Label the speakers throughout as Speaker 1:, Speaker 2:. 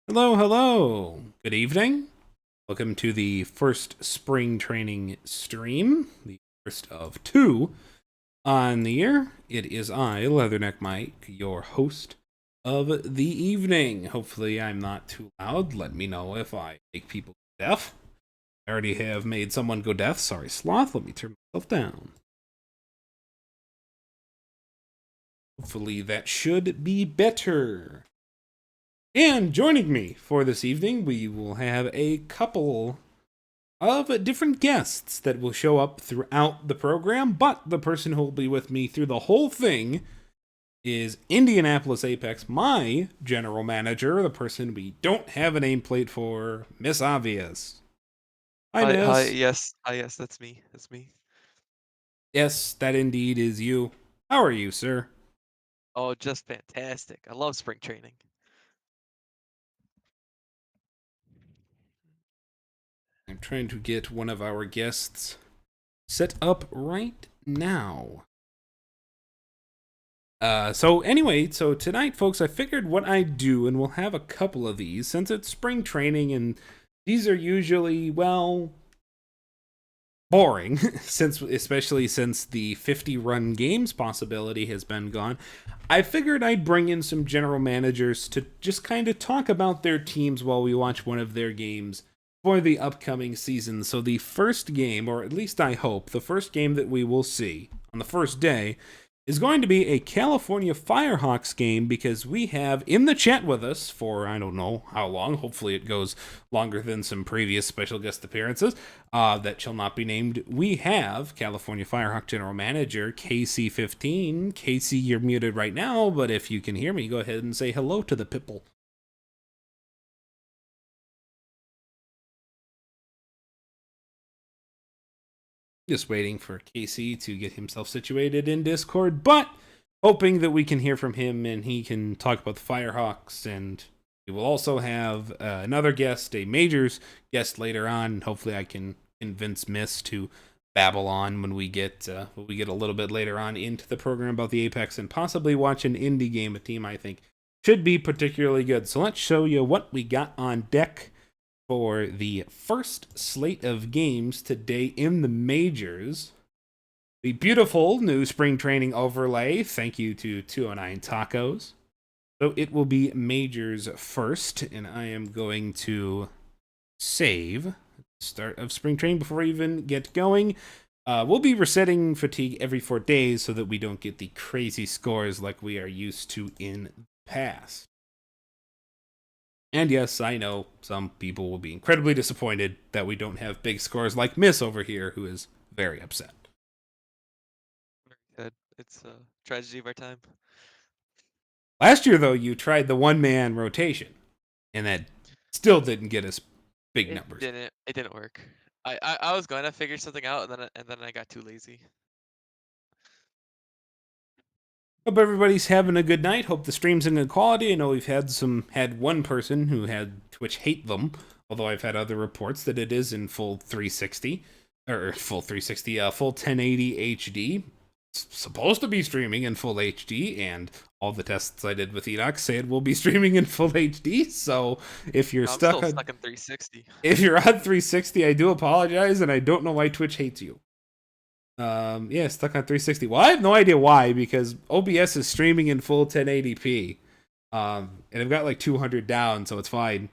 Speaker 1: Hello, hello. Good evening. Welcome to the first spring training stream, the first of two on the year. It is I, Leatherneck Mike, your host of the evening. Hopefully, I'm not too loud. Let me know if I make people deaf. I already have made someone go deaf. Sorry, Sloth. Let me turn myself down. Hopefully, that should be better. And joining me for this evening, we will have a couple of different guests that will show up throughout the program, but the person who will be with me through the whole thing is Indianapolis Apex, my general manager, the person we don't have a nameplate for, Miss Obvious. Hi, Miss.
Speaker 2: Yes, that's me. That's me.
Speaker 1: Yes, that indeed is you. How are you, sir?
Speaker 2: Oh, just fantastic. I love spring training.
Speaker 1: I'm trying to get one of our guests set up right now. So tonight, folks, I figured what I'd do, and we'll have a couple of these since it's spring training, and these are usually, well, boring, especially since the 50 run games possibility has been gone. I figured I'd bring in some general managers to just kind of talk about their teams while we watch one of their games for the upcoming season. So the first game, or at least I hope, the first game that we will see on the first day is going to be a California Firehawks game because we have in the chat with us for I don't know how long. Hopefully, it goes longer than some previous special guest appearances that shall not be named. We have California Firehawk General Manager KC15. Casey, you're muted right now, but if you can hear me, go ahead and say hello to the people. Just waiting for Casey to get himself situated in Discord, but hoping that we can hear from him and he can talk about the Firehawks. And we will also have another guest, a Majors guest later on. Hopefully, I can convince Miss to babble on when we get a little bit later on into the program about the Apex and possibly watch an indie game, a team I think should be particularly good. So let's show you what we got on deck for the first slate of games today in the majors. The beautiful new spring training overlay. Thank you to 209 Tacos. So it will be majors first, and I am going to save start of spring training before we even get going. We'll be resetting fatigue every 4 days so that we don't get the crazy scores like we are used to in the past. And yes, I know some people will be incredibly disappointed that we don't have big scores like Miss over here, who is very upset.
Speaker 2: Very good. It's a tragedy of our time.
Speaker 1: Last year, though, you tried the one man rotation, and that still didn't get us big
Speaker 2: It
Speaker 1: numbers.
Speaker 2: didn't. It didn't work. I was going to figure something out, and then I got too lazy.
Speaker 1: Hope everybody's having a good night. Hope the stream's in good quality. I know we've had one person who had Twitch hate them, although I've had other reports that it is in full 360 or full 360, full 1080 HD. It's supposed to be streaming in full HD, and all the tests I did with Enoch say it will be streaming in full HD. So if you're
Speaker 2: I'm
Speaker 1: stuck
Speaker 2: still
Speaker 1: on
Speaker 2: stuck in 360.
Speaker 1: if you're on 360, I do apologize, and I don't know why Twitch hates you. Yeah, stuck on 360. Well, I have no idea why because OBS is streaming in full 1080p. And I've got like 200 down, so it's fine.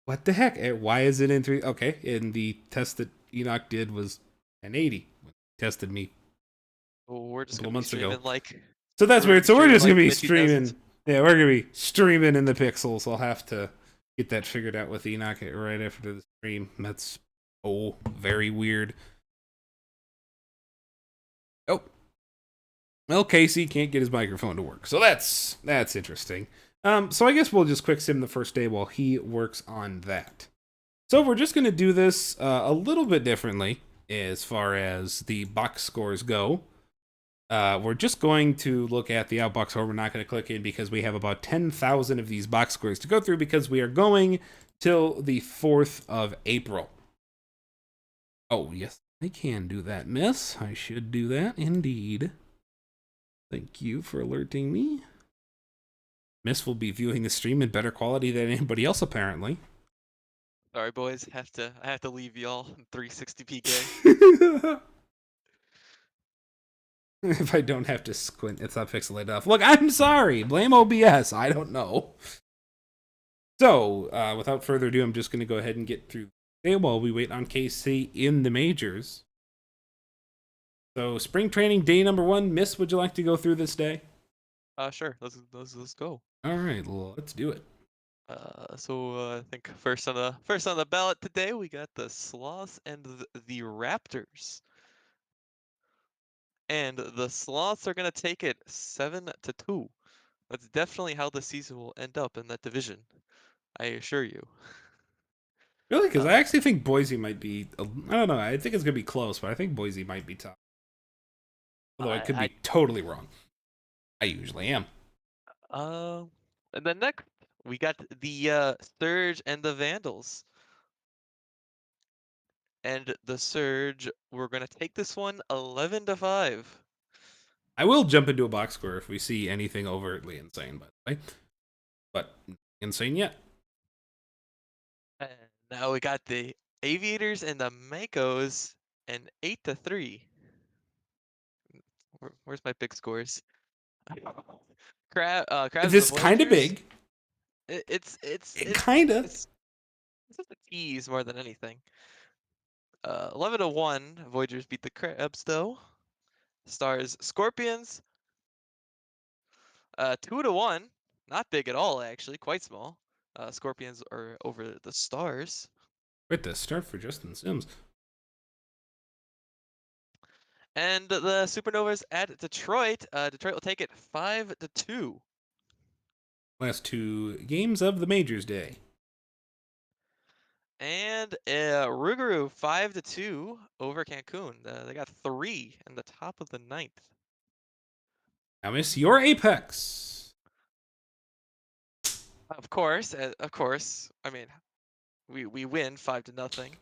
Speaker 1: What the heck? Why is it in three? Okay, and the test that Enoch did was 1080. Tested me
Speaker 2: Oh, we're
Speaker 1: a
Speaker 2: just
Speaker 1: couple
Speaker 2: gonna be
Speaker 1: months ago.
Speaker 2: streaming like
Speaker 1: So that's
Speaker 2: we're gonna
Speaker 1: weird.
Speaker 2: be
Speaker 1: So we're
Speaker 2: streaming
Speaker 1: just gonna
Speaker 2: like
Speaker 1: be
Speaker 2: mid 2000s.
Speaker 1: streaming. Yeah, we're gonna be streaming in the pixels. I'll have to get that figured out with Enoch right after the stream. That's very weird. Oh, well, Casey can't get his microphone to work, so that's interesting. So I guess we'll just quick sim the first day while he works on that. So we're just gonna do this a little bit differently as far as the box scores go. We're just going to look at the outbox score. We're not going to click in because we have about 10,000 of these box scores to go through because we are going till the 4th of April. Oh, yes, I can do that, miss. I should do that indeed. Thank you for alerting me. Miss will be viewing the stream in better quality than anybody else, apparently.
Speaker 2: Sorry, boys. I have to leave y'all in 360p gay.
Speaker 1: If I don't have to squint, it's not pixelated enough. Look, I'm sorry. Blame OBS. I don't know. So, without further ado, I'm just going to go ahead and get through today while we wait on KC in the majors. So, spring training day number 1. Miss, would you like to go through this day?
Speaker 2: Sure. Let's go.
Speaker 1: All right, well, let's do it.
Speaker 2: I think first on the ballot today we got the Sloths and the Raptors. And the Sloths are gonna take it 7-2. That's definitely how the season will end up in that division. I assure you.
Speaker 1: Really? Because I
Speaker 2: Uh,
Speaker 1: actually think Boise might be. I don't know. I think it's going to be close, but I think Boise might be top. Although I could
Speaker 2: I,
Speaker 1: be totally wrong. I usually am.
Speaker 2: and then next we got the Surge and the Vandals. And the Surge, we're gonna take this one 11-5.
Speaker 1: I will jump into a box score if we see anything overtly insane, by the way. But insane yet.
Speaker 2: And now we got the Aviators and the Makos, and 8-3. Where's my big scores? Crabs and the
Speaker 1: This kind of
Speaker 2: Voyagers.
Speaker 1: big.
Speaker 2: It, it's it's
Speaker 1: It
Speaker 2: it's
Speaker 1: kind of.
Speaker 2: it's it's just a tease more than anything. 11-1. Voyagers beat the Crabs though. Stars Scorpions. 2-1. Not big at all actually, quite small. Scorpions are over the Stars.
Speaker 1: Wait, the start for Justin Sims.
Speaker 2: And the Supernovas at Detroit. Detroit will take it 5-2.
Speaker 1: Last 2 games of the majors day.
Speaker 2: And Rougarou 5-2 over Cancun. They got 3 in the top of the 9th.
Speaker 1: Now, Miss, your Apex.
Speaker 2: Of course, of course. I mean, we win 5-0.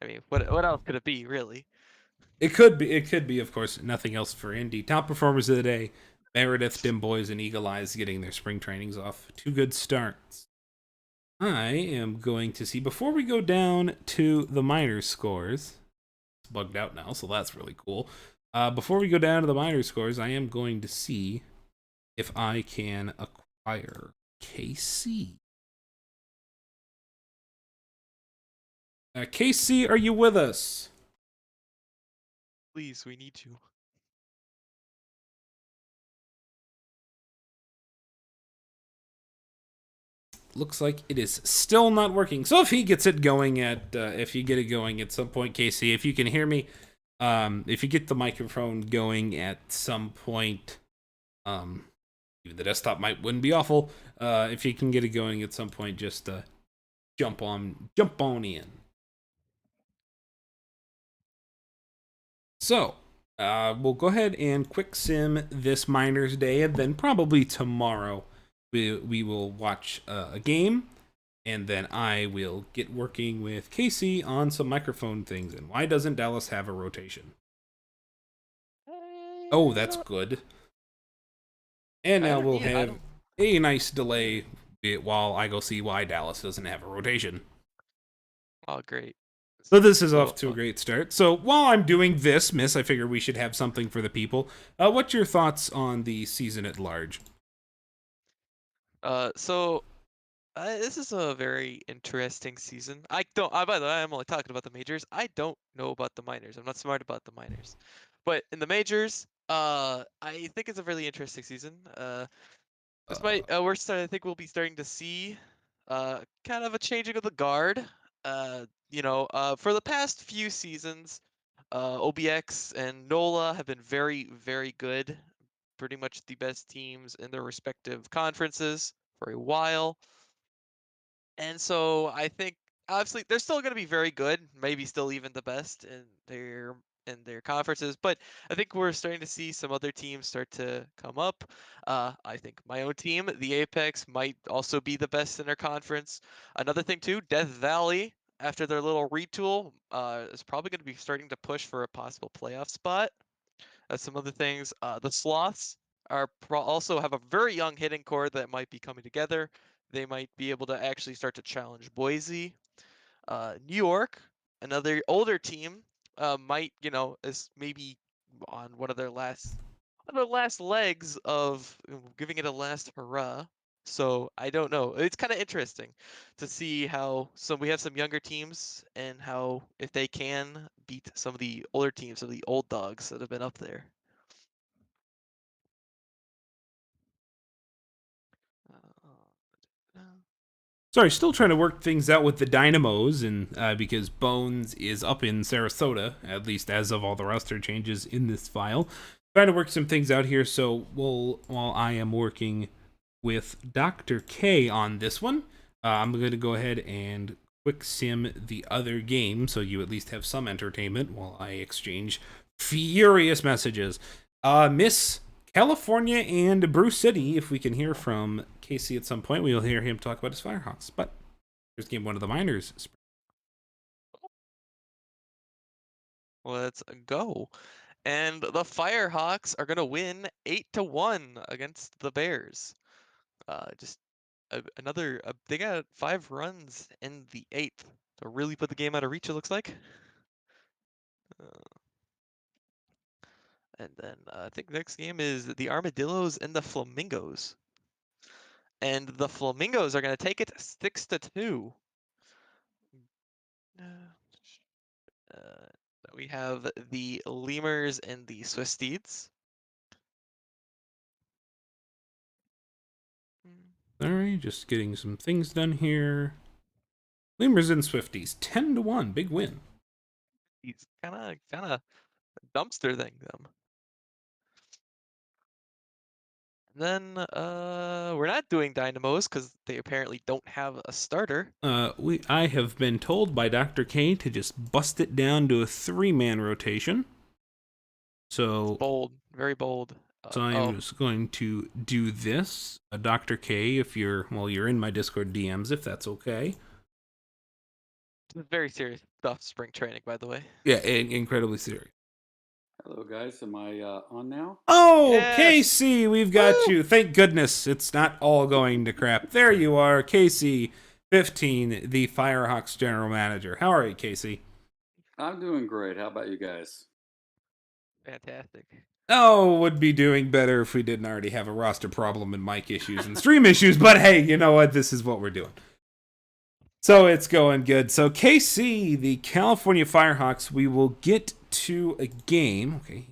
Speaker 2: I mean, what else could it be, really?
Speaker 1: It could be, of course, nothing else for Indy. Top performers of the day: Meredith, Dim Boys, and Eagle Eyes getting their spring trainings off. 2 good starts. I am going to see, before we go down to the minor scores, it's bugged out now, so that's really cool. Before we go down to the minor scores, I am going to see if I can acquire KC. KC, are you with us?
Speaker 2: Please, we need you.
Speaker 1: Looks like it is still not working. So if he gets it going if you get it going at some point, KC, if you can hear me, if you get the microphone going at some point, even the desktop wouldn't be awful. If you can get it going at some point, just jump on in. So we'll go ahead and quick sim this miners day, and then probably tomorrow we will watch a game, and then I will get working with Casey on some microphone things. And why doesn't Dallas have a rotation? Oh, that's good. And
Speaker 2: I
Speaker 1: now
Speaker 2: don't
Speaker 1: we'll
Speaker 2: need. I
Speaker 1: have
Speaker 2: don't.
Speaker 1: a nice delay while I go see why Dallas doesn't have a rotation.
Speaker 2: Oh, great.
Speaker 1: So this is
Speaker 2: So
Speaker 1: off to a great start. So while I'm doing this, Miss, I figure we should have something for the people. What's your thoughts on the season at large?
Speaker 2: so this is a very interesting season. I don't. By the way, I'm only talking about the majors. I don't know about the minors. I'm not smart about the minors, but in the majors, I think it's a really interesting season. This might I think we'll be starting to see kind of a changing of the guard. For the past few seasons, OBX and NOLA have been very, very good. Pretty much the best teams in their respective conferences for a while. And so I think obviously they're still going to be very good, maybe still even the best in their conferences, but I think we're starting to see some other teams start to come up. I think my own team, the Apex, might also be the best in their conference. Another thing too, Death Valley, after their little retool, is probably going to be starting to push for a possible playoff spot. Some other things, the Sloths. also have a very young hitting core that might be coming together. They might be able to actually start to challenge Boise. New York, another older team, might, is maybe on one of their last legs of giving it a last hurrah. So I don't know. It's kind of interesting to see how we have some younger teams and how if they can beat some of the older teams, some of the old dogs that have been up there. Uh,
Speaker 1: Sorry, still trying to work things out with the Dynamos, and because Bones is up in Sarasota, at least as of all the roster changes in this file. Trying to work some things out here, so while I am working with Dr. K on this one, I'm going to go ahead and quick sim the other game, so you at least have some entertainment while I exchange furious messages. Miss California and Bruce City, if we can hear from Casey at some point, we'll hear him talk about his Firehawks. But here's game one of the minors.
Speaker 2: let's go. And the Firehawks are gonna win 8-1 against the Bears. Just another. They got 5 runs in the 8th to really put the game out of reach. It looks like. Uh, and then I think next game is the Armadillos and the Flamingos. And the Flamingos are gonna take it 6-2. We have the Lemurs and the Swisteeds.
Speaker 1: Sorry, just getting some things done here. Lemurs and Swifties, 10-1, big win.
Speaker 2: He's kind of dumpster thing them. And then we're not doing Dynamos because they apparently don't have a starter.
Speaker 1: I have been told by Dr. K to just bust it down to a 3-man rotation. So
Speaker 2: Bold, very bold.
Speaker 1: So I'm just going to do this. Dr. K, if you're in my Discord DMs, if that's okay.
Speaker 2: Very serious stuff, spring training, by the way.
Speaker 1: Yeah, incredibly serious.
Speaker 3: Hello, guys. Am I on now?
Speaker 1: Oh,
Speaker 2: Yes!
Speaker 1: Casey, we've got
Speaker 2: Woo!
Speaker 1: you. Thank goodness it's not all going to crap. There you are, Casey, 15, the Firehawks general manager. How are you, Casey?
Speaker 3: I'm doing great. How about you guys?
Speaker 2: Fantastic.
Speaker 1: Oh, would be doing better if we didn't already have a roster problem and mic issues and stream issues, but hey, you know what? This is what we're doing. So it's going good. So KC, the California Firehawks, we will get to a game. Okay,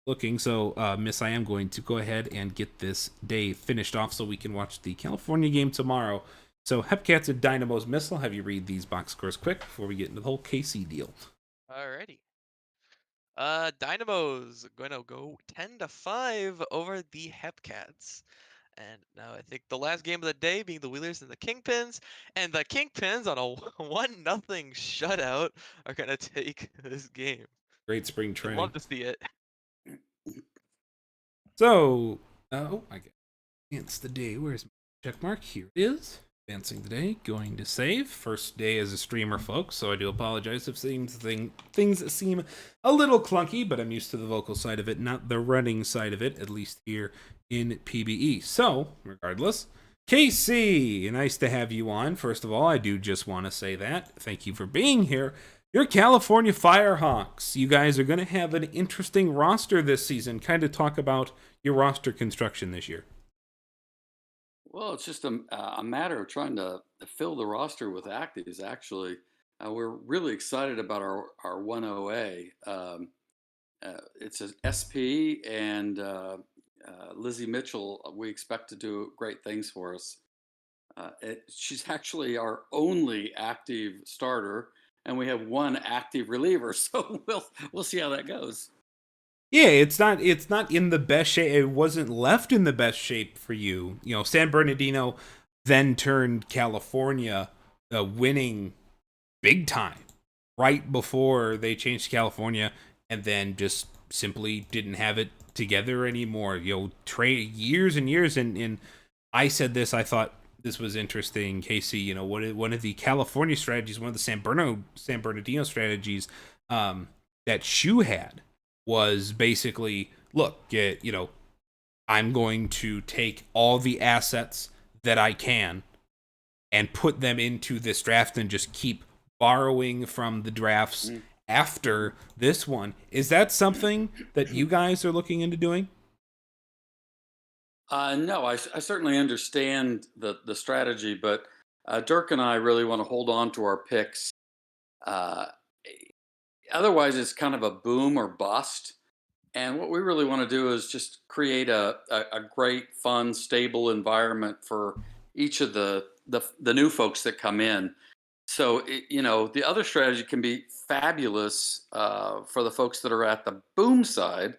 Speaker 1: looking. So, Miss, I am going to go ahead and get this day finished off so we can watch the California game tomorrow. So, Hepcats and Dynamos, Miss, I'll have you read these box scores quick before we get into the whole KC deal.
Speaker 2: Alrighty. Dynamos going to go 10-5 over the Hepcats. And now I think the last game of the day being the Wheelers and the Kingpins. And the Kingpins on a 1-0 shutout are going to take this game.
Speaker 1: Great spring
Speaker 2: I'd
Speaker 1: training.
Speaker 2: love to see it.
Speaker 1: So, I guess it's the day. Where's my check mark? Here it is. Advancing the day, going to save. First day as a streamer, folks, so I do apologize if things seem a little clunky, but I'm used to the vocal side of it, not the running side of it, at least here in PBE. So, regardless, KC, nice to have you on. First of all, I do just want to say that. Thank you for being here. Your California Firehawks. You guys are going to have an interesting roster this season. Kind of talk about your roster construction this year.
Speaker 3: Well, it's just a matter of trying to fill the roster with actives, actually. We're really excited about our 1OA. It's an SP, and Lizzie Mitchell, we expect to do great things for us. She's actually our only active starter, and we have one active reliever, so we'll see how that goes.
Speaker 1: Yeah, it's not in the best shape. It wasn't left in the best shape for you. You know, San Bernardino then turned California winning big time right before they changed to California, and then just simply didn't have it together anymore. You know, trade years and years, and I said this. I thought this was interesting, Casey. You know, one of the California strategies, one of the San Bernardino strategies that Shu had was basically, look, you know, I'm going to take all the assets that I can and put them into this draft and just keep borrowing from the drafts after this one. Is that something that you guys are looking into doing?
Speaker 3: No, I certainly understand the strategy, but Dirk and I really want to hold on to our picks. Uh, Otherwise, it's kind of a boom or bust. And what we really want to do is just create a great, fun, stable environment for each of the new folks that come in. So, the other strategy can be fabulous for the folks that are at the boom side,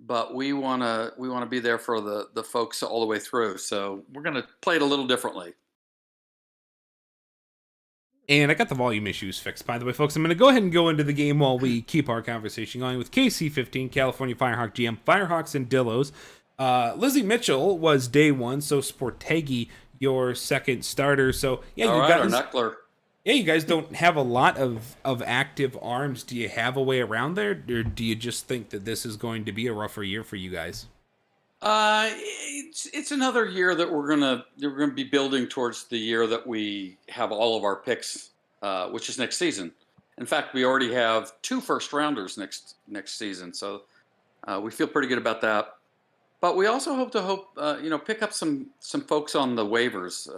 Speaker 3: but we want to be there for the folks all the way through. So we're going to play it a little differently.
Speaker 1: And I got the volume issues fixed, by the way, folks. I'm going to go ahead and go into the game while we keep our conversation going with KC15, California Firehawk GM, Firehawks and Dillos. Lizzie Mitchell was day one, so Sportegi, your second starter. So, yeah,
Speaker 3: All
Speaker 1: you
Speaker 3: right, our
Speaker 1: guys...
Speaker 3: knuckler.
Speaker 1: Yeah, you guys don't have a lot of active arms. Do you have a way around there, or do you just think that this is going to be a rougher year for you guys?
Speaker 3: It's another year that we're gonna be building towards the year that we have all of our picks, which is next season. In fact, we already have 2 first rounders next season, so we feel pretty good about that. But we also hope pick up some folks on the waivers.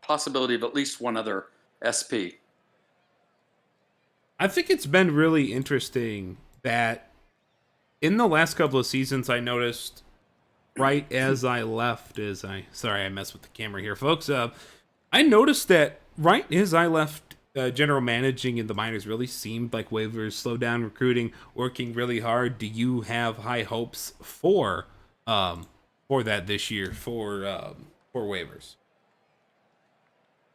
Speaker 3: Possibility of at least one other SP.
Speaker 1: I think it's been really interesting that in the last couple of seasons, I noticed right as I left, sorry, I messed with the camera here, folks. I noticed that right as I left general managing in the minors, really seemed like waivers slowed down recruiting, working really hard. Do you have high hopes for that this year for waivers?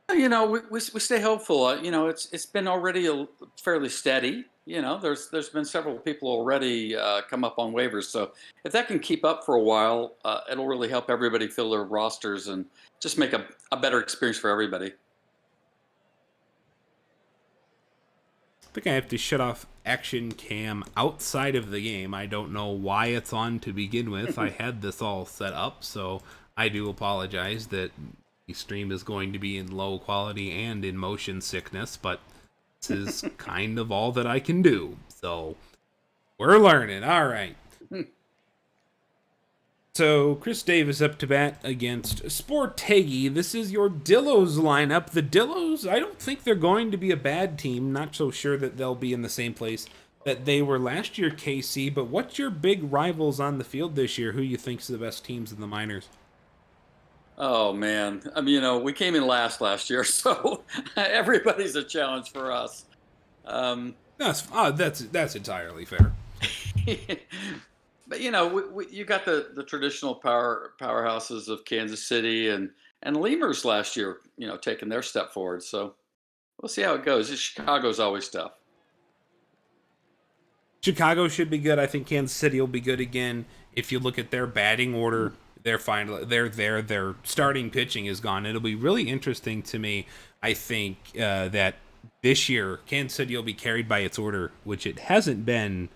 Speaker 3: We stay hopeful. It's been already fairly steady. There's been several people already come up on waivers. So if that can keep up for a while, it'll really help everybody fill their rosters and just make a better experience for everybody.
Speaker 1: I think I have to shut off action cam outside of the game. I don't know why it's on to begin with. I had this all set up, so I do apologize that the stream is going to be in low quality and in motion sickness, but this is kind of all that I can do. So we're learning. All right. So Chris Davis up to bat against Sportegi. This is your Dillos lineup. The Dillos, I don't think they're going to be a bad team. Not so sure that they'll be in the same place that they were last year, KC. But what's your big rivals on the field this year? Who you think's the best teams in the minors?
Speaker 3: Oh man, I mean, we came in last year, so everybody's a challenge for us.
Speaker 1: That's entirely fair.
Speaker 3: But you got the traditional powerhouses of Kansas City and Lemurs last year, taking their step forward. So we'll see how it goes. Chicago's always tough.
Speaker 1: Chicago should be good. I think Kansas City will be good again. If you look at their batting order, they're fine. They're there. Their starting pitching is gone. It'll be really interesting to me. I think that this year Kansas City will be carried by its order, which it hasn't been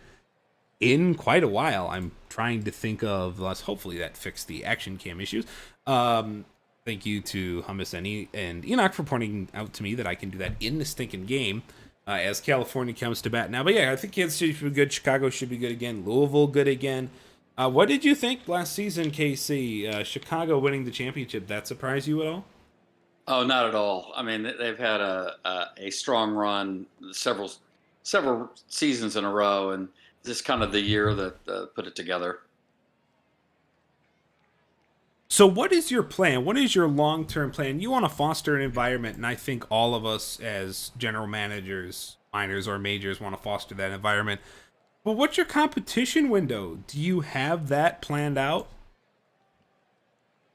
Speaker 1: in quite a while. I'm trying to think of hopefully that fixed the action cam issues. Thank you to Hummus and Enoch for pointing out to me that I can do that in the stinking game as California comes to bat now. But yeah, I think Kansas City should be good. Chicago should be good again. Louisville good again. What did you think last season, KC? Chicago winning the championship, that surprise you at all?
Speaker 3: Oh, not at all. I mean, they've had a strong run several seasons in a row, and this is kind of the year that put it together.
Speaker 1: So what is your plan? What is your long-term plan? You want to foster an environment, and I think all of us as general managers, minors or majors, want to foster that environment. But what's your competition window? Do you have that planned out?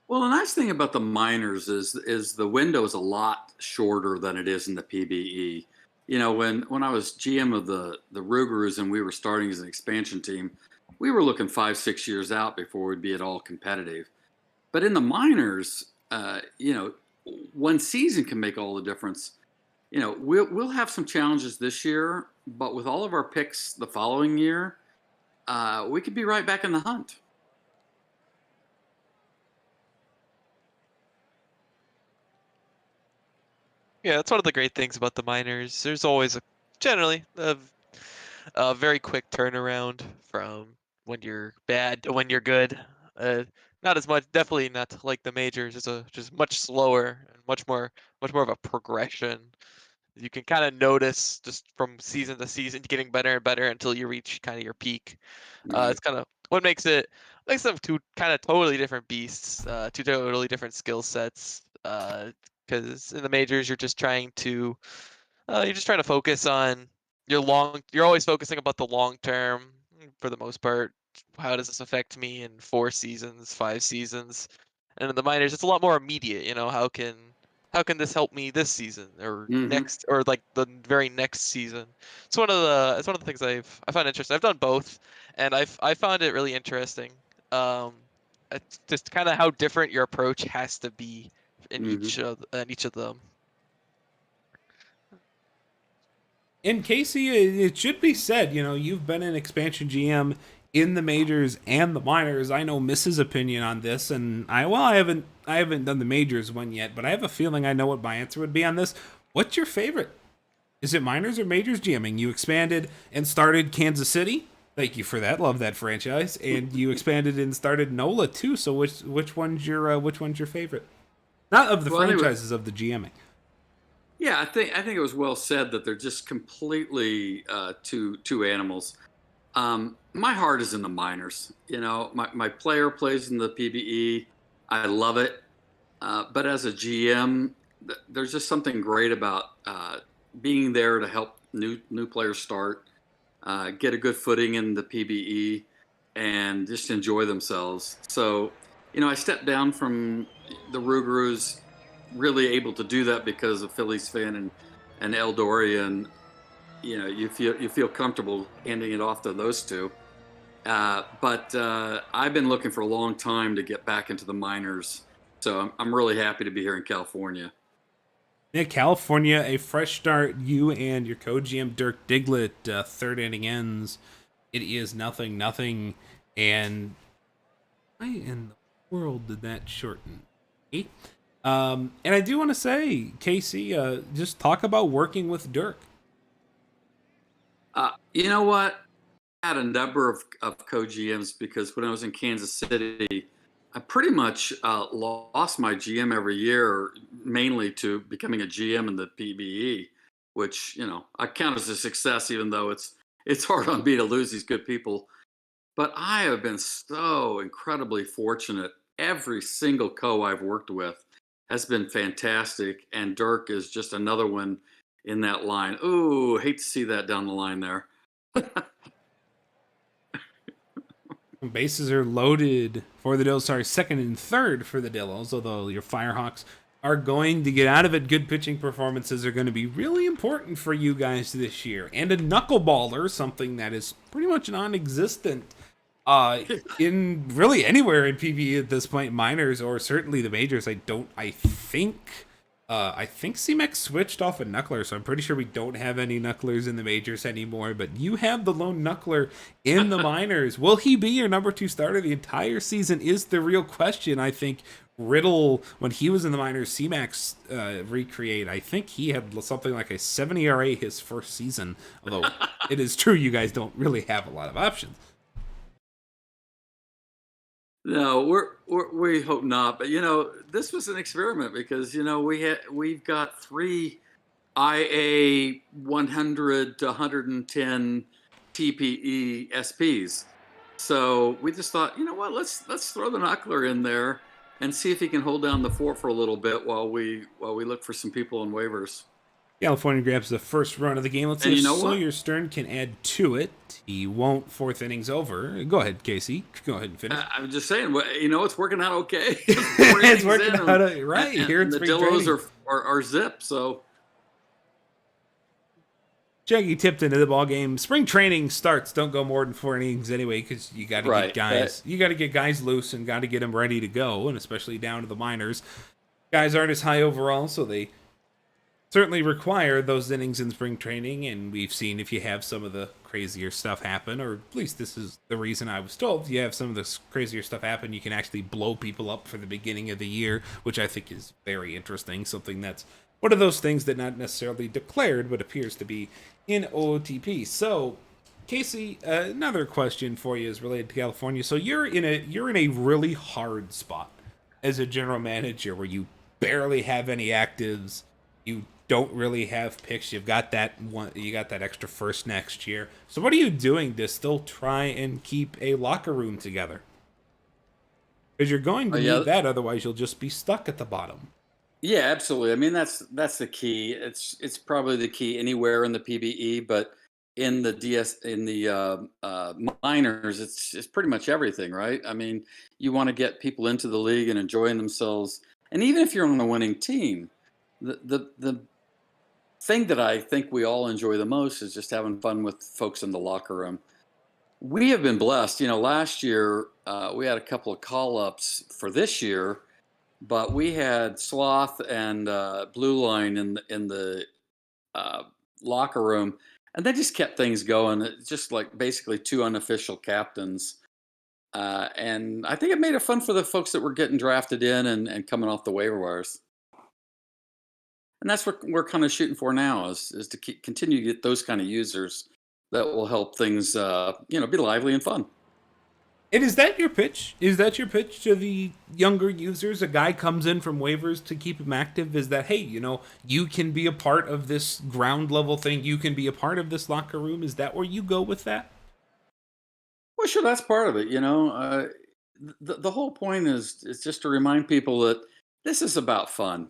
Speaker 3: Well, the nice thing about the minors is the window is a lot shorter than it is in the PBE. When I was GM of the Rougarous and we were starting as an expansion team, we were looking 5-6 years out before we'd be at all competitive. But in the minors, one season can make all the difference. We'll have some challenges this year, but with all of our picks the following year, we could be right back in the hunt.
Speaker 2: Yeah, that's one of the great things about the minors. There's always generally a very quick turnaround from when you're bad to when you're good. Uh, not as much, definitely not like the majors. It's just much slower and much more of a progression. You can kind of notice just from season to season getting better and better until you reach kind of your peak.
Speaker 3: Right.
Speaker 2: It's kind of what makes them two kind of totally different beasts, two totally different skill sets. Because in the majors you're just trying to focus on you're always focusing about the long term for the most part. How does this affect me in 4 seasons, 5 seasons? And in the minors, it's a lot more immediate. How can this help me this season or
Speaker 3: Mm-hmm.
Speaker 2: next or like the very next season? It's one of the things I find interesting. I've done both, and I found it really interesting. Um, it's just kind of how different your approach has to be
Speaker 3: Mm-hmm.
Speaker 2: in each of them.
Speaker 1: And Casey, it should be said, you've been an expansion GM in the majors and the minors. I know Miss's opinion on this, and I haven't done the majors one yet, but I have a feeling I know what my answer would be on this. What's your favorite? Is it minors or majors GMing? You expanded and started Kansas City. Thank you for that. Love that franchise. And you expanded and started NOLA too. So which one's your favorite? Not of the
Speaker 3: Well, anyway,
Speaker 1: franchises, of the GMing.
Speaker 3: yeah, I think it was well said that they're just completely two animals. My heart is in the minors. My player plays in the PBE. I love it. But as a GM, there's just something great about being there to help new players start, get a good footing in the PBE, and just enjoy themselves. So, I stepped down from the Rougarous, really able to do that because of Phillies fan and Eldori, and you feel comfortable handing it off to those two. But I've been looking for a long time to get back into the minors, so I'm really happy to be here in California.
Speaker 1: Yeah, California, a fresh start. You and your co-GM Dirk Diglett, third inning ends. It is 0-0, and why in the world did that shorten? Eh? And I do want to say, Casey, just talk about working with Dirk.
Speaker 3: You know what? I had a number of co-GMs because when I was in Kansas City, I pretty much lost my GM every year, mainly to becoming a GM in the PBE, which I count as a success, even though it's hard on me to lose these good people. But I have been so incredibly fortunate. Every single co I've worked with has been fantastic, and Dirk is just another one in that line. Ooh, hate to see that down the line there.
Speaker 1: Bases are loaded for the Dillos. Sorry, second and third for the Dillos, although your Firehawks are going to get out of it. Good pitching performances are going to be really important for you guys this year. And a knuckleballer, something that is pretty much non-existent in really anywhere in PvE at this point, minors or certainly the majors. I think CMEX switched off a knuckler, so I'm pretty sure we don't have any knucklers in the majors anymore. But you have the lone knuckler in the minors. Will he be your number 2 starter the entire season? Is the real question. I think Riddle, when he was in the minors, CMAX recreate. I think he had something like a 7 ERA his first season. Although it is true, you guys don't really have a lot of options.
Speaker 3: No, we hope not. But this was an experiment because we've got three IA 100 to 110 TPE SPs. So we just thought, you know what, let's throw the knuckler in there and see if he can hold down the fort for a little bit while we look for some people on waivers.
Speaker 1: California grabs the first run of the game. Let's see
Speaker 3: And
Speaker 1: if
Speaker 3: you know what?
Speaker 1: Sawyer Stern can add to it. He won't. Fourth inning's over. Go ahead, Casey. Go ahead and finish.
Speaker 3: I'm just saying, it's working out okay. 4
Speaker 1: It's
Speaker 3: innings
Speaker 1: working
Speaker 3: in,
Speaker 1: out
Speaker 3: and,
Speaker 1: right
Speaker 3: and,
Speaker 1: here in
Speaker 3: and the
Speaker 1: spring
Speaker 3: Dillos
Speaker 1: training.
Speaker 3: are zip. So
Speaker 1: Jackie tipped into the ball game. Spring training starts. Don't go more than 4 innings anyway, because you got to get
Speaker 3: right,
Speaker 1: guys. You got to get guys loose and got to get them ready to go, and especially down to the minors. Guys aren't as high overall, so they certainly require those innings in spring training. And we've seen if you have some of the crazier stuff happen, or at least this is the reason I was told. If you have some of this crazier stuff happen, you can actually blow people up for the beginning of the year, which I think is very interesting. Something that's one of those things that not necessarily declared, but appears to be in OOTP. So, Casey, another question for you is related to California. So you're in a really hard spot as a general manager where you barely have any actives. You don't really have picks. You've got that one. You got that extra first next year. So what are you doing to still try and keep a locker room together? Because you're going to
Speaker 3: Yeah,
Speaker 1: need that, otherwise you'll just be stuck at the bottom.
Speaker 3: yeah, absolutely. I mean, that's the key. It's probably the key anywhere in the PBE, but in the DS in the minors, it's pretty much everything, right? I mean, you want to get people into the league and enjoying themselves, and even if you're on a winning team, the thing that I think we all enjoy the most is just having fun with folks in the locker room. We have been blessed. Last year we had a couple of call ups for this year, but we had Sloth and Blue Line in the uh, locker room, and they just kept things going. It's just like basically two unofficial captains, and I think it made it fun for the folks that were getting drafted in and coming off the waiver wires. And that's what we're kind of shooting for now is to continue to get those kind of users that will help things be lively and fun.
Speaker 1: And is that your pitch? Is that your pitch to the younger users? A guy comes in from waivers to keep him active. Is that, hey, you can be a part of this ground level thing. You can be a part of this locker room. Is that where you go with that?
Speaker 3: Well, sure, that's part of it. The whole point is just to remind people that this is about fun,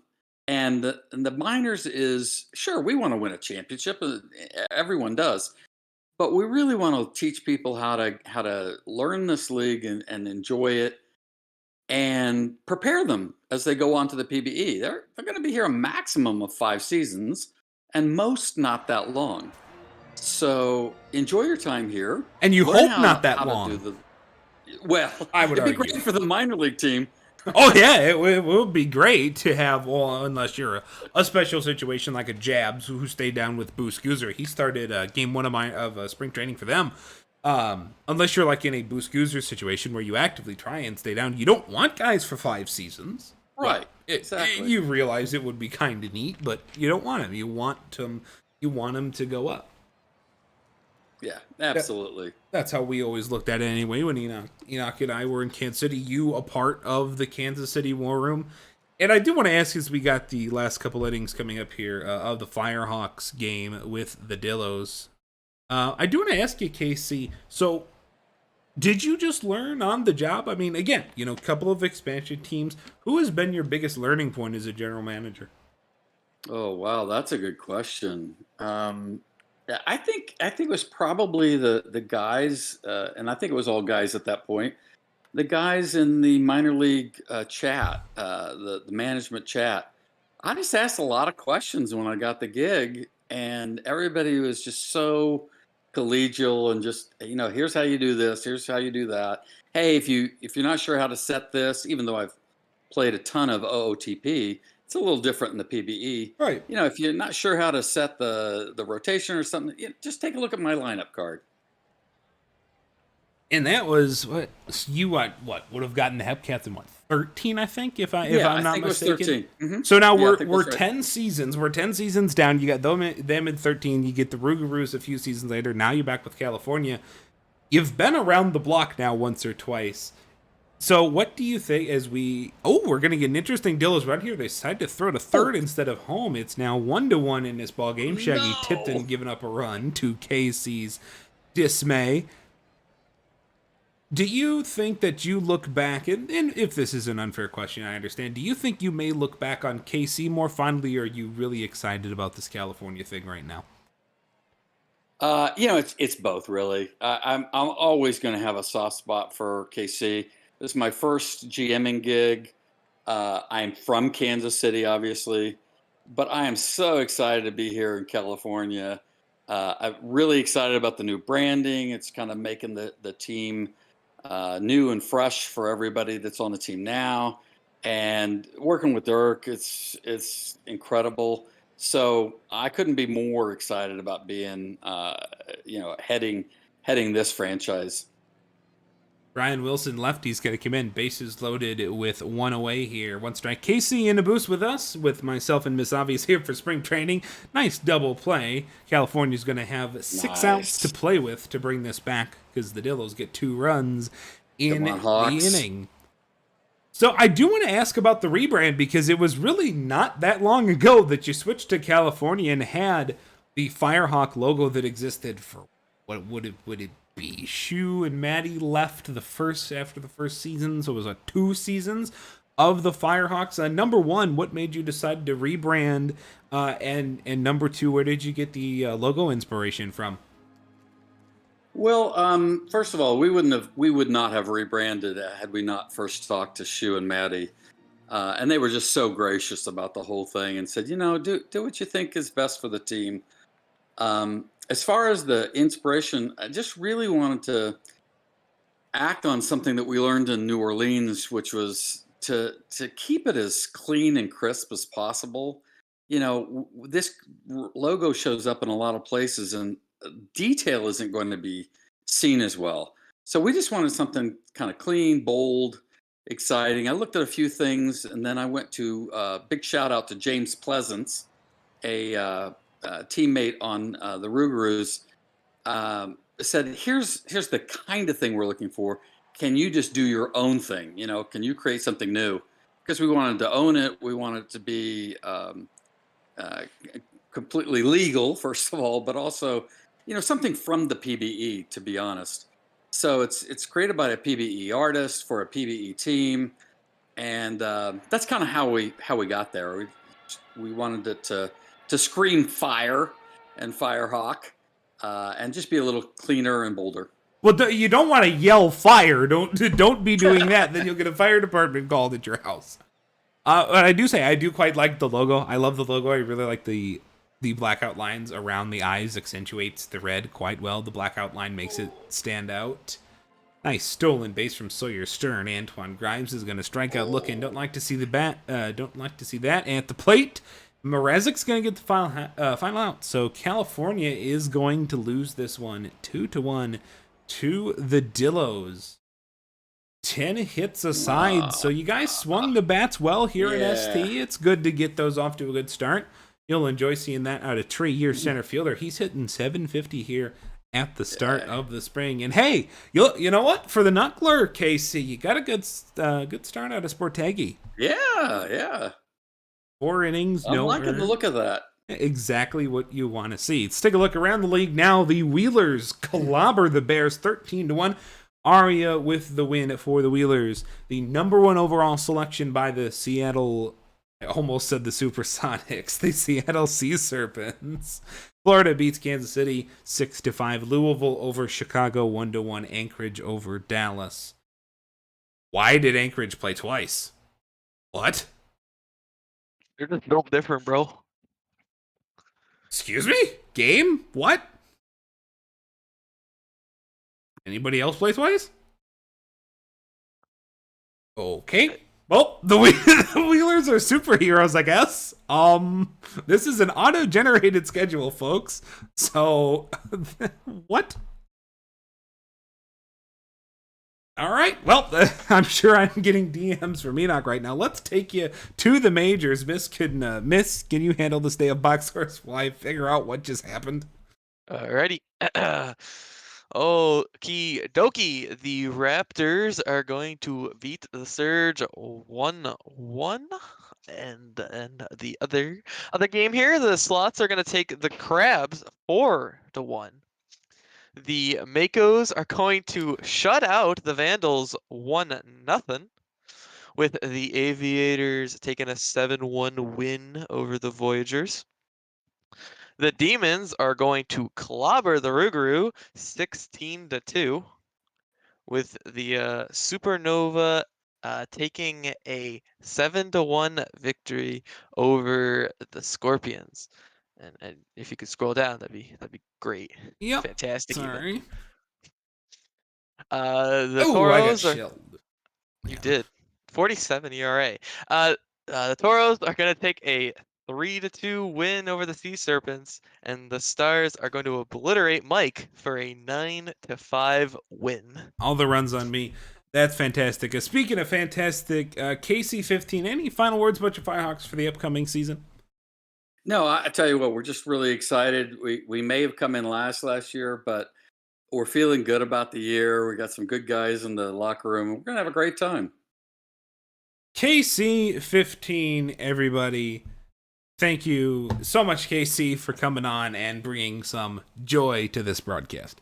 Speaker 3: and the minors is sure we want to win a championship. Everyone does, but we really want to teach people how to learn this league and enjoy it and prepare them as they go on to the PBE. They're going to be here a maximum of 5 seasons, and most not that long. So enjoy your time here.
Speaker 1: And you
Speaker 3: Learn
Speaker 1: hope not that
Speaker 3: how to do
Speaker 1: long.
Speaker 3: the well.
Speaker 1: I would
Speaker 3: It'd be
Speaker 1: argue.
Speaker 3: great for the minor league team.
Speaker 1: Oh yeah, it would be great to have. Well, unless you're a special situation like a Jabs who stayed down with Boost Goozer. He started game one of spring training for them. Unless you're like in a Boost Goozer situation where you actively try and stay down, you don't want guys for 5 seasons.
Speaker 3: Right. Exactly.
Speaker 1: You realize it would be kind of neat, but you don't want them. You want them. You want them to go up.
Speaker 3: Yeah, absolutely.
Speaker 1: That's how we always looked at it anyway. When Enoch and I were in Kansas City, you a part of the Kansas City War Room. And I do want to ask, as we got the last couple innings coming up here of the Firehawks game with the Dillos, I do want to ask you, Casey. So, did you just learn on the job? I mean, again, a couple of expansion teams. Who has been your biggest learning point as a general manager?
Speaker 3: Oh wow, that's a good question. Yeah, I think it was probably the guys, and I think it was all guys at that point. The guys in the minor league chat, the management chat. I just asked a lot of questions when I got the gig, and everybody was just so collegial and just here's how you do this, here's how you do that. Hey, if you're not sure how to set this, even though I've played a ton of OOTP, it's a little different in the PBE.
Speaker 1: Right.
Speaker 3: If you're not sure how to set the rotation or something, just take a look at my lineup card.
Speaker 1: And that was what you what would have gotten the Hepcats in 13, I think, if I'm
Speaker 3: Yeah, I
Speaker 1: not
Speaker 3: think it was
Speaker 1: mistaken.
Speaker 3: 13. Mhm.
Speaker 1: So now
Speaker 3: Yeah, I
Speaker 1: we're
Speaker 3: think
Speaker 1: we're
Speaker 3: that's right.
Speaker 1: 10 seasons. We're 10 seasons down. You got them in 13. You get the Rougarous a few seasons later. Now you're back with California. You've been around the block now once or twice. So what do you think as we're gonna get an interesting Dillos right here. They decided to throw to third instead of home. It's now 1-1 in this ball game. Shaggy Tipton
Speaker 3: No.
Speaker 1: giving up a run to KC's dismay. Do you think that you look back, and if this is an unfair question, I understand. Do you think you may look back on KC more fondly, or are you really excited about this California thing right now?
Speaker 3: It's both really. I'm always going to have a soft spot for KC. This is my first GMing gig. I'm from Kansas City, obviously, but I am so excited to be here in California. I'm really excited about the new branding. It's kind of making the team new and fresh for everybody that's on the team now. And working with Dirk, it's incredible. So I couldn't be more excited about being, heading this franchise.
Speaker 1: Ryan Wilson, lefty's going to come in, bases loaded with one away here. One strike. Casey in the booth with us, with myself and Miss Obvious here for spring training. Nice double play. California's going to have 6 outs to
Speaker 3: Nice.
Speaker 1: play with to bring this back because the Dillos get 2 runs in
Speaker 3: Come on,
Speaker 1: the
Speaker 3: Hawks.
Speaker 1: inning. So I do want to ask about the rebrand because it was really not that long ago that you switched to California and had the Firehawk logo that existed for what would it be? Shu and Maddie left after the first season, so it was 2 seasons of the Firehawks. Number one, what made you decide to rebrand? And number two, where did you get the logo inspiration from?
Speaker 3: Well, first of all, we would not have rebranded had we not first talked to Shu and Maddie, and they were just so gracious about the whole thing and said, do what you think is best for the team. As far as the inspiration, I just really wanted to act on something that we learned in New Orleans, which was to keep it as clean and crisp as possible. This logo shows up in a lot of places, and detail isn't going to be seen as well. So we just wanted something kind of clean, bold, exciting. I looked at a few things, and then I went to big shout out to James Pleasance, a teammate on the Rougarous. Said, here's the kind of thing we're looking for. Can you just do your own thing? Can you create something new? Because we wanted to own it. We wanted it to be uh, completely legal, first of all, but also, something from the PBE, to be honest. So it's created by a PBE artist for a PBE team, and that's kind of how we got there. We wanted it to scream fire and Firehawk, and just be a little cleaner and bolder.
Speaker 1: Well, you don't want to yell fire. Don't be doing that. Then you'll get a fire department called at your house. But I do say I do quite like the logo. I love the logo. I really like the blackout lines around the eyes. Accentuates the red quite well. The blackout line makes it stand out. Nice stolen base from Sawyer Stern. Antoine Grimes is going to strike out looking. Don't like to see the bat. Don't like to see that. And at the plate, Mrazek's going to get the final out. So California is going to lose this one 2-1 to the Dillos. 10 hits aside. So you guys swung the bats well here at ST. It's good to get those off to a good start. You'll enjoy seeing that out of Trey, your center fielder. He's hitting 750 here at the start of the spring. And hey, you know what? For the Knuckler, KC, you got a good start out of Sportegi.
Speaker 3: Yeah.
Speaker 1: 4 innings,
Speaker 3: I'm
Speaker 1: no
Speaker 3: liking
Speaker 1: earned.
Speaker 3: the look of that.
Speaker 1: Exactly what you want to see. Let's take a look around the league now. The Wheelers clobber the Bears 13-1. Aria with the win for the Wheelers. The number 1 overall selection by the Seattle, I almost said the Supersonics, the Seattle Sea Serpents. Florida beats Kansas City 6-5. Louisville over Chicago 1-1. Anchorage over Dallas. Why did Anchorage play twice? What?
Speaker 2: They're just built different, bro.
Speaker 1: Excuse me? Game? What? Anybody else play twice? Okay. Well, the Wheelers are superheroes, I guess. This is an auto-generated schedule, folks. So, what? All right. Well, I'm sure I'm getting DMs from Enoch right now. Let's take you to the majors. Miss, can you handle this day of box scores while I figure out what just happened?
Speaker 2: Alrighty. Okie dokie. The Raptors are going to beat the Surge 1-1. And the other game here, the Slots are going to take the Crabs 4-1. The Makos are going to shut out the Vandals 1-0, with the Aviators taking a 7-1 win over the Voyagers. The Demons are going to clobber the Rougarou 16-2, with the Supernova taking a 7-1 victory over the Scorpions. And if you could scroll down, that'd be great.
Speaker 1: Yep.
Speaker 2: Fantastic.
Speaker 1: Sorry.
Speaker 2: Even. The
Speaker 1: Oh, I got
Speaker 2: Toros are.
Speaker 1: chilled.
Speaker 2: You did. 47 ERA. The Toros are going to take a 3-2 win over the Sea Serpents, and the Stars are going to obliterate Mike for a 9-5 win.
Speaker 1: All the runs on me. That's fantastic. Speaking of fantastic, KC15, any final words about your Firehawks for the upcoming season?
Speaker 3: No, I tell you what, we're just really excited. We may have come in last year, but we're feeling good about the year. We got some good guys in the locker room. We're gonna have a great time.
Speaker 1: KC15, everybody. Thank you so much, KC, for coming on and bringing some joy to this broadcast.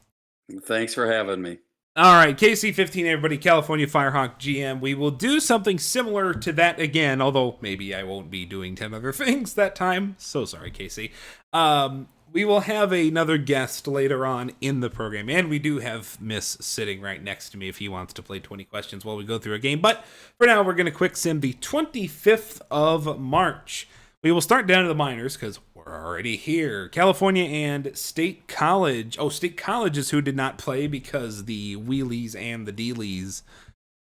Speaker 3: Thanks for having me.
Speaker 1: All right, KC15, everybody, California Firehawk GM. We will do something similar to that again, although maybe I won't be doing 10 other things that time. So sorry, KC. We will have another guest later on in the program, and we do have Miss sitting right next to me if he wants to play 20 questions while we go through a game. But for now, we're going to quick sim the 25th of March. We will start down to the minors because we're already here. California and State College. Oh, State College is who did not play because the Wheelies and the Dealies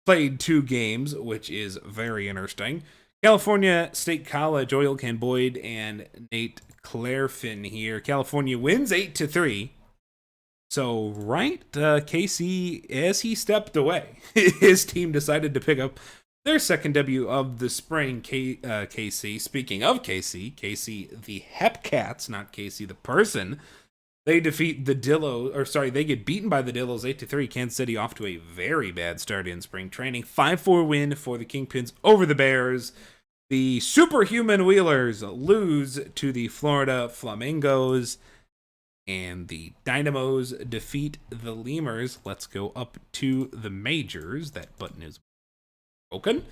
Speaker 1: played 2 games, which is very interesting. California State College, Oil Can Boyd and Nate Clarefin here. California wins 8-3. So, right, Casey, as he stepped away, his team decided to pick up their second W of the spring. KC, speaking of KC the Hepcats, not Casey the person, they defeat the they get beaten by the Dillos 8-3. Kansas City off to a very bad start in spring training. 5-4 win for the Kingpins over the Bears. The Superhuman Wheelers lose to the Florida Flamingos. And the Dynamos defeat the Lemurs. Let's go up to the majors. That button is broken.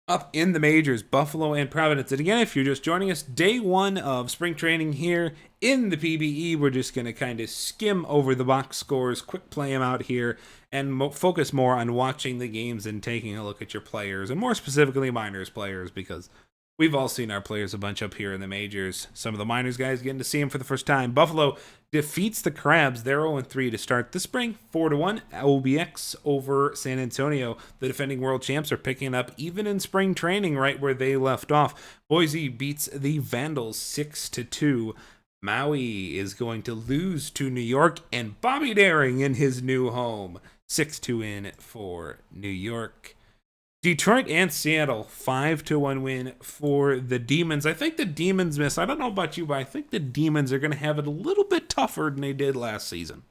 Speaker 1: Up in the majors, Buffalo and Providence. And again, if you're just joining us, day 1 of spring training here in the PBE. We're just going to kind of skim over the box scores, quick play them out here, and focus more on watching the games and taking a look at your players, and more specifically minors players, because we've all seen our players a bunch up here in the majors. Some of the minors guys getting to see them for the first time. Buffalo defeats the Crabs. They're 0-3 to start the spring. 4-1 OBX over San Antonio. The defending world champs are picking up even in spring training right where they left off. Boise beats the Vandals 6-2. Maui is going to lose to New York, and Bobby Daring in his new home. 6-2 in for New York. Detroit and Seattle, 5-1 win for the Demons. I think the Demons miss. I don't know about you, but I think the Demons are going to have it a little bit tougher than they did last season.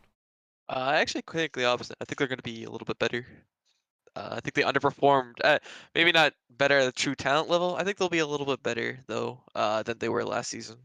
Speaker 2: I actually think the opposite. I think they're going to be a little bit better. I think they underperformed. Maybe not better at the true talent level. I think they'll be a little bit better, though, than they were last season.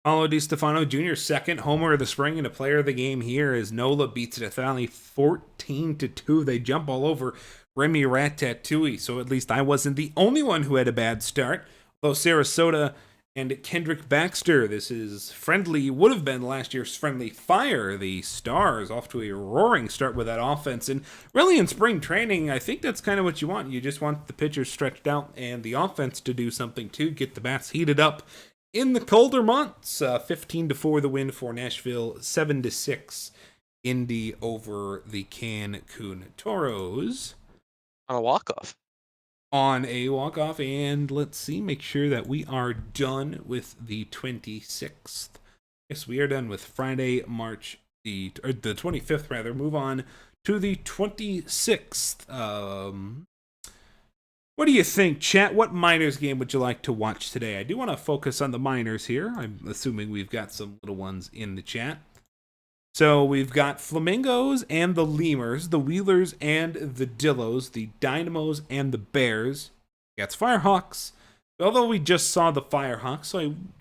Speaker 1: Paulo DiStefano Jr., second homer of the spring and a player of the game here as Nola beats Deathvalley 14-2. They jump all over Remy Ratatouille, so at least I wasn't the only one who had a bad start. Though Sarasota and Kendrick Baxter, this is would have been last year's friendly fire. The Stars off to a roaring start with that offense. And really in spring training, I think that's kind of what you want. You just want the pitchers stretched out and the offense to do something too, get the bats heated up in the colder months. 15-4 the win for Nashville, 7-6 Indy over the Cancun Toros.
Speaker 2: On a walk-off.
Speaker 1: On a walk-off, and let's see, make sure that we are done with the 26th. Yes, we are done with Friday, March the 25th, rather. Move on to the 26th. What do you think, chat? What minors game would you like to watch today? I do want to focus on the minors here. I'm assuming we've got some little ones in the chat. So we've got Flamingos and the Lemurs, the Wheelers and the Dillos, the Dynamos and the Bears. That's Firehawks. Although we just saw the Firehawks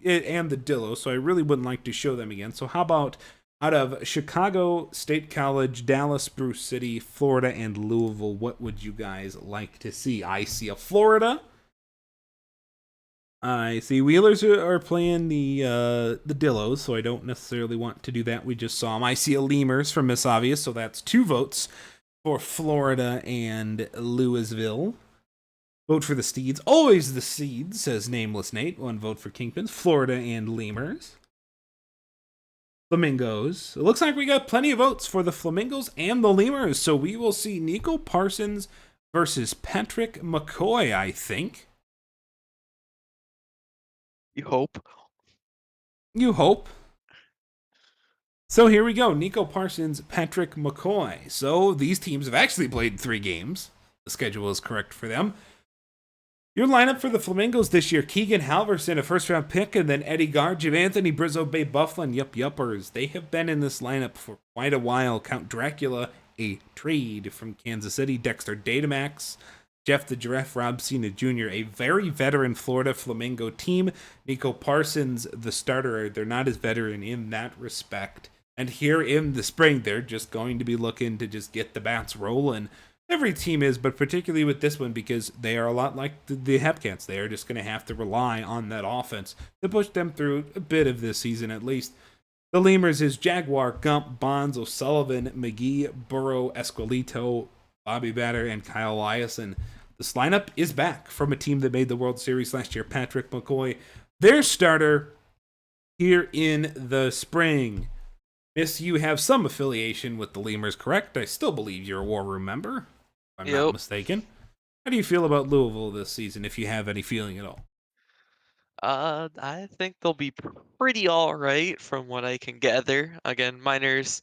Speaker 1: and the Dillos, so I really wouldn't like to show them again. So how about out of Chicago, State College, Dallas, Spruce City, Florida, and Louisville, what would you guys like to see? I see a Florida. I see Wheelers are playing the Dillos, so I don't necessarily want to do that. We just saw them. I see a Lemurs from Miss Obvious, so that's 2 votes for Florida and Louisville. Vote for the Steeds. Always the Seeds, says Nameless Nate. 1 vote for Kingpins. Florida and Lemurs. Flamingos. It looks like we got plenty of votes for the Flamingos and the Lemurs, so we will see Nico Parsons versus Patrick McCoy, I think.
Speaker 2: You hope.
Speaker 1: You hope. So here we go. Nico Parsons, Patrick McCoy. So these teams have actually played 3 games. The schedule is correct for them. Your lineup for the Flamingos this year: Keegan Halverson, a first-round pick, and then Eddie Gard, Anthony Brizzo, Bay Bufflin, yuppers. They have been in this lineup for quite a while. Count Dracula, a trade from Kansas City. Dexter Datamax, Jeff the Giraffe Robson Jr., a very veteran Florida Flamingo team. Nico Parsons, the starter. They're not as veteran in that respect. And here in the spring, they're just going to be looking to just get the bats rolling. Every team is, but particularly with this one because they are a lot like the Hepcats. They are just going to have to rely on that offense to push them through a bit of this season at least. The Lemurs is Jaguar, Gump, Bonds, O'Sullivan, McGee, Burrow, Esquelito, Bobby Batter, and Kyle Eliason. This lineup is back from a team that made the World Series last year, Patrick McCoy, their starter here in the spring. Miss, you have some affiliation with the Lemurs, correct? I still believe you're a War Room member, if I'm not mistaken. How do you feel about Louisville this season, if you have any feeling at all?
Speaker 2: I think they'll be pretty all right from what I can gather. Again, minors,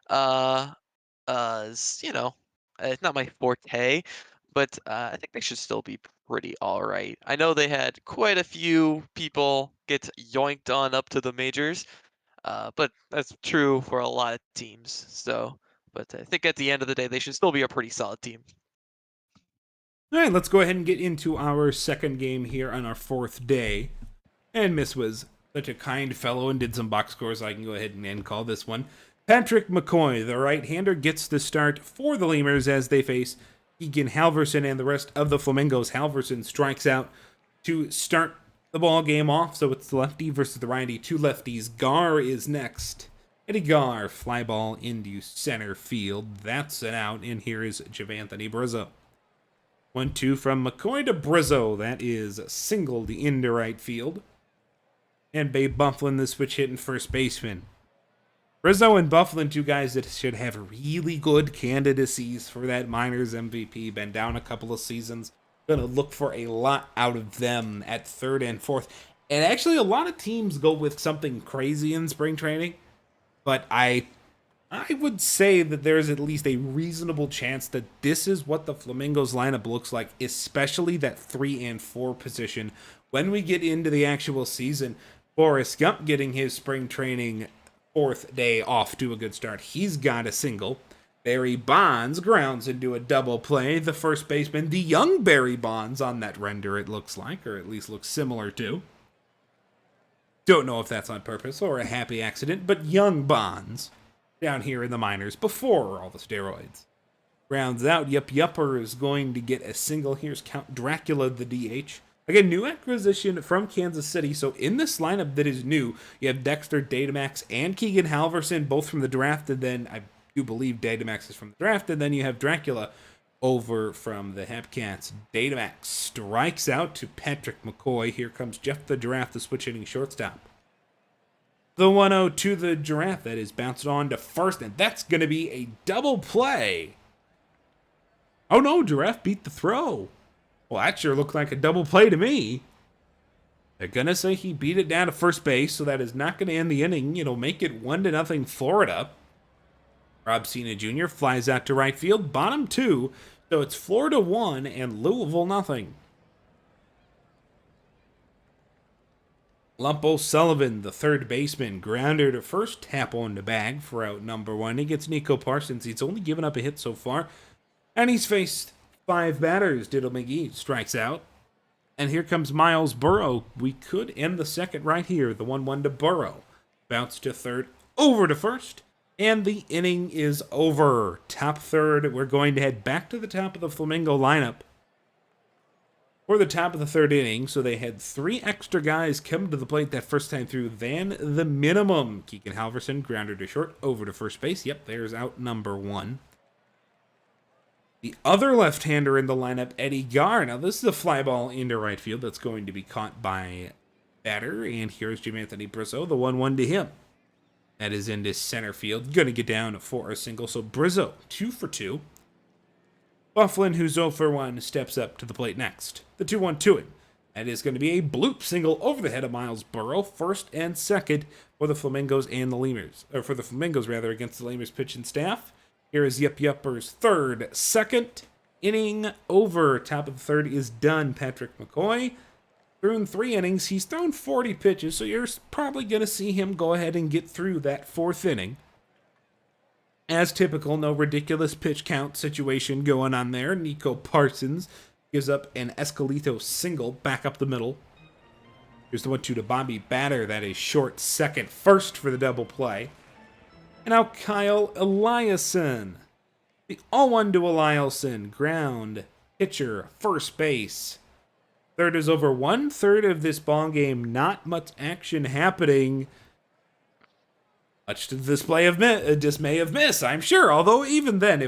Speaker 2: is, it's not my forte, but I think they should still be pretty all right. I know they had quite a few people get yoinked on up to the majors, but that's true for a lot of teams. So, but I think at the end of the day, they should still be a pretty solid team.
Speaker 1: All right, let's go ahead and get into our second game here on our 4th day. And Miss was such a kind fellow and did some box scores, so I can go ahead and call this one. Patrick McCoy, the right-hander, gets the start for the Lemurs as they face Keegan Halverson and the rest of the Flamingos. Halverson strikes out to start the ball game off, so it's the lefty versus the righty. 2 lefties. Gar is next. Eddie Gar, fly ball into center field. That's an out, and here is Anthony Brizzo. 1-2 from McCoy to Brizzo. That is singled into right field. And Babe Bufflin, the switch hitting first baseman. Brizzo and Bufflin, 2 guys that should have really good candidacies for that minors MVP. Been down a couple of seasons. Gonna look for a lot out of them at 3rd and 4th. And actually, a lot of teams go with something crazy in spring training. But I would say that there's at least a reasonable chance that this is what the Flamingos lineup looks like, especially that 3 and 4 position. When we get into the actual season, Forrest Gump getting his spring training 4th day off to a good start. He's got a single. Barry Bonds grounds into a double play. The first baseman, the young Barry Bonds on that render, it looks like, or at least looks similar to. Don't know if that's on purpose or a happy accident, but young Bonds down here in the minors before all the steroids. Rounds out, Yupper is going to get a single. Here's Count Dracula, the DH. Again, new acquisition from Kansas City. So in this lineup that is new, you have Dexter Datamax and Keegan Halverson, both from the draft, and then I do believe Datamax is from the draft, and then you have Dracula over from the Hepcats. Datamax strikes out to Patrick McCoy. Here comes Jeff the Giraffe, the switch hitting shortstop. The 1-0 to the Giraffe. That is bounced on to first, and that's going to be a double play. Oh no, Giraffe beat the throw. Well, that sure looked like a double play to me. They're going to say he beat it down to first base, so that is not going to end the inning. It'll make it 1-0 Florida. Robson Jr. flies out to right field, bottom 2. So it's Florida 1 and Louisville 0. Lump O'Sullivan, the third baseman, grounder to first, tap on the bag for out number 1. He gets Nico Parsons. He's only given up a hit so far, and he's faced 5 batters. Diddle McGee strikes out, and here comes Miles Burrow. We could end the second right here. The 1-1 to Burrow. Bounce to third, over to first, and the inning is over. Top third, we're going to head back to the top of the Flamingo lineup for the top of the 3rd inning. So they had 3 extra guys come to the plate that first time through than the minimum. Keegan Halverson, grounder to short, over to first base. Yep, there's out number 1. The other left-hander in the lineup, Eddie Gar. Now, this is a fly ball into right field that's going to be caught by batter. And here's Anthony Brizzo, the 1-1 to him. That is into center field. Going to get down for a single. So Brizzo, 2 for 2. Bufflin, who's 0 for 1, steps up to the plate next. The 2-1 to him. That is going to be a bloop single over the head of Miles Burrow, first and second for the Flamingos and the Lemurs. Or for the Flamingos, rather, against the Lemurs pitching staff. Here is Yep Yupper's third, second inning over. Top of the third is done. Patrick McCoy threw in 3 innings. He's thrown 40 pitches, so you're probably going to see him go ahead and get through that 4th inning. As typical, no ridiculous pitch count situation going on there. Nico Parsons gives up an Escalito single back up the middle. Here's the 1-2 to Bobby Batter. That is short, second, first for the double play. And now Kyle Eliason. The 0-1 to Eliason. Ground, pitcher, first base. Third is over. 1/3 of this ball game. Not much action happening. Much to the dismay of Miss, I'm sure. Although even then,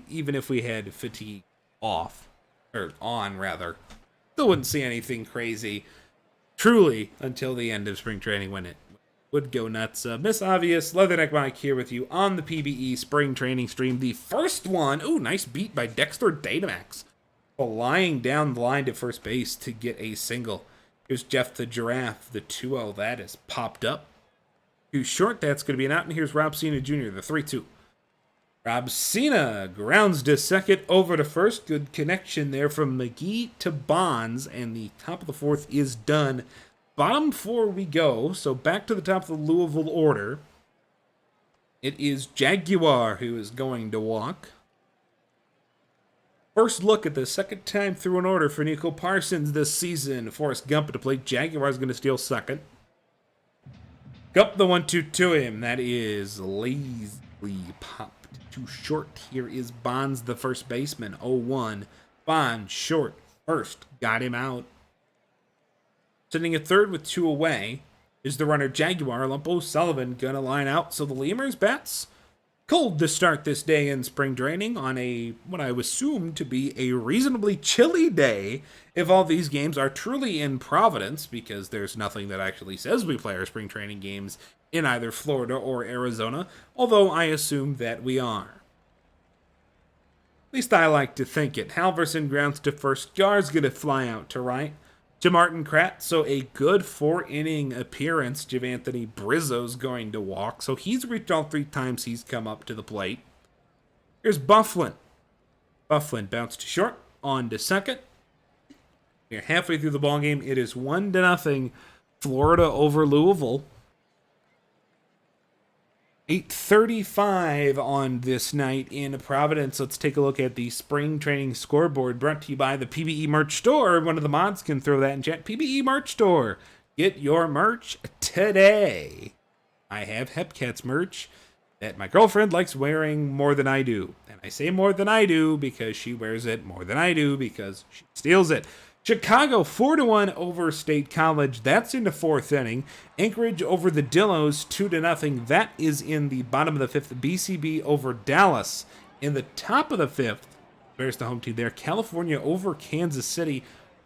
Speaker 1: even if we had fatigue off, or on rather, still wouldn't see anything crazy. Truly, until the end of spring training when it would go nuts. Miss Obvious, Leatherneck Mike here with you on the PBE spring training stream. The first one, ooh, nice beat by Dexter Datamax, flying down the line to first base to get a single. Here's Jeff the Giraffe, the 2-0 that is popped up. Too short, that's going to be an out, and here's Rob Cena Jr., the 3-2. Rob Cena grounds to second, over to first. Good connection there from McGee to Bonds, and the top of the 4th is done. Bottom 4 we go, so back to the top of the Louisville order. It is Jaguar who is going to walk. First look at the second time through an order for Nico Parsons this season. Forrest Gump at the plate. Jaguar's going to steal second. Gump the 1-2 to him. That is lazily popped too short. Here is Bonds, the first baseman. 0-1. Bonds short. First. Got him out. Sitting at third with 2 away is the runner Jaguar. Lump O'Sullivan gonna line out. So the Lemurs bats cold to start this day in spring training on a what I would assume to be a reasonably chilly day if all these games are truly in Providence, because there's nothing that actually says we play our spring training games in either Florida or Arizona, although I assume that we are. At least I like to think it. Halverson grounds to first. Gar's gonna fly out to right. To Martin Kratt, so a good 4-inning appearance. Javanthony Brizzo's going to walk, so he's reached all 3 times he's come up to the plate. Here's Bufflin. Bufflin bounced to short, on to second. We're halfway through the ballgame. It is 1-0, Florida over Louisville. 8:35 on this night in Providence. Let's take a look at the spring training scoreboard brought to you by the PBE Merch Store. One of the mods can throw that in chat. PBE Merch Store. Get your merch today. I have Hepcats merch that my girlfriend likes wearing more than I do. And I say more than I do because she wears it more than I do because she steals it. Chicago 4-1 over State College. That's in the 4th inning. Anchorage over the Dillos 2-0. That is in the bottom of the 5th. BCB over Dallas in the top of the 5th. There's the home team there. California over Kansas City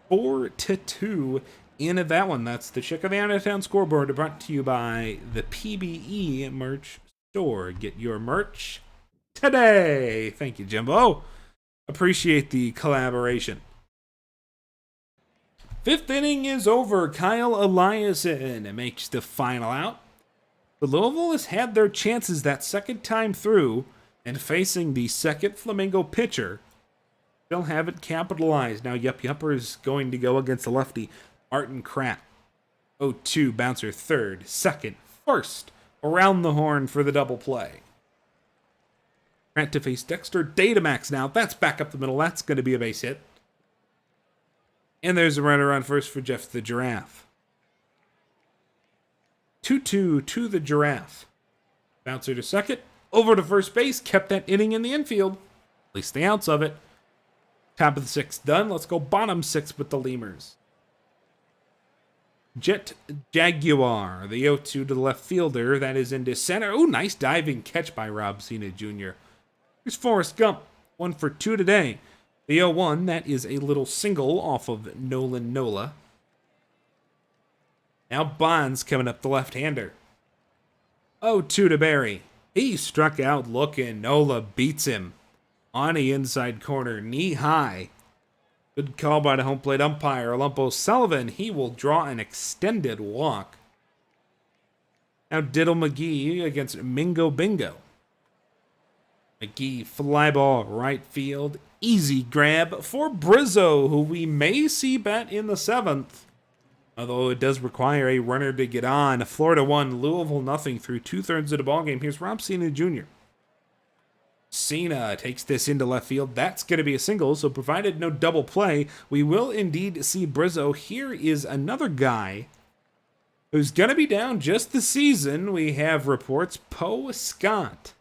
Speaker 1: 4-2 in that one. That's the Chick of the Out of Town scoreboard brought to you by the PBE Merch Store. Get your merch today. Thank you, Jimbo. Appreciate the collaboration. 5th inning is over. Kyle Eliason makes the final out. The Louisville has had their chances that second time through, and facing the second Flamingo pitcher, they'll haven't capitalized. Now Yup Yupper is going to go against the lefty, Martin Kratt. 0-2, bouncer third, second, first, around the horn for the double play. Kratt to face Dexter Datamax now. That's back up the middle. That's going to be a base hit. And there's a runner on first for Jeff the Giraffe. 2-2 to the Giraffe. Bouncer to second. Over to first base. Kept that inning in the infield. At least the outs of it. Top of the 6th done. Let's go bottom 6 with the Lemurs. Jet Jaguar. The 0-2 to the left fielder. That is into center. Oh, nice diving catch by Rob Cena Jr. Here's Forrest Gump. 1 for 2 today. The 0-1, that is a little single off of Nolan Nola. Now Bonds coming up the left-hander. 0-2 to Barry. He struck out looking. Nola beats him on the inside corner, knee high. Good call by the home plate umpire, Olumpo Sullivan. He will draw an extended walk. Now Diddle McGee against Mingo Bingo. McGee fly ball right field. Easy grab for Brizzo, who we may see bat in the 7th. Although it does require a runner to get on. Florida 1, Louisville nothing through 2/3 of the ballgame. Here's Rob Cena Jr. Cena takes this into left field. That's going to be a single, so provided no double play, we will indeed see Brizzo. Here is another guy who's going to be down just the season. We have reports Poe Scott.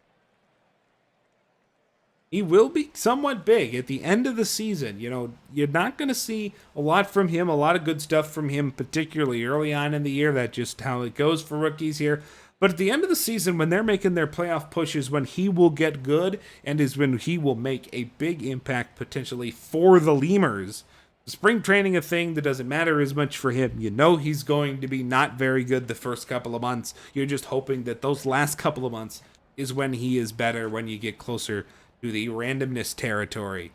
Speaker 1: He will be somewhat big at the end of the season. You know, you're not going to see a lot from him, a lot of good stuff from him, particularly early on in the year. That's just how it goes for rookies here. But at the end of the season, when they're making their playoff pushes, when he will get good and is when he will make a big impact potentially for the Lemurs. Spring training, a thing that doesn't matter as much for him. You know he's going to be not very good the first couple of months. You're just hoping that those last couple of months is when he is better, when you get closer to the randomness territory.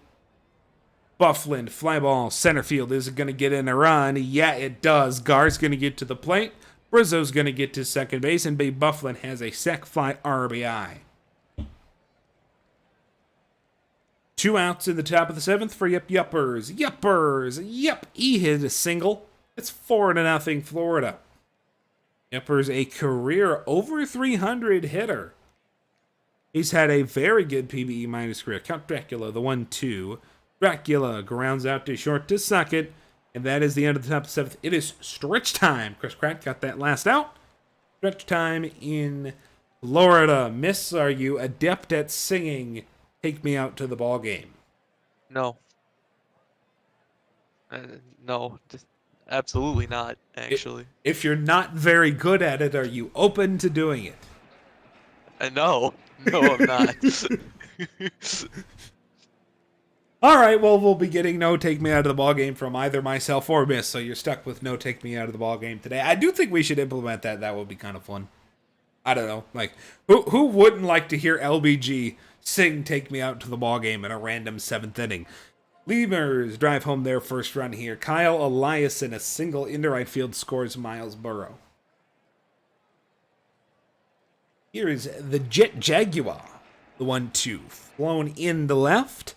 Speaker 1: Bufflin, fly ball, center field. Is it going to get in a run? Yeah, it does. Gar's going to get to the plate. Brizzo's going to get to second base, and Babe Bufflin has a sac fly RBI. 2 outs in the top of the 7th for Yuppers. Yep, he hit a single. It's 4-0 Florida. Yuppers a career over 300 hitter. He's had a very good PBE minus career. Count Dracula, the 1-2. Dracula grounds out to short to second. And that is the end of the top of the 7th. It is stretch time. Chris Pratt got that last out. Stretch time in Florida. Miss, are you adept at singing Take Me Out to the Ball Game?
Speaker 2: No. No, just absolutely not, actually.
Speaker 1: If you're not very good at it, are you open to doing it?
Speaker 2: No, I'm not.
Speaker 1: All right, well, we'll be getting no Take Me Out of the Ball Game from either myself or Miss, so you're stuck with no Take Me Out of the Ball Game today. I do think we should implement that. That would be kind of fun. I don't know. Like, who wouldn't like to hear LBG sing Take Me Out to the Ball Game in a random 7th inning? Lemurs drive home their first run here. Kyle Eliason, a single into right field, scores Miles Burrow. Here is the Jet Jaguar, the 1-2, flown in the left.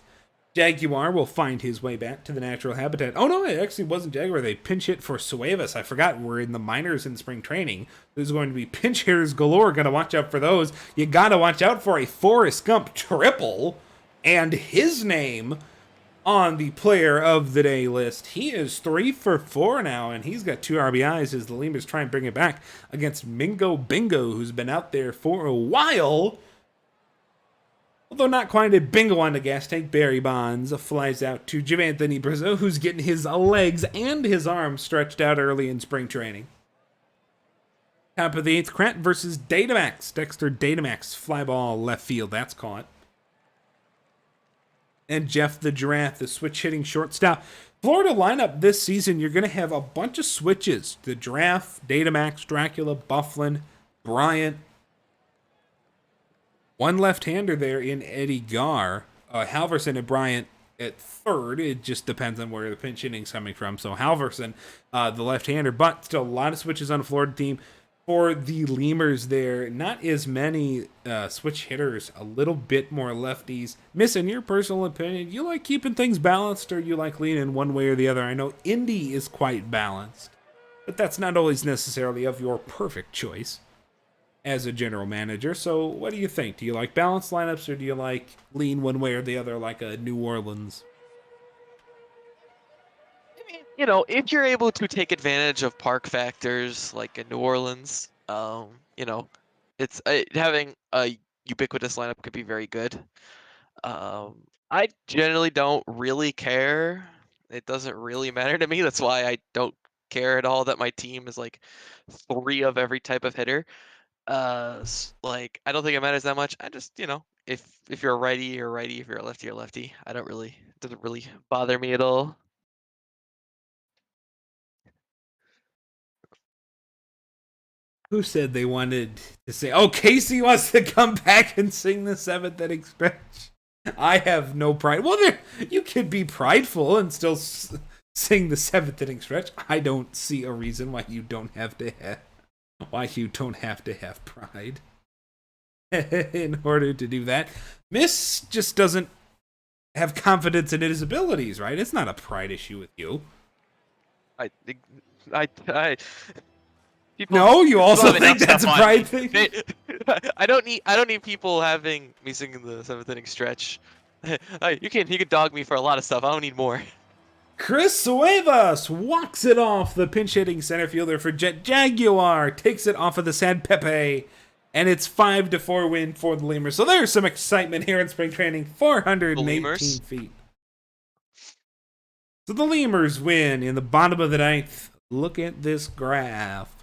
Speaker 1: Jaguar will find his way back to the natural habitat. Oh no, it actually wasn't Jaguar. They pinch hit for Suevas. I forgot we're in the minors in spring training. There's going to be pinch hitters galore. Got to watch out for those. You got to watch out for a Forrest Gump triple and his name on the player of the day list. He is 3 for 4 now, and he's got 2 RBIs as the Lemurs try and bring it back against Mingo Bingo, who's been out there for a while. Although not quite a bingo on the gas tank, Barry Bonds flies out to Giovanni Brizzo, who's getting his legs and his arms stretched out early in spring training. Top of the 8th, Krant versus Datamax. Dexter Datamax, fly ball left field, that's caught. And Jeff the Giraffe, the switch hitting shortstop. Florida lineup this season, you're going to have a bunch of switches. The Giraffe, Datamax, Dracula, Bufflin, Bryant. One left-hander there in Eddie Gar. Halverson and Bryant at third. It just depends on where the pinch hitting's coming from. So Halverson, the left-hander, but still a lot of switches on the Florida team. For the Lemurs there, not as many switch hitters, a little bit more lefties. Miss, in your personal opinion, you like keeping things balanced or you like leaning one way or the other? I know Indy is quite balanced, but that's not always necessarily of your perfect choice as a general manager. So what do you think? Do you like balanced lineups or do you like lean one way or the other like a New Orleans?
Speaker 2: I mean, you know, if you're able to take advantage of park factors like in New Orleans, you know, it's having a ubiquitous lineup could be very good. I generally don't really care. It doesn't really matter to me. That's why I don't care at all that my team is like 3 of every type of hitter. Like I don't think it matters that much. I just, you know, if you're a righty, you're a righty. If you're a lefty, you're a lefty. I don't really, it doesn't really bother me at all.
Speaker 1: Who said they wanted to say, oh, Casey wants to come back and sing the 7th inning stretch? I have no pride. Well, you could be prideful and still sing the 7th inning stretch. I don't see a reason why you don't have to have pride in order to do that. Miss just doesn't have confidence in his abilities, right? It's not a pride issue with you.
Speaker 2: I people
Speaker 1: No, you also
Speaker 2: have
Speaker 1: think
Speaker 2: enough
Speaker 1: that's a
Speaker 2: stuff on
Speaker 1: pride
Speaker 2: me.
Speaker 1: thing?
Speaker 2: I don't need people having me singing the 7th inning stretch. You can dog me for a lot of stuff. I don't need more.
Speaker 1: Chris Cuevas walks it off. The pinch hitting center fielder for Jet Jaguar takes it off of the San Pepe, and it's 5-4 win for the Lemurs. So there's some excitement here in spring training. 418 feet. So the Lemurs win in the bottom of the 9th. Look at this graph.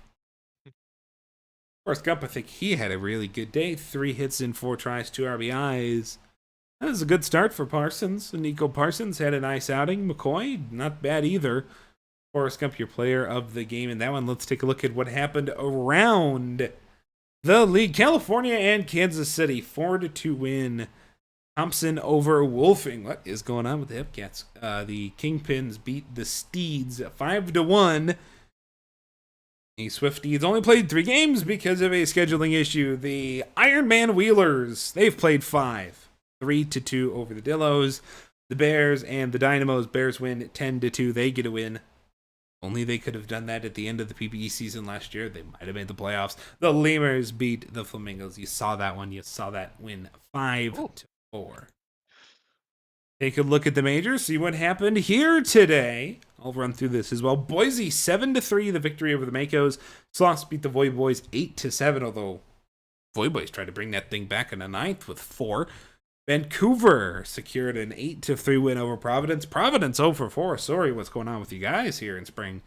Speaker 1: Forrest Gump, I think he had a really good day. 3 hits in 4 tries, 2 RBIs. That was a good start for Parsons. Nico Parsons had a nice outing. McCoy, not bad either. Forrest Gump, your player of the game in that one. Let's take a look at what happened around the league. California and Kansas City, 4-2 win. Thompson over Wolfing. What is going on with the Hipcats? The Kingpins beat the Steeds 5-1. The Swifties only played 3 games because of a scheduling issue. The Iron Man Wheelers, they've played 5. 3-2 over the Dillos. The Bears and the Dynamos. Bears win 10-2. They get a win. Only they could have done that at the end of the PBE season last year. They might have made the playoffs. The Lemurs beat the Flamingos. You saw that one. You saw that win 5-4. Take a look at the majors. See what happened here today. I'll run through this as well. Boise 7-3, the victory over the Makos. Sloths beat the Voy Boys 8-7, although Voy Boys tried to bring that thing back in the 9th with 4. Vancouver secured an 8-3 win over Providence. Providence 0-4. Sorry, what's going on with you guys here in spring?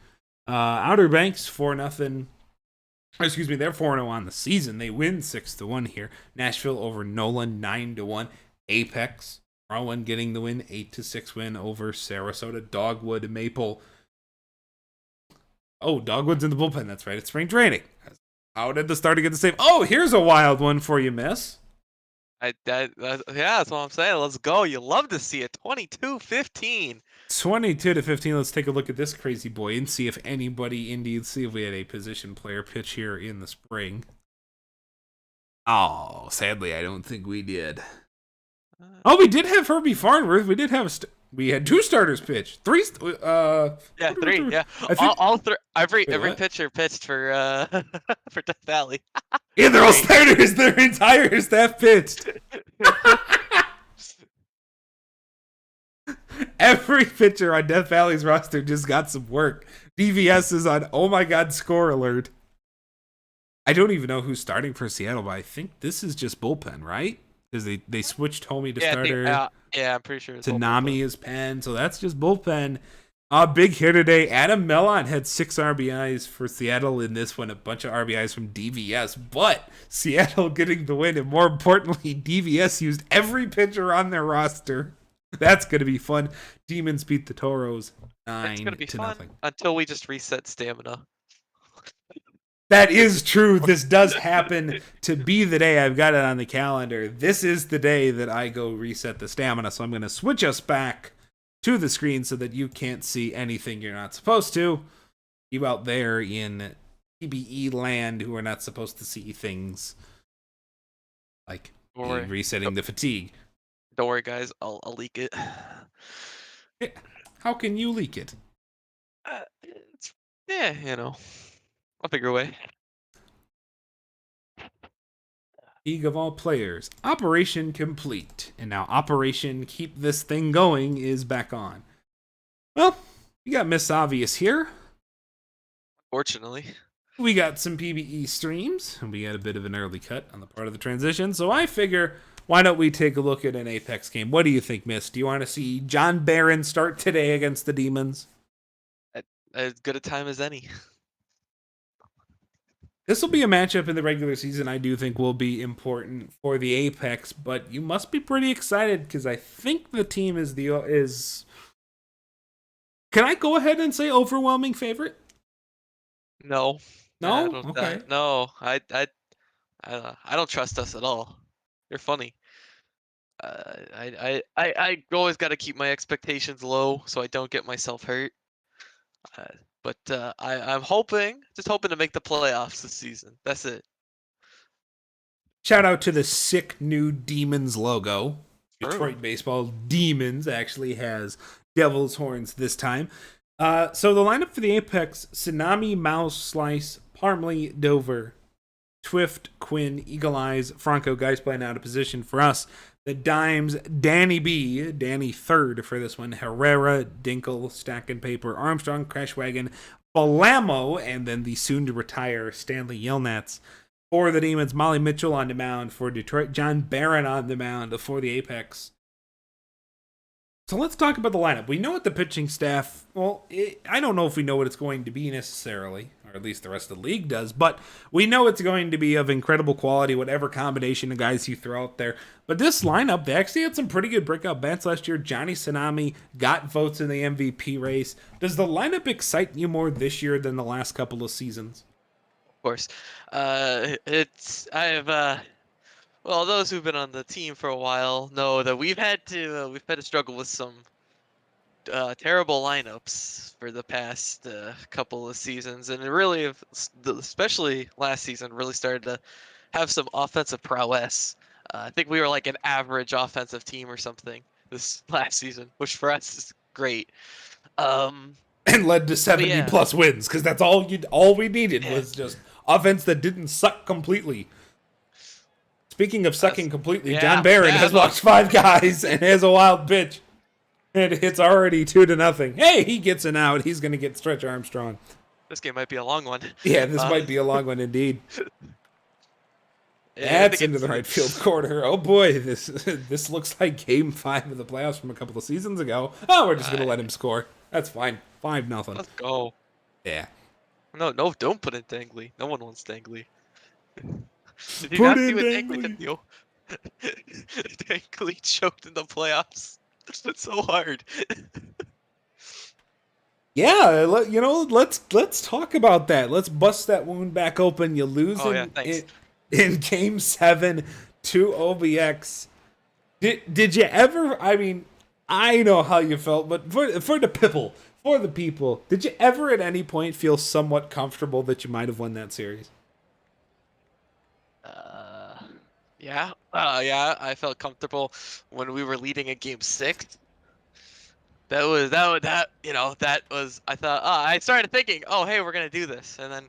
Speaker 1: Outer Banks 4-0. Excuse me, they're 4-0 on the season. They win 6-1 here. Nashville over Nolan 9-1. Apex, Rowan getting the win, 8-6 win over Sarasota. Dogwood Maple. Oh, Dogwood's in the bullpen. That's right. It's spring training. How did the starter get the save? Oh, here's a wild one for you, miss.
Speaker 2: Yeah, that's what I'm saying. Let's go. You love to see it. 22-15.
Speaker 1: 22-15. Let's take a look at this crazy boy and see if anybody indeed see if we had a position player pitch here in the spring. Oh, sadly, I don't think we did. Oh, we did have Herbie Farnworth. We did have we had 2 starters pitch. 3.
Speaker 2: Yeah, 3. Yeah, all 3. Every pitcher pitched for for Death Valley.
Speaker 1: Yeah, they're all starters. Their entire staff pitched. Every pitcher on Death Valley's roster just got some work. DVS is on, oh my god, score alert. I don't even know who's starting for Seattle, but I think this is just bullpen, right? Because they switched Homie to starter.
Speaker 2: Yeah, I'm pretty sure it's
Speaker 1: Tanami is pen, so that's just bullpen. Big hit today. Adam Mellon had 6 RBIs for Seattle in this one, a bunch of RBIs from DVS, but Seattle getting the win, and more importantly, DVS used every pitcher on their roster. That's going to be fun. Demons beat the Toros 9-0.
Speaker 2: It's going to be fun until we just reset stamina.
Speaker 1: That is true. This does happen to be the day. I've got it on the calendar. This is the day that I go reset the stamina, so I'm going to switch us back to the screen so that you can't see anything you're not supposed to. You out there in PBE land who are not supposed to see things like resetting the fatigue.
Speaker 2: Don't worry, guys. I'll leak it.
Speaker 1: How can you leak it?
Speaker 2: Yeah, I'll figure a way.
Speaker 1: League of all players. Operation complete. And now Operation Keep This Thing Going is back on. Well, we got Miss Obvious here.
Speaker 2: Fortunately.
Speaker 1: We got some PBE streams. And we had a bit of an early cut on the part of the transition. So I figure, why don't we take a look at an Apex game? What do you think, Miss? Do you want to see John Barron start today against the Demons?
Speaker 2: As good a time as any.
Speaker 1: This will be a matchup in the regular season I do think will be important for the Apex, but you must be pretty excited because I think the team is Can I go ahead and say overwhelming favorite?
Speaker 2: No.
Speaker 1: No?
Speaker 2: Okay. No, I don't trust us at all. You're funny. I always got to keep my expectations low so I don't get myself hurt. Uh, but I'm just hoping to make the playoffs this season. That's it.
Speaker 1: Shout out to the sick new Demons logo.
Speaker 2: True.
Speaker 1: Detroit Baseball Demons actually has devil's horns this time. So the lineup for the Apex: Tsunami, Mouse, Slice, Parmley, Dover, Twift, Quinn, Eagle Eyes, Franco. Guys playing out of position for us. The Dimes: Danny B, Danny third for this one, Herrera, Dinkle, Stack and Paper, Armstrong, Crashwagon, Balamo, and then the soon to retire Stanley Yelnats. For the Demons, Molly Mitchell on the mound. For Detroit, John Barron on the mound. For the Apex. So let's talk about the lineup. We know what the pitching staff, I don't know if we know what it's going to be necessarily, or at least the rest of the league does, but we know it's going to be of incredible quality, whatever combination of guys you throw out there. But this lineup, they actually had some pretty good breakout bats last year. Johnny Tsunami got votes in the MVP race. Does the lineup excite you more this year than the last couple of seasons?
Speaker 2: Of course. Well, those who've been on the team for a while know that we've had to struggle with some terrible lineups for the past couple of seasons, and it really, especially last season, really started to have some offensive prowess. I think we were like an average offensive team or something this last season, which for us is great.
Speaker 1: And led to 70
Speaker 2: yeah.
Speaker 1: plus wins, because that's all we needed was just offense that didn't suck completely. Speaking of sucking completely, John Barron has walked 5 guys and has a wild pitch. And it's already 2-0. Hey, he gets an out. He's going to get Stretch Armstrong.
Speaker 2: This game might be a long one.
Speaker 1: Yeah, this might be a long one indeed. That's into the right field corner. Oh boy, this looks like Game 5 of the playoffs from a couple of seasons ago. Oh, we're just going to let him score. That's fine. 5-0.
Speaker 2: Let's go.
Speaker 1: Yeah.
Speaker 2: No, don't put in Dangley. No one wants Dangley. Did you
Speaker 1: Put
Speaker 2: not
Speaker 1: in
Speaker 2: see what
Speaker 1: Dangley.
Speaker 2: did, Theo? Dangley choked in the playoffs. It's so hard.
Speaker 1: Yeah, let's talk about that. Let's bust that wound back open. You lose in Game 7 to OBX. Did you ever? I mean, I know how you felt, but for the people, did you ever at any point feel somewhat comfortable that you might have won that series?
Speaker 2: Yeah. I felt comfortable when we were leading in Game 6. That was I thought, I started thinking, oh hey, we're gonna do this, and then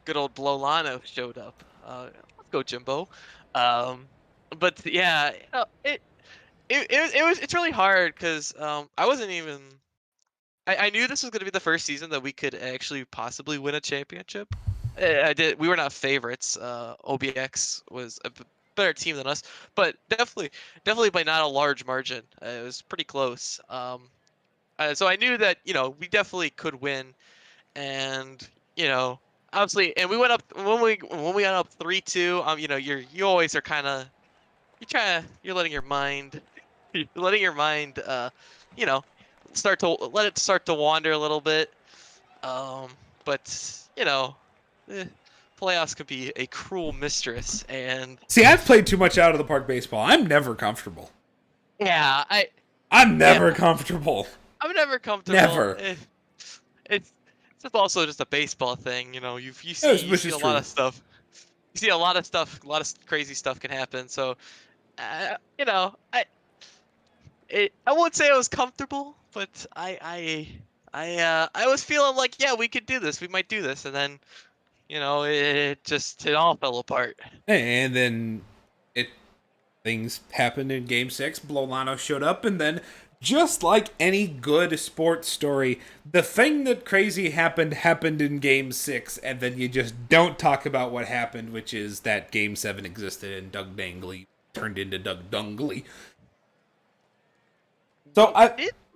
Speaker 2: good old Blolano showed up. Let's go Jimbo. But yeah, it's really hard because I wasn't even. I knew this was gonna be the first season that we could actually possibly win a championship. We were not favorites. OBX was a better team than us, but definitely by not a large margin. It was pretty close. So I knew that we definitely could win, and obviously, and we went up when we got up 3-2. You always are kind of you're letting your mind you know let it start to wander a little bit. But eh, playoffs can be a cruel mistress, and
Speaker 1: See, I've played too much out of the park baseball. I'm never comfortable.
Speaker 2: yeah,
Speaker 1: I'm never comfortable.
Speaker 2: I'm never comfortable.
Speaker 1: Never.
Speaker 2: It's also just a baseball thing, you see a lot of stuff. You see a lot of crazy stuff can happen. So, I won't say I was comfortable, but I was feeling like, yeah, we could do this. We might do this, and then, it all fell apart.
Speaker 1: And then things happened in Game 6. Blolano showed up, and then, just like any good sports story, the thing that crazy happened in Game 6, and then you just don't talk about what happened, which is that Game 7 existed and Doug Dangley turned into Doug Dungley. So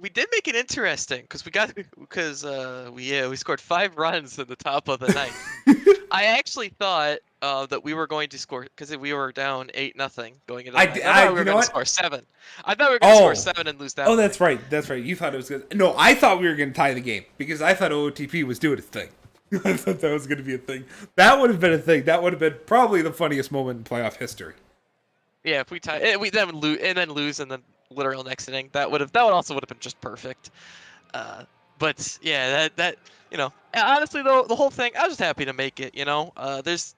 Speaker 2: we did make it interesting because we scored 5 runs in the top of the ninth. I actually thought that we were going to score because we were down 8-0 going into. I thought we were going to score 7. I thought we were going to score 7 and lose that.
Speaker 1: Oh, that's right. That's right. You thought it was good. No, I thought we were going to tie the game because I thought OOTP was doing its thing. I thought that was going to be a thing. That would have been a thing. That would have been probably the funniest moment in playoff history.
Speaker 2: Yeah, if we tie, we then lose and then lose in the literal next inning, that would also been just perfect. But yeah, that honestly though, the whole thing, I was just happy to make it. It's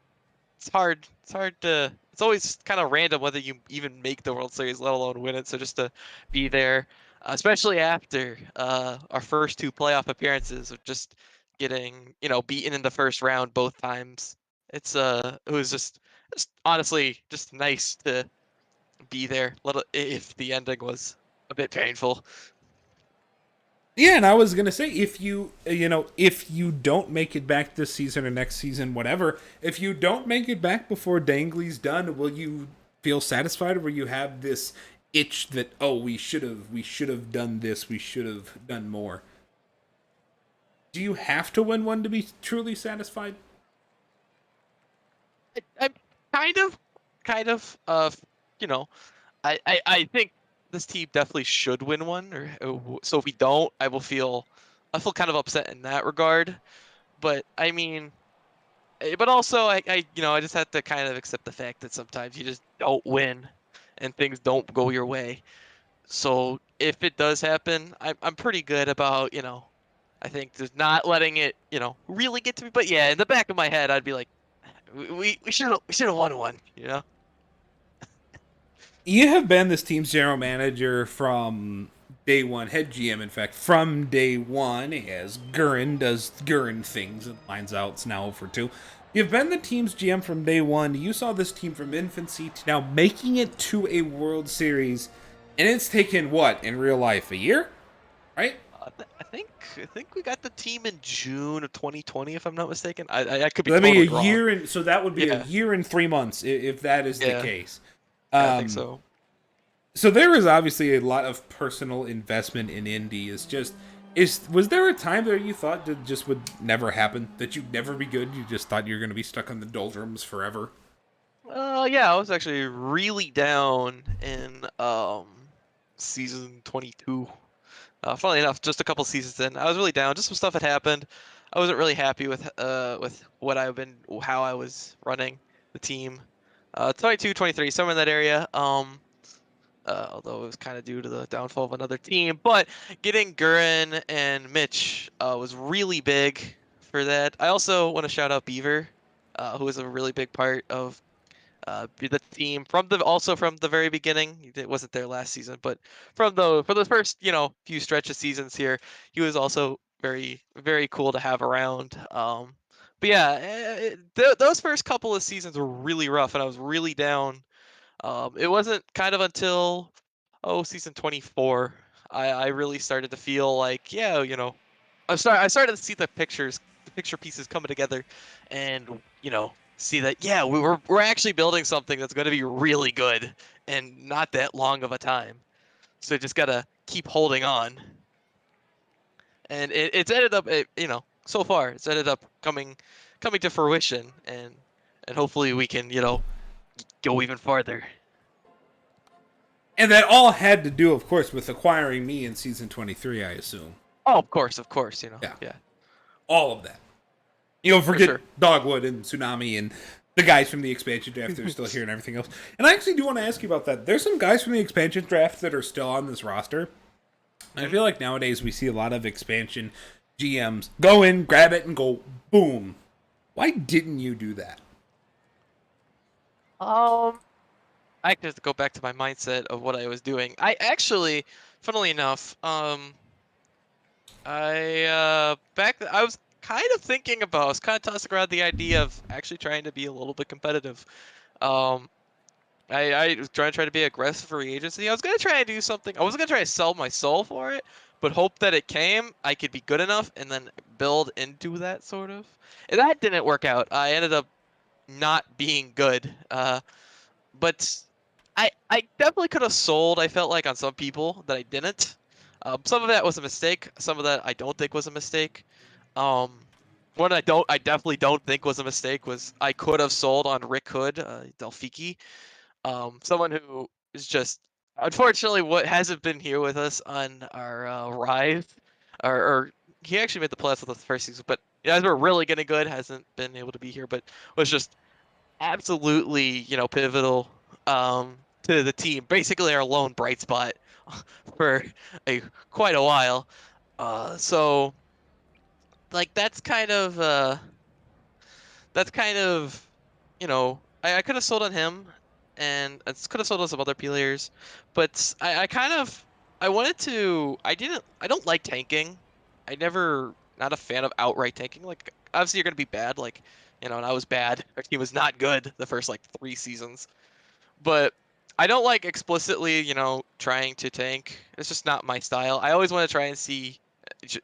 Speaker 2: hard. It's hard to. It's always kind of random whether you even make the World Series, let alone win it. So just to be there, especially after our first two playoff appearances of just getting beaten in the first round both times, it was just honestly just nice to be there. If the ending was a bit painful.
Speaker 1: Yeah, and I was gonna say, if if you don't make it back this season or next season, whatever, if you don't make it back before Dangley's done, will you feel satisfied, or will you have this itch that, oh, we should have done this, we should have done more? Do you have to win one to be truly satisfied?
Speaker 2: I'm kind of, kind of, you know, I think this team definitely should win one, so if we don't, I feel kind of upset in that regard. But I mean, but also I just have to kind of accept the fact that sometimes you just don't win, and things don't go your way. So if it does happen, I'm pretty good about I think just not letting it really get to me. But yeah, in the back of my head, I'd be like, we should have won one.
Speaker 1: You have been this team's general manager from day one, head GM, in fact, from day one, as Gurren does Gurren things and lines out. It's now over 2. You've been the team's GM from day one. You saw this team from infancy to now making it to a World Series, and it's taken what in real life, a year, right?
Speaker 2: I think we got the team in June of 2020, if I'm not mistaken. I could be
Speaker 1: That'd be a
Speaker 2: totally wrong.
Speaker 1: year, and so that would be a
Speaker 2: Yeah,
Speaker 1: year and 3 months if that is the
Speaker 2: yeah,
Speaker 1: case.
Speaker 2: yeah. I think
Speaker 1: Um,
Speaker 2: so.
Speaker 1: so there is obviously a lot of personal investment in Indy. It's just was there a time that you thought that just would never happen, that you'd never be good? You just thought you were going to be stuck on the doldrums forever?
Speaker 2: Yeah, I was actually really down in season 22. Funnily enough, just a couple seasons in, I was really down. Just some stuff had happened. I wasn't really happy with how I was running the team. 22, 23, somewhere in that area. Although it was kind of due to the downfall of another team. But getting Gurin and Mitch was really big for that. I also want to shout out Beaver, who was a really big part of the team from the very beginning. It wasn't there last season, but for the first few stretch of seasons here, he was also very very cool to have around. But yeah, those first couple of seasons were really rough, and I was really down. It wasn't kind of until season 24 I really started to feel like I started to see the picture pieces coming together, and see that we're actually building something that's going to be really good and not that long of a time. So just gotta keep holding on, and it's ended up so far it's ended up coming to fruition, and hopefully we can go even farther.
Speaker 1: And that all had to do, of course, with acquiring me in season 23, I assume.
Speaker 2: Oh, of course,
Speaker 1: Yeah,
Speaker 2: yeah,
Speaker 1: all of that.
Speaker 2: for
Speaker 1: Forget
Speaker 2: sure.
Speaker 1: Dogwood and Tsunami and the guys from the expansion draft that are still here and everything else. And I actually do want to ask you about that. There's some guys from the expansion draft that are still on this roster. I
Speaker 2: Mhm.
Speaker 1: feel like nowadays we see a lot of expansion GMs go in, grab it, and go boom. Why didn't you do that?
Speaker 2: Um, I have to go back to my mindset of what I was doing. I actually, funnily enough, I was kind of I was kind of tossing around the idea of actually trying to be a little bit competitive. Um, I was trying to be aggressive free agency. I was gonna try and do something. I wasn't gonna try to sell my soul for it, but hope that it came, I could be good enough, and then build into that sort of. And that didn't work out. I ended up not being good. But I definitely could have sold. I felt like on some people that I didn't. Some of that was a mistake. Some of that I don't think was a mistake. Um, One I definitely don't think was a mistake was I could have sold on Rick Hood, Delfiki, someone who is just unfortunately what hasn't been here with us on our rise, or he actually made the playoffs with us the first season, but as we're really getting good, hasn't been able to be here, but was just absolutely, pivotal to the team, basically our lone bright spot for quite a while. So like that's kind of, I could have sold on him, and I could have sold on some other players, but I kind of I wanted to. I don't like tanking. I never not a fan of outright tanking. Like obviously you're gonna be bad. Like and I was bad. Our team was not good the first like 3 seasons, but I don't like explicitly trying to tank. It's just not my style. I always want to try and see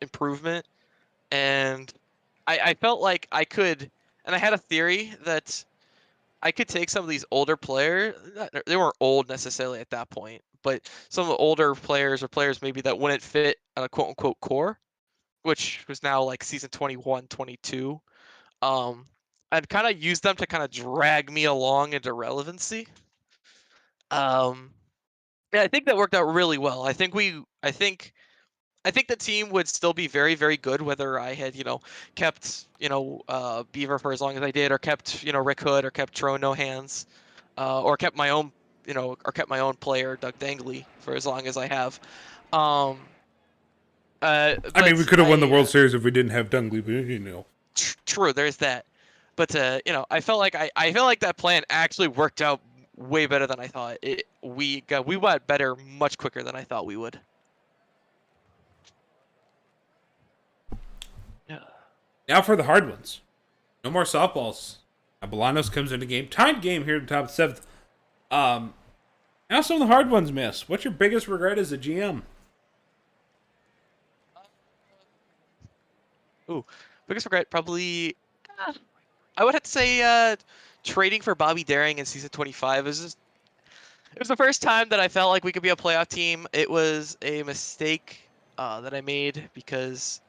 Speaker 2: improvement, and I felt like I could, and I had a theory that I could take some of these older players. They weren't old necessarily at that point, but some of the older players or players maybe that wouldn't fit on a quote unquote core, which was now like season 21, 22. Um, I'd kind of use them to kind of drag me along into relevancy. Um, yeah, I think that worked out really well. I think the team would still be very, very good whether I had, kept, Beaver for as long as I did, or kept, Rick Hood, or kept Tro No Hands, or kept my own, or kept my own player, Doug Dangley, for as long as I have. Um,
Speaker 1: I mean, we
Speaker 2: but
Speaker 1: could have won the World Series if we didn't have Dungley, but.
Speaker 2: True, there's that. But I felt like I felt like that plan actually worked out way better than I thought. We got better much quicker than I thought we would. Yeah.
Speaker 1: Now for the hard ones. No more softballs. Now Bolanos comes into game. Tied game here at the top of the seventh. Now some of the hard ones miss. What's your biggest regret as a GM?
Speaker 2: Ooh, biggest regret probably. I would have to say trading for Bobby Daring in season 25 it was the first time that I felt like we could be a playoff team. It was a mistake that I made because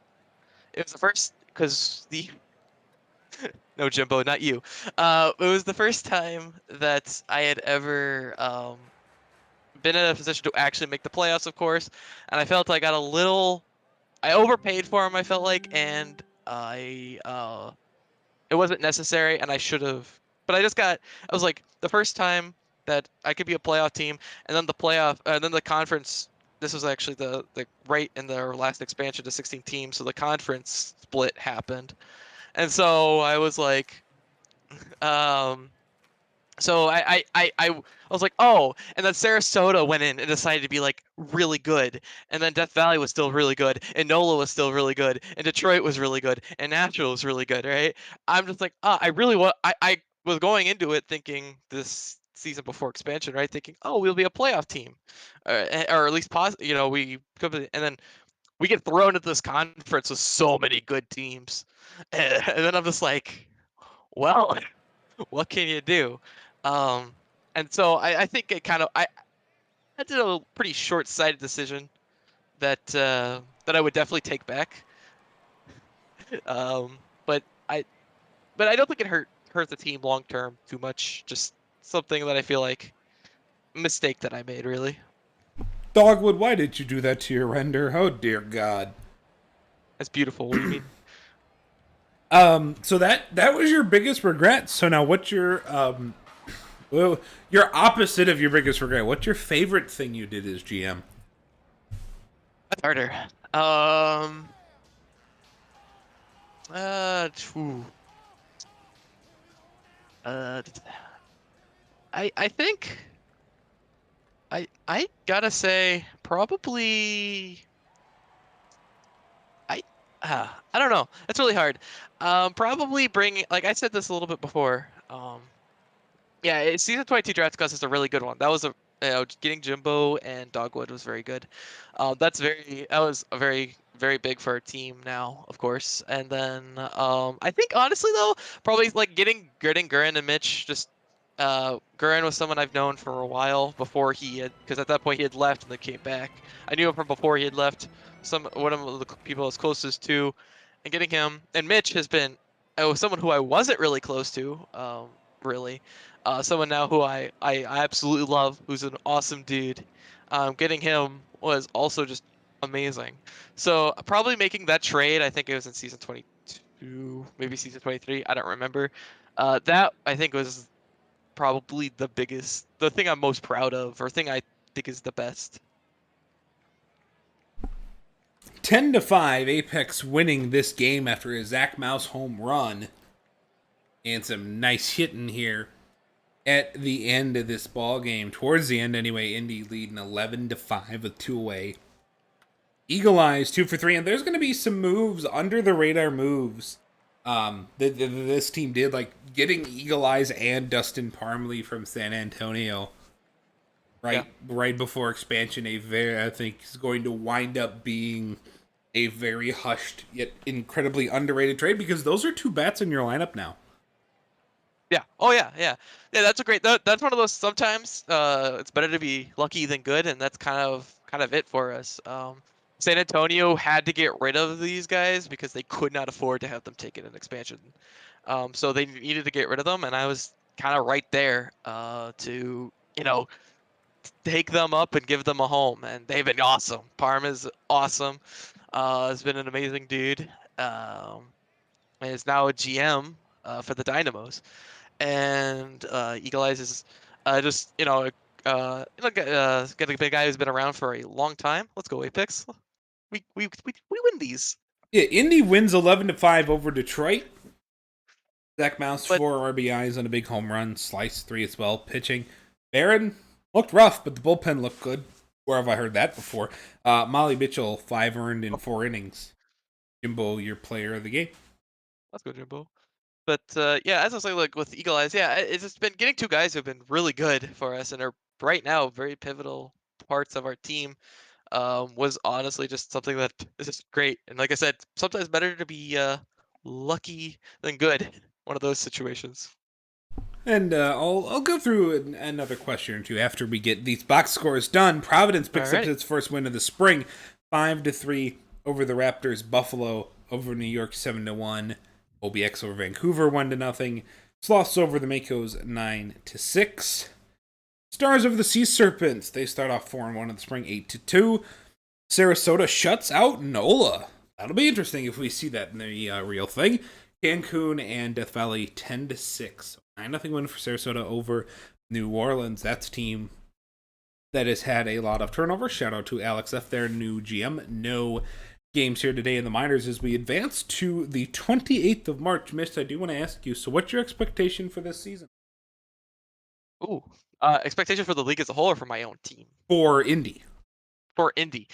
Speaker 2: it was the first because the no Jimbo, not you. It was the first time that I had ever been in a position to actually make the playoffs, of course, and I felt I got a little. I overpaid for him. I felt like, and it wasn't necessary, and I should have. But I was like, the first time that I could be a playoff team, and then and then the conference. This was actually the right in their last expansion to 16 teams, so the conference split happened, and so I was like, um, so I was like, oh, and then Sarasota went in and decided to be like really good, and then Death Valley was still really good, and NOLA was still really good, and Detroit was really good, and Nashville was really good, right? I'm just like, I really want. I was going into it thinking this season before expansion, right? Thinking, oh, we'll be a playoff team, or at least we could be, and then we get thrown into this conference with so many good teams, and then I'm just like, well. What can you do? Um, and so I think I did a pretty short-sighted decision that I would definitely take back. Um, but I but I don't think it hurt the team long term too much. Just something that I feel like mistake that I made really.
Speaker 1: Dogwood, why did you do that to your render? Oh dear God.
Speaker 2: That's beautiful. What do you mean?
Speaker 1: So that was your biggest regret. So now what's well, your opposite of your biggest regret? What's your favorite thing you did as GM?
Speaker 2: That's harder. Um. Phew. Uh. I think I gotta say probably I I don't know. That's really hard. Probably bringing, like I said this a little bit before. Yeah, season 22 draft class is a really good one. That was getting Jimbo and Dogwood was very good. That was a very very big for our team now, of course. And then I think honestly though, probably like getting Gurin and Mitch. Just Gurin was someone I've known for a while before because at that point he had left and then came back. I knew him from before he had left. One of the people I was closest to, and getting him, and Mitch has been someone who I wasn't really close to, really. Someone now who I absolutely love, who's an awesome dude. Getting him was also just amazing. So probably making that trade, I think it was in season 22, maybe season 23, I don't remember. That I think was probably the thing I'm most proud of, or thing I think is the best.
Speaker 1: 10-5, Apex winning this game after a Zach Mouse home run. And some nice hitting here at the end of this ball game. Towards the end, anyway, Indy leading 11-5 with 2 away. Eagle Eyes 2 for 3, and there's going to be some moves, under the radar moves, that this team did, like getting Eagle Eyes and Dustin Parmley from San Antonio right before expansion. I think is going to wind up being a very hushed yet incredibly underrated trade, because those are 2 bats in your lineup now.
Speaker 2: Yeah. Oh yeah. That's a great. That's one of those. Sometimes it's better to be lucky than good, and that's kind of it for us. San Antonio had to get rid of these guys because they could not afford to have them taken an expansion. So they needed to get rid of them, and I was kind of right there to take them up and give them a home, and they've been awesome. Parma's awesome. Has been an amazing dude. And is now a GM for the Dynamos. And Eagle Eyes is just got a big guy who's been around for a long time. Let's go Apex. We win these.
Speaker 1: Yeah, Indy wins 11-5 over Detroit. Zach Mouse,
Speaker 2: But
Speaker 1: 4 RBIs on a big home run. Slice 3 as well. Pitching. Barron looked rough, but the bullpen looked good. Where have I heard that before? Molly Mitchell, 5 earned in 4 innings. Jimbo, your player of the game.
Speaker 2: let's go Jimbo. But yeah, as I was saying, like with Eagle Eyes, yeah, it's just been getting 2 guys who've been really good for us and are right now very pivotal parts of our team. Was honestly just something that is just great. And like I said, sometimes better to be lucky than good. One of those situations.
Speaker 1: And I'll go through another question or two after we get these box scores done. Providence picks up its first win of the spring, 5-3 over the Raptors. Buffalo over New York, 7-1. OBX over Vancouver, 1-0. Sloths over the Makos, 9-6. Stars over the Sea Serpents. They start off 4-1 in the spring, 8-2. Sarasota shuts out NOLA. That'll be interesting if we see that in the real thing. Cancun and Death Valley, 10-6. 9-0 win for Sarasota over New Orleans. That's a team that has had a lot of turnover. Shout out to Alex F., their new GM. No games here today in the minors as we advance to the 28th of March. Mist, I do want to ask you, so what's your expectation for this season?
Speaker 2: Ooh, expectation for the league as a whole or for my own team?
Speaker 1: For Indy.
Speaker 2: For Indy.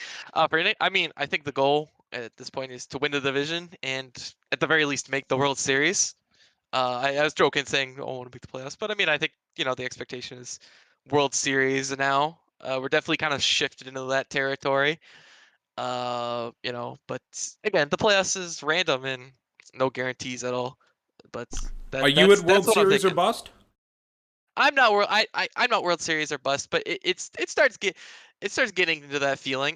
Speaker 2: For Indy, I mean, I think the goal at this point is to win the division and at the very least make the World Series. I was joking saying, "Oh, I want to make the playoffs," but I mean, I think the expectation is World Series now. We're definitely kind of shifted into that territory. But again, the playoffs is random and no guarantees at all. But
Speaker 1: Are you at World
Speaker 2: that's what I'm
Speaker 1: Series or
Speaker 2: thinking.
Speaker 1: bust?
Speaker 2: I'm not world. I'm not World Series or bust, but it starts getting into that feeling.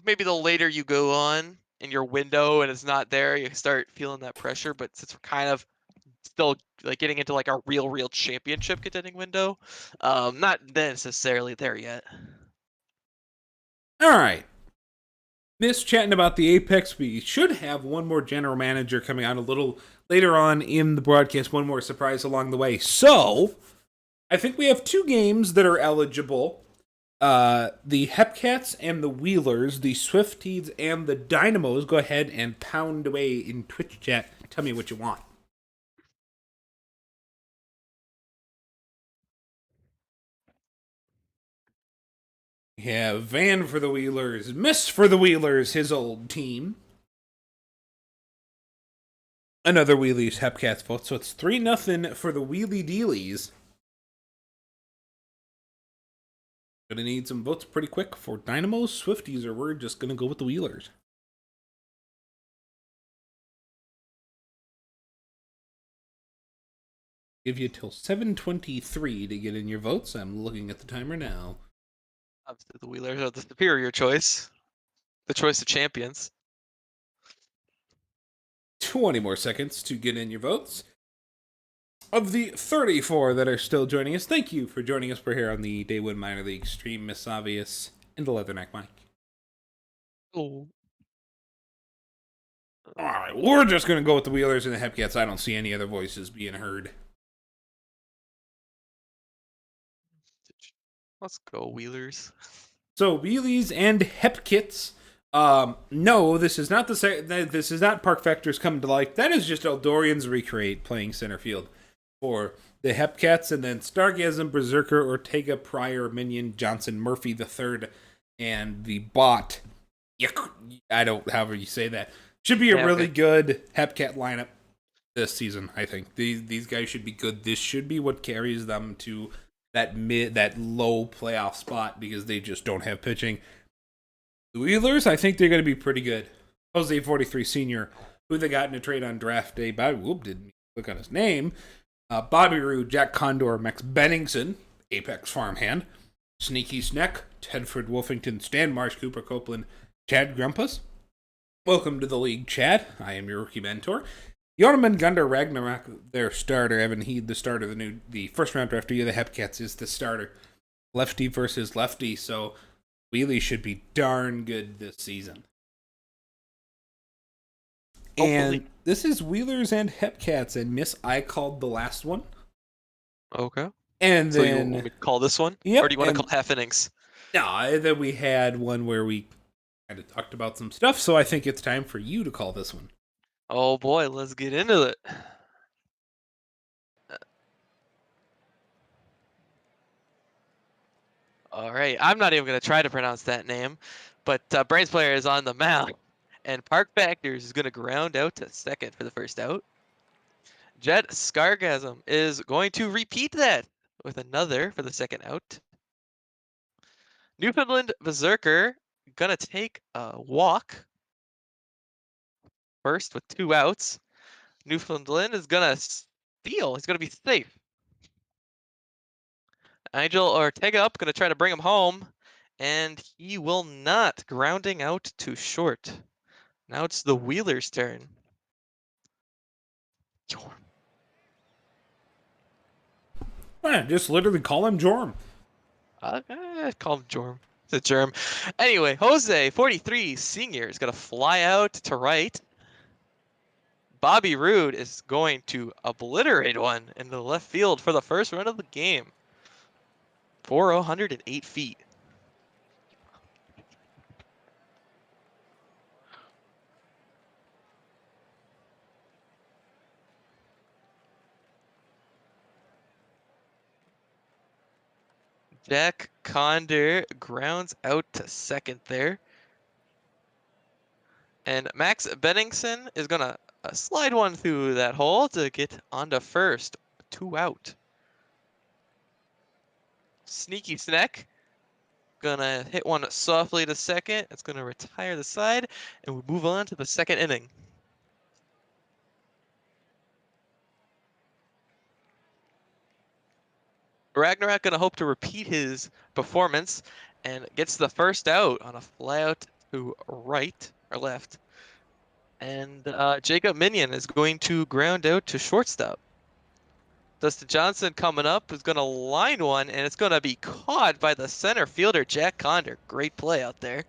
Speaker 2: Maybe the later you go on in your window and it's not there, you start feeling that pressure. But since we're kind of still like getting into like our real championship contending window, not necessarily there yet.
Speaker 1: All right. This chatting about the Apex, we should have one more general manager coming out a little later on in the broadcast, one more surprise along the way. So, I think we have 2 games that are eligible. The Hepcats and the Wheelers, the Swifties and the Dynamos. Go ahead and pound away in Twitch chat. Tell me what you want. We have Van for the Wheelers, Miss for the Wheelers, his old team. Another Wheelies Hepcats vote, so it's 3-0 for the Wheelie Dealies. Gonna need some votes pretty quick for Dynamos, Swifties, or we're just gonna go with the Wheelers. Give you till 7:23 to get in your votes. I'm looking at the timer now.
Speaker 2: Obviously, the Wheelers are the superior choice, the choice of champions.
Speaker 1: 20 more seconds to get in your votes. Of the 34 that are still joining us, thank you for joining us. We're here on the Day 1 Minor League stream. Miss Obvious and the Leatherneck Mike.
Speaker 2: Oh.
Speaker 1: Alright, we're just going to go with the Wheelers and the Hepcats. I don't see any other voices being heard.
Speaker 2: Let's go Wheelers.
Speaker 1: So Wheelies and Hepkits. No, this is not this is not Park Factors come to life. That is just Eldorian's Recreate playing center field for the Hepcats, and then Stargasm, Berserker, Ortega, Pryor, Minion, Johnson, Murphy the third, and the bot. I don't, however you say that. Should be a really good Hepcat lineup this season. I think these guys should be good. This should be what carries them to that low playoff spot because they just don't have pitching. The Wheelers, I think they're going to be pretty good. Jose 43 Senior, who they got in a trade on draft day. Didn't look on his name. Bobby Roode, Jack Condor, Max Benningson, Apex Farmhand, Sneaky Sneck, Tedford Wolfington, Stan Marsh, Cooper Copeland, Chad Grumpus. Welcome to the league, Chad. I am your rookie mentor. Jorman Gunder Ragnarok, their starter. Evan Heed, the starter. The first round draftee of the Hepcats, is the starter. Lefty versus lefty, so Wheelie should be darn good this season. Hopefully. And this is Wheelers and Hepcats, and Miss I called the last one.
Speaker 2: Okay.
Speaker 1: And
Speaker 2: so
Speaker 1: then
Speaker 2: you want me to call this one?
Speaker 1: Yep,
Speaker 2: or do you want to call half innings?
Speaker 1: No, then we had one where we kind of talked about some stuff, so I think it's time for you to call this one.
Speaker 2: Oh boy, let's get into it. All right, I'm not even going to try to pronounce that name, but Brains Player is on the mound, and Park Factors is going to ground out to second for the first out. Jet Scargasm is going to repeat that with another for the second out. Newfoundland Berserker going to take a walk first with 2 outs. Newfoundland is going to steal. He's going to be safe. Nigel Ortega up, going to try to bring him home, and he will not, grounding out to short. Now it's the Wheelers' turn. Jorm.
Speaker 1: Just literally call him Jorm.
Speaker 2: Call him Jorm. It's a germ. Anyway, Jose 43 Senior is going to fly out to right. Bobby Roode is going to obliterate one into the left field for the first run of the game. 408 feet. Jack Condor grounds out to second there. And Max Benningson is going to slide one through that hole to get onto first. 2 out. Sneaky Snack gonna hit one softly to second. It's gonna retire the side, and we move on to the second inning. Ragnarok gonna hope to repeat his performance and gets the first out on a fly out to right or left. And Jacob Minion is going to ground out to shortstop. Dustin Johnson coming up is going to line one, and it's going to be caught by the center fielder, Jack Condor. Great play out there.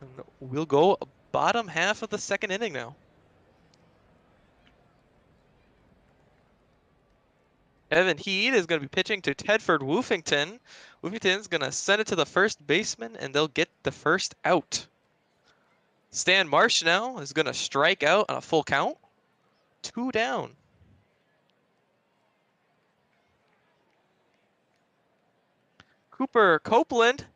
Speaker 2: And we'll go bottom half of the second inning now. Evan Heed is going to be pitching to Tedford Wolfington. Wolfington's going to send it to the first baseman, and they'll get the first out. Stan Marsh now is going to strike out on a full count. 2 down. Cooper Copeland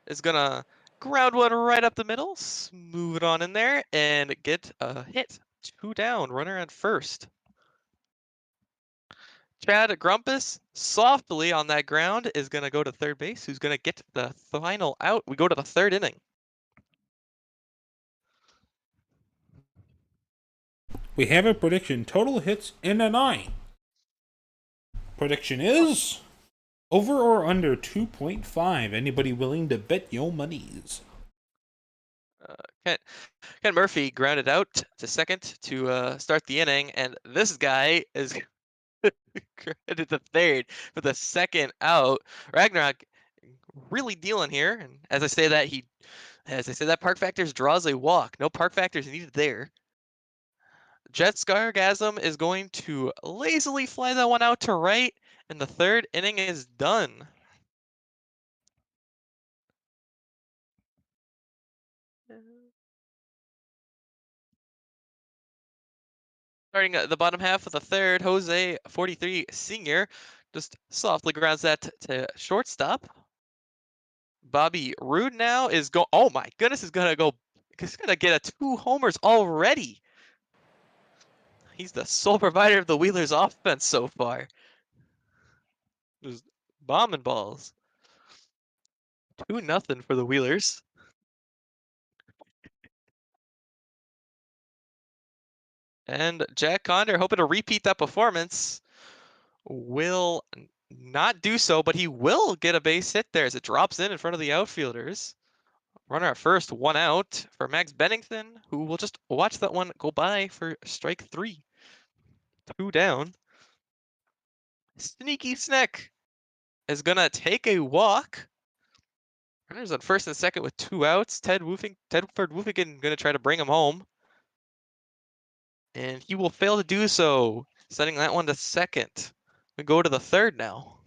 Speaker 2: is going to ground one right up the middle, smooth it on in there, and get a hit. 2 down, runner at first. Chad Grumpus, softly on that ground, is going to go to third base, who's going to get the final out. We go to the third inning.
Speaker 1: We have a prediction. Total hits in a 9. Prediction is over or under 2.5. Anybody willing to bet your monies?
Speaker 2: Ken Murphy grounded out to second to start the inning, and this guy is grounded to third for the second out. Ragnarok really dealing here, and as I say that, Park Factors draws a walk. No Park Factors needed there. Jet Scargasm is going to lazily fly that one out to right, and the third inning is done. Starting at the bottom half of the third, Jose 43 Senior just softly grounds that to shortstop. Bobby Roode now is go. Oh my goodness, is gonna go. He's gonna get a 2 homers already. He's the sole provider of the Wheelers' offense so far. Just bombing balls. 2-0 for the Wheelers. And Jack Conder, hoping to repeat that performance, will not do so, but he will get a base hit there as it drops in front of the outfielders. Runner at first, 1 out for Max Bennington, who will just watch that one go by for strike 3. 2 down. Sneaky Sneck is gonna take a walk. Runners on first and second with 2 outs. Tedford Woofingen gonna try to bring him home. And he will fail to do so, sending that one to second. We go to the third now.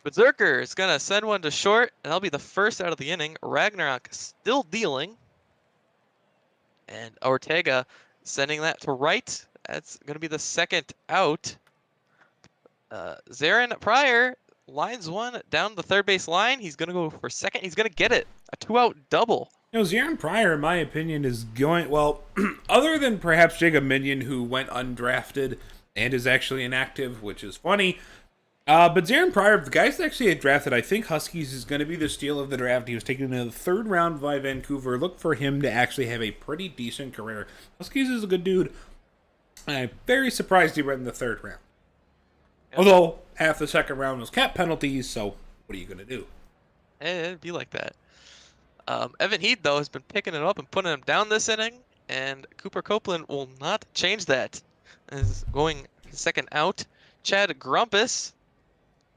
Speaker 2: Berserker is gonna send one to short, and that'll be the first out of the inning. Ragnarok still dealing. And Ortega sending that to right. That's gonna be the second out. Zarin Pryor lines one down the third base line. He's gonna go for second. He's gonna get it. A 2-out double.
Speaker 1: Zarin Pryor, in my opinion, is going, well, other than perhaps Jacob Minion, who went undrafted and is actually inactive, which is funny. But Zarin Pryor, the guys that actually had drafted, I think Huskies is going to be the steal of the draft. He was taken in the third round by Vancouver. Look for him to actually have a pretty decent career. Huskies is a good dude. I'm very surprised he went in the third round. Yep. Although half the second round was cap penalties, so what are you going to do?
Speaker 2: It'd be like that. Evan Heath, though, has been picking it up and putting him down this inning, and Cooper Copeland will not change that. Is going second out. Chad Grumpus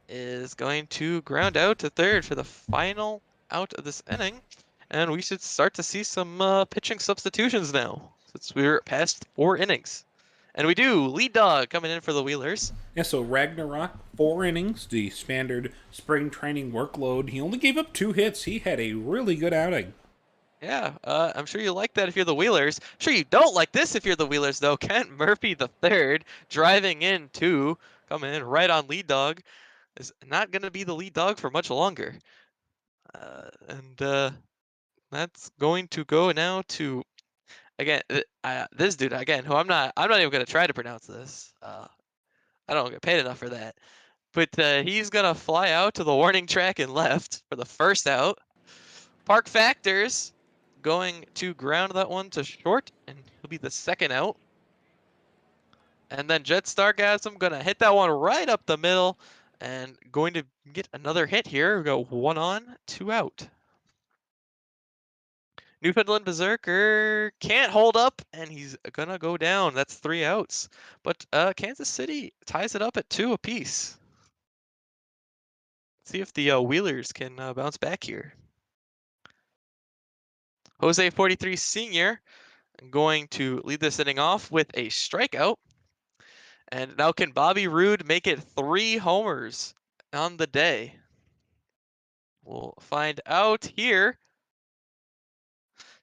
Speaker 2: is going to ground out to third for the final out of this inning, and we should start to see some pitching substitutions now, since we're past 4 innings. And we do. Lead dog coming in for the Wheelers.
Speaker 1: Yeah, so Ragnarok, 4 innings, the standard spring training workload. He only gave up 2 hits. He had a really good outing.
Speaker 2: Yeah, I'm sure you like that if you're the Wheelers. I'm sure you don't like this if you're the Wheelers, though. Kent Murphy the third, driving in 2, coming in right on lead dog, is not going to be the lead dog for much longer. And that's going to go now to, again, this dude again, who I'm not even going to try to pronounce this. I don't get paid enough for that. But he's going to fly out to the warning track and left for the first out. Park Factors going to ground that one to short, and he'll be the second out. And then Jet Stargasm going to hit that one right up the middle and going to get another hit here. We go 1 on, 2 out. Newfoundland Berserker can't hold up, and he's gonna go down. That's 3 outs. But Kansas City ties it up at 2 apiece. See if the Wheelers can bounce back here. Jose 43 Senior going to lead this inning off with a strikeout. And now can Bobby Roode make it 3 homers on the day? We'll find out here.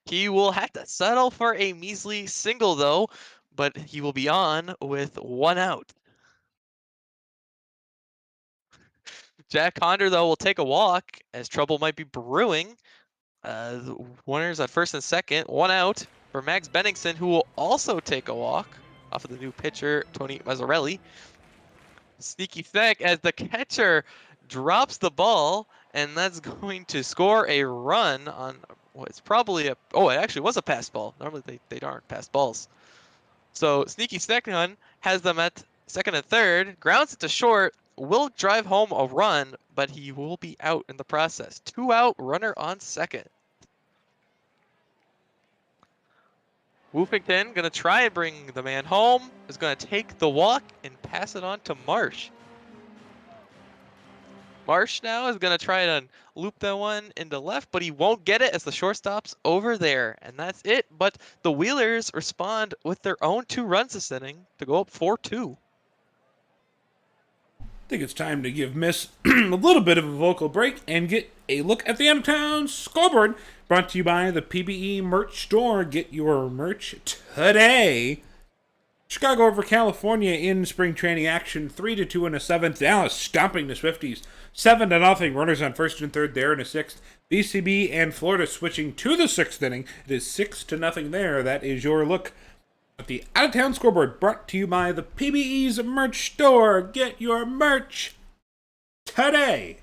Speaker 2: He will have to settle for a measly single, though, but he will be on with 1 out. Jack Conder, though, will take a walk as trouble might be brewing. The runners at first and second, 1 out for Max Bennington, who will also take a walk off of the new pitcher, Tony Mazzarelli. Sneaky Sneck as the catcher drops the ball, and that's going to score a run on what is probably a, oh, it actually was a pass ball. Normally they aren't pass balls. So Sneaky Snecknon has them at second and third, grounds it to short, will drive home a run, but he will be out in the process. 2 out, runner on second. Woofington gonna try and bring the man home, is gonna take the walk and pass it on to Marsh. Marsh now is going to try to loop that one into left, but he won't get it as the shortstop's over there. And that's it. But the Wheelers respond with their own 2 runs this inning to go up 4-2.
Speaker 1: think it's time to give Miss a little bit of a vocal break and get a look at the out of town scoreboard. Brought to you by the PBE merch store. Get your merch today. Chicago over California in spring training action, 3-2 in a seventh. Dallas stomping the Swifties, 7-0. Runners on first and third there in a sixth. BCB and Florida switching to the sixth inning. It is 6-0 there. That is your look at the out of town scoreboard, brought to you by the PBE's merch store. Get your merch today.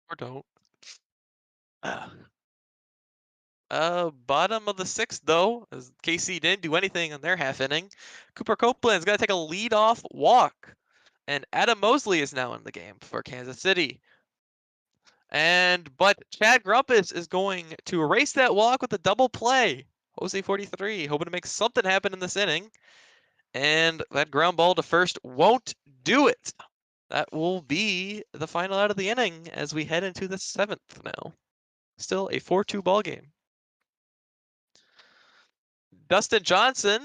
Speaker 2: Or don't. Bottom of the sixth, though, as KC didn't do anything in their half inning. Cooper Copeland's got to take a lead-off walk. And Adam Mosley is now in the game for Kansas City. But Chad Grumpus is going to erase that walk with a double play. Jose 43, hoping to make something happen in this inning. And that ground ball to first won't do it. That will be the final out of the inning as we head into the seventh now. Still a 4-2 ball game. Dustin Johnson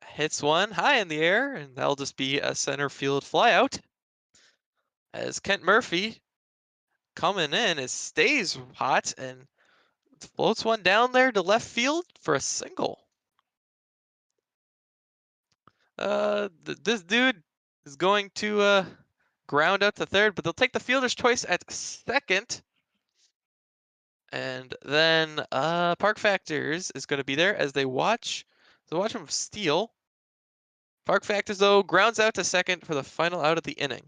Speaker 2: hits one high in the air, and that'll just be a center field flyout. As Kent Murphy coming in, it stays hot and floats one down there to left field for a single. This dude is going to ground out to third, but they'll take the fielder's choice at second. And then Park Factors is going to be there as they watch him steal. Park Factors, though, grounds out to second for the final out of the inning.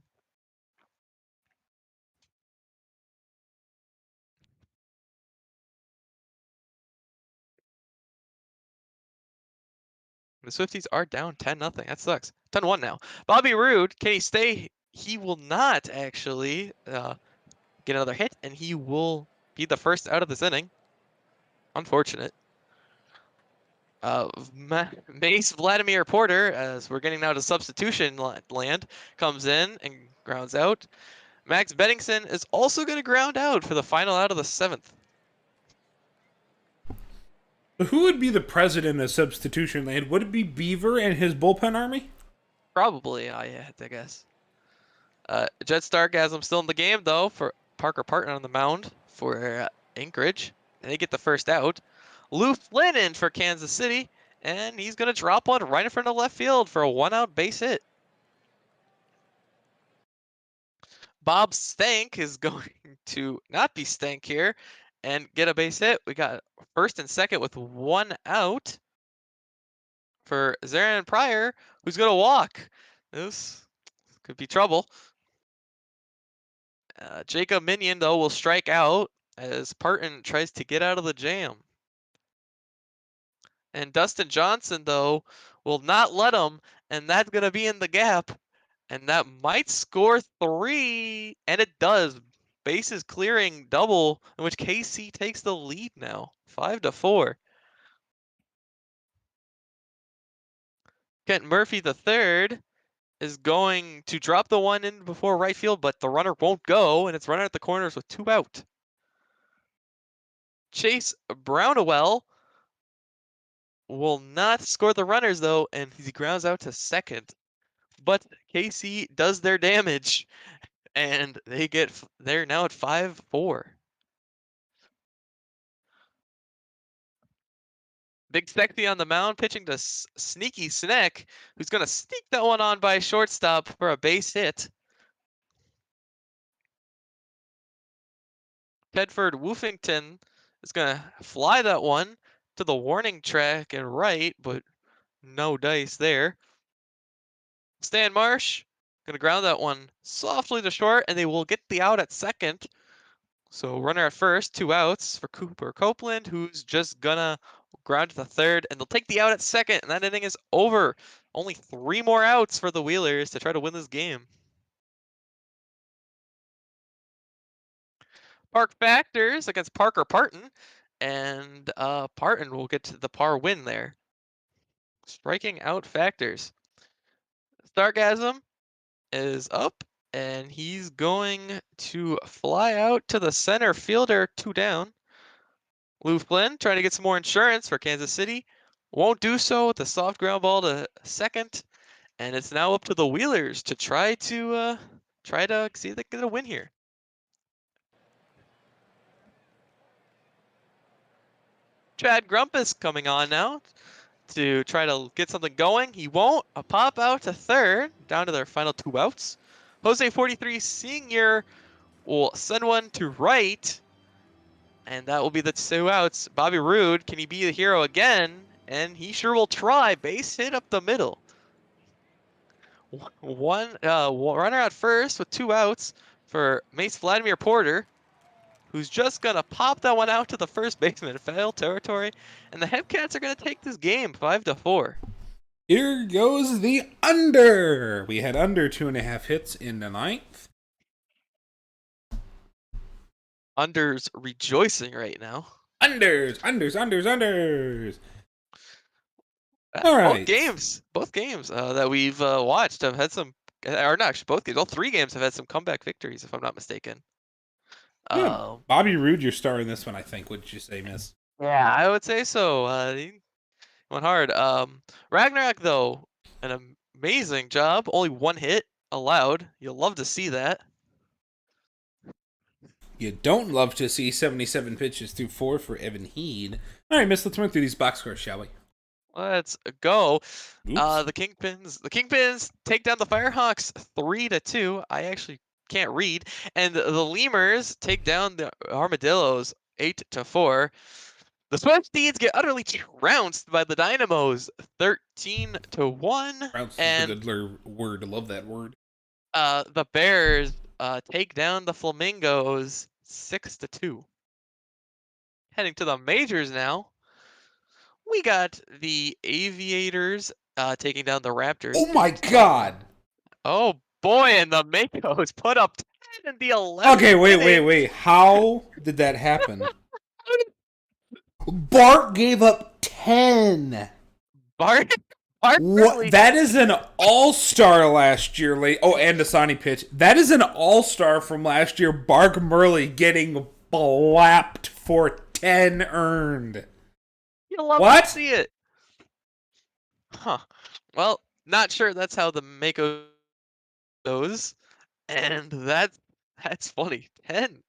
Speaker 2: The Swifties are down 10-0. That sucks. 10-1 now. Bobby Roode, can he stay? He will not actually get another hit, and he will be the first out of this inning. Unfortunate. Mace Vladimir Porter, as we're getting now to substitution land, comes in and grounds out. Max Bettingson is also going to ground out for the final out of the seventh.
Speaker 1: Who would be the president of substitution land? Would it be Beaver and his bullpen army?
Speaker 2: Probably, I had to guess. Jet Stargasm still in the game, though, for Parker Parton on the mound for Anchorage. And they get the first out. Lou Flynn in for Kansas City, and he's going to drop one right in front of left field for a one-out base hit. Bob Stank is going to not be Stank here and get a base hit. We got first and second with one out for Zarin Pryor, who's going to walk. This could be trouble. Jacob Minion, though, will strike out as Parton tries to get out of the jam. And Dustin Johnson, though, will not let him, and that's going to be in the gap. And that might score 3, and it does. Bases clearing double, in which KC takes the lead now, 5-4. Kent Murphy III is going to drop the one in before right field, but the runner won't go, and it's running at the corners with 2 out. Chase Brownwell will not score the runners, though, and he grounds out to second. But KC does their damage, and they're now at 5-4. Big Sexy on the mound, pitching to Sneaky Snack, who's going to sneak that one on by shortstop for a base hit. Tedford Woofington is going to fly that one to the warning track and right, but no dice there. Stan Marsh going to ground that one softly to short, and they will get the out at second. So runner at first, 2 outs for Cooper Copeland, who's just gonna ground to the third, and they'll take the out at second, and that inning is over. Only 3 more outs for the Wheelers to try to win this game. Park Factors against Parker Parton, and Parton will get to the par win there. Striking out Factors. Stargasm is up, and he's going to fly out to the center fielder, 2 down. Lou Flynn trying to get some more insurance for Kansas City. Won't do so with the soft ground ball to second. And it's now up to the Wheelers to try to see if they can get a win here. Chad Grumpus coming on now to try to get something going. He won't. A pop out to third, down to their final 2 outs. Jose 43 Senior will send one to right, and that will be the 2 outs. Bobby Roode, can he be the hero again? And he sure will try. Base hit up the middle. One runner at first with 2 outs for Mace Vladimir Porter, who's just gonna pop that one out to the first baseman. Foul territory, and the Hepcats are gonna take this game 5-4.
Speaker 1: Here goes the under. We had under 2.5 hits in the 9th.
Speaker 2: Under's rejoicing right now.
Speaker 1: Unders. All right.
Speaker 2: Both games that we've watched have had some, or not actually both games, all 3 games have had some comeback victories, if I'm not mistaken.
Speaker 1: Yeah, Bobby Roode, your star in this one, I think. Would you say, miss?
Speaker 2: Yeah, I would say so. He went hard. Ragnarok, though, an amazing job. Only 1 hit allowed. You'll love to see that.
Speaker 1: You don't love to see 77 pitches through 4 for Evan Heed. All right, miss, let's run through these box scores, shall we?
Speaker 2: Let's go.
Speaker 1: Oops.
Speaker 2: The Kingpins take down the Firehawks 3-2. I actually can't read. And the Lemurs take down the Armadillos 8-4. The Swifties get utterly trounced by the Dynamos 13-1.
Speaker 1: Trounced
Speaker 2: And
Speaker 1: is a good word. I love that word.
Speaker 2: the Bears take down the Flamingos 6-2. Heading to the majors now. We got the Aviators taking down the Raptors.
Speaker 1: Oh my god!
Speaker 2: Oh boy, and the Makos put up 10 in the 11th.
Speaker 1: Okay, wait. How did that happen? Bart gave up 10.
Speaker 2: Bart
Speaker 1: What? That is an all-star last year. Oh, and Dasani pitch. That is an all-star from last year. Bark Murley getting blapped for 10 earned.
Speaker 2: You'll love
Speaker 1: What?
Speaker 2: to see it. Huh. Well, not sure that's how the Mako goes. And that's funny. 10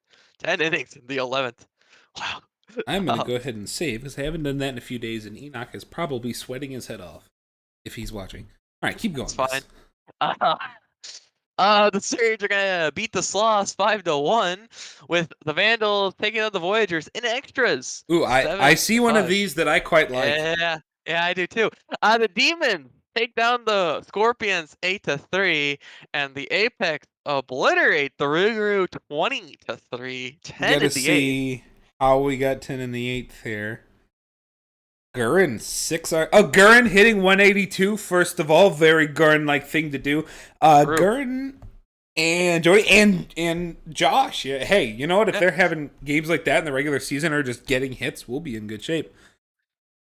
Speaker 2: innings in the 11th. Wow.
Speaker 1: I'm going to go ahead and save because I haven't done that in a few days, and Enoch is probably sweating his head off if he's watching. All right, keep going.
Speaker 2: It's fine. The Surge are gonna beat the Sloths 5-1 with the Vandals taking out the Voyagers in extras.
Speaker 1: Ooh, I see one of these that I quite like.
Speaker 2: Yeah, I do too. The Demons take down the Scorpions 8-3, and the Apex obliterate the Rougarou 20-3. 10 in the 8th.
Speaker 1: See how we got 10 in the 8th here. Gurren 6. Gurren hitting 182. First of all, very Gurren-like thing to do. Gurren and Jody and Josh. Yeah, hey, you know what? If they're having games like that in the regular season or just getting hits, we'll be in good shape.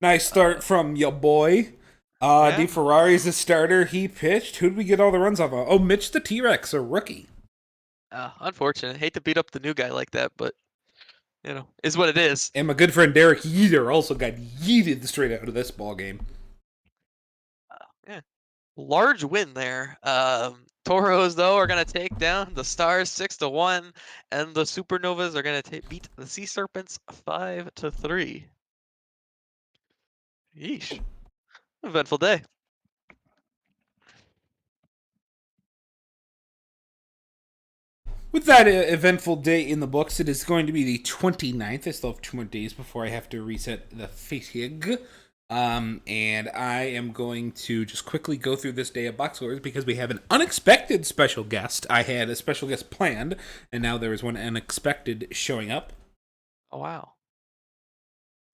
Speaker 1: Nice start from your boy. DeFerrari's the starter. He pitched. Who did we get all the runs off of? Oh, Mitch the T-Rex, a rookie.
Speaker 2: Unfortunate. Hate to beat up the new guy like that, but is what it is.
Speaker 1: And my good friend Derek Yeater also got yeeted straight out of this ball game.
Speaker 2: Large win there. Toros, though, are going to take down the Stars 6-1, and the Supernovas are going to beat the Sea Serpents 5-3. Yeesh. Eventful day.
Speaker 1: With that eventful day in the books, it is going to be the 29th. I still have 2 more days before I have to reset the fatigue. And I am going to just quickly go through this day of box scores because we have an unexpected special guest. I had a special guest planned, and now there is one unexpected showing up.
Speaker 2: Oh, wow.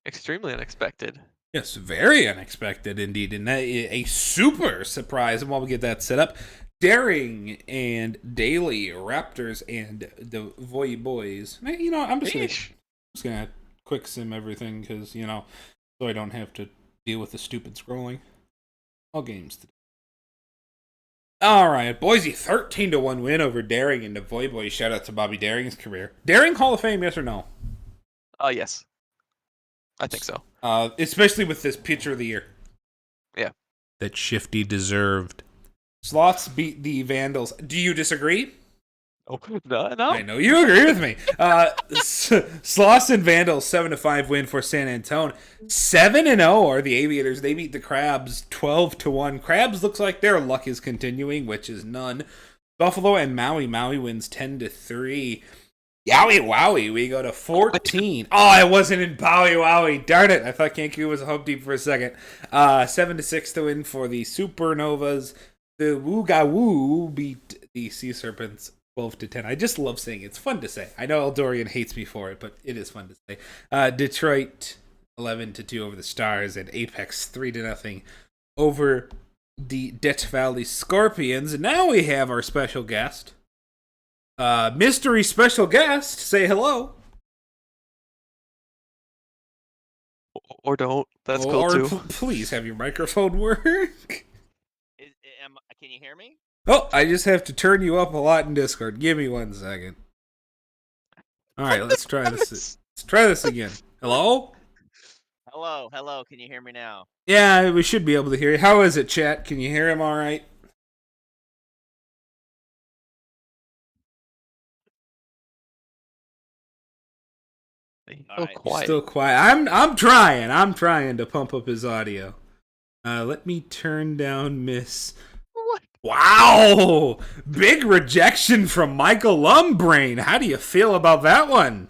Speaker 2: Extremely unexpected.
Speaker 1: Yes, very unexpected indeed, and a super surprise. And while we get that set up, Daring and Daily Raptors and the Voy Boys. I'm just gonna quick sim everything because so I don't have to deal with the stupid scrolling. All games today. All right, Boise 13-1 win over Daring and the Voy Boys. Shout out to Bobby Daring's career. Daring Hall of Fame, yes or no?
Speaker 2: Yes. I think so.
Speaker 1: Especially with this pitcher of the year.
Speaker 2: Yeah.
Speaker 1: That Shifty deserved. Sloths beat the Vandals. Do you disagree?
Speaker 2: Oh, no.
Speaker 1: I know you agree with me. Sloths and Vandals 7-5 win for San Antonio. 7-0 are the Aviators. They beat the Crabs 12-1. Crabs looks like their luck is continuing, which is none. Buffalo and Maui. Maui wins 10-3. Yowie wowie, we go to 14. Oh, I wasn't in Powie Wowie. Darn it. I thought Cancun was a home team for a second. 7-6 to win for the Supernovas. The Wooga Woo beat the Sea Serpents 12-10. I just love saying it. It's fun to say. I know Eldorian hates me for it, but it is fun to say. Detroit 11-2 over the Stars, and Apex 3-0 over the Death Valley Scorpions. And now we have our special guest. Mystery special guest, say hello.
Speaker 2: Or don't. That's cool too.
Speaker 1: Please have your microphone work.
Speaker 4: Can you hear me?
Speaker 1: Oh, I just have to turn you up a lot in Discord. Give me 1 second. All right, let's try this. Let's try this again. Hello?
Speaker 4: Hello. Can you hear me now?
Speaker 1: Yeah, we should be able to hear you. How is it, chat? Can you hear him all right?
Speaker 2: So quiet.
Speaker 1: Still quiet. I'm trying to pump up his audio. Let me turn down Miss.
Speaker 2: What?
Speaker 1: Wow! Big rejection from Michael Lumbrain. How do you feel about that one?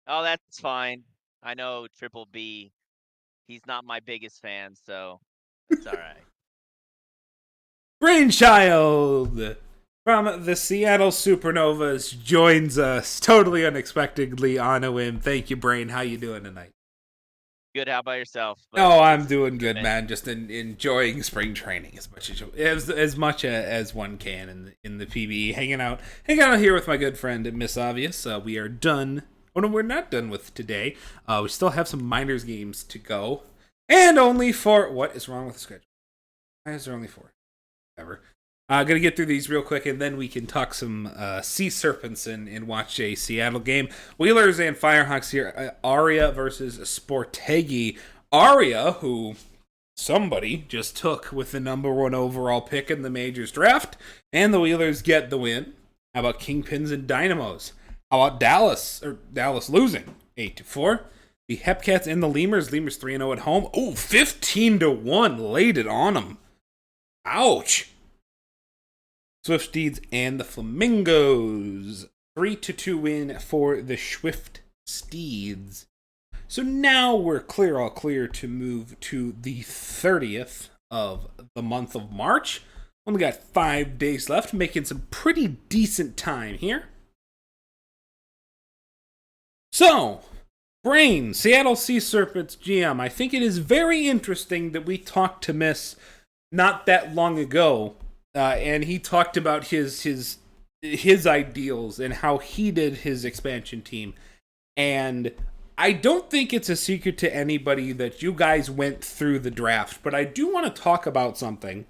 Speaker 4: Oh, that's fine. I know Triple B. He's not my biggest fan, so it's all right.
Speaker 1: Brainchild from the Seattle Supernovas joins us totally unexpectedly on a whim. Thank you, Brain. How you doing tonight?
Speaker 4: Good. How about yourself?
Speaker 1: Oh, I'm doing good, man. Just enjoying spring training as much as one can in the PBE. Hanging out here with my good friend Miss Obvious. We are done. Oh no, we're not done with today. We still have some minors games to go, and only for what is wrong with the schedule? Why is there only 4? Whatever. Gonna get through these real quick, and then we can talk some Sea Serpents and watch a Seattle game. Wheelers and Firehawks here. Aria versus Sportegi. Aria, who somebody just took with the number 1 overall pick in the Majors draft, and the Wheelers get the win. How about Kingpins and Dynamos? How about Dallas losing 8-4? The Hepcats and the Lemurs. Lemurs 3-0 at home. Oh, 15-1 laid it on them. Ouch. Swift Steeds and the Flamingos. 3-2 win for the Swift Steeds. So now we're all clear to move to the 30th of the month of March. Only got 5 days left, making some pretty decent time here. So, Brain, Seattle Sea Serpents GM. I think it is very interesting that we talked to Miss not that long ago, and he talked about his ideals and how he did his expansion team. And I don't think it's a secret to anybody that you guys went through the draft, but I do want to talk about something.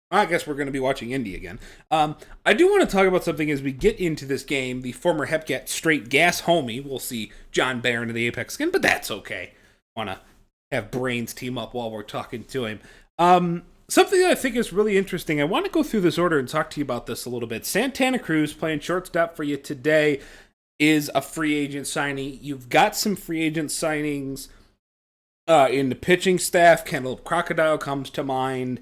Speaker 1: I guess we're going to be watching Indy again. I do want to talk about something as we get into this game. The former Hepcat straight gas homie. We'll see John Barron in the Apex skin, but that's okay. Want to have Brains team up while we're talking to him. Something that I think is really interesting. I want to go through this order and talk to you about this a little bit. Santana Cruz playing shortstop for you today is a free agent signing. You've got some free agent signings in the pitching staff. Kendall Crocodile comes to mind.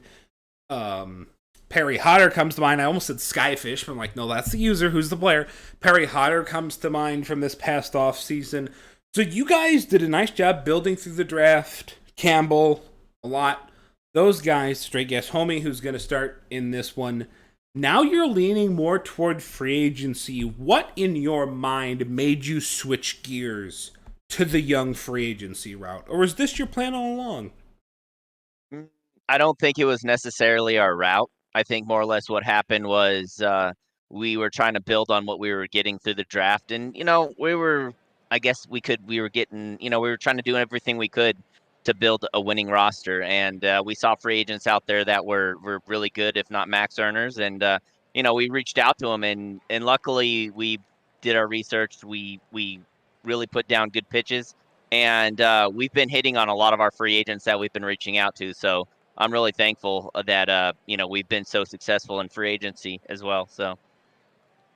Speaker 1: Perry Hodder comes to mind. I almost said Skyfish, but I'm like, no, that's the user. Who's the player? Perry Hodder comes to mind from this past off season. So you guys did a nice job building through the draft. Campbell, a lot. Those guys, straight gas homie, who's going to start in this one. Now you're leaning more toward free agency. What in your mind made you switch gears to the young free agency route? Or is this your plan all along?
Speaker 4: I don't think it was necessarily our route. I think more or less what happened was we were trying to build on what we were getting through the draft. And, we were trying to do everything we could to build a winning roster. And we saw free agents out there that were really good, if not max earners. And, we reached out to them. And luckily, we did our research. We really put down good pitches. And we've been hitting on a lot of our free agents that we've been reaching out to. So I'm really thankful that we've been so successful in free agency as well. So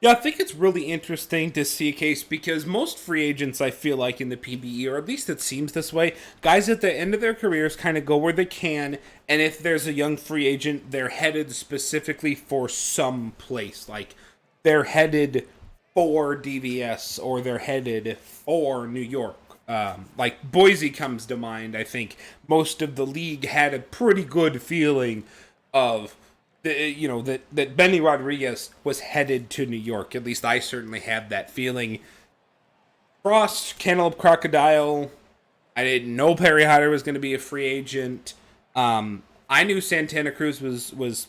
Speaker 1: Yeah, I think it's really interesting to see a case because most free agents, I feel like in the PBE, or at least it seems this way, guys at the end of their careers kind of go where they can, and if there's a young free agent, they're headed specifically for some place. Like, they're headed for DVS or they're headed for New York. Like, Boise comes to mind. I think most of the league had a pretty good feeling of that Benny Rodriguez was headed to New York. At least I certainly had that feeling. Frost, Cantaloupe Crocodile. I didn't know Perry Hyder was going to be a free agent. I knew Santana Cruz was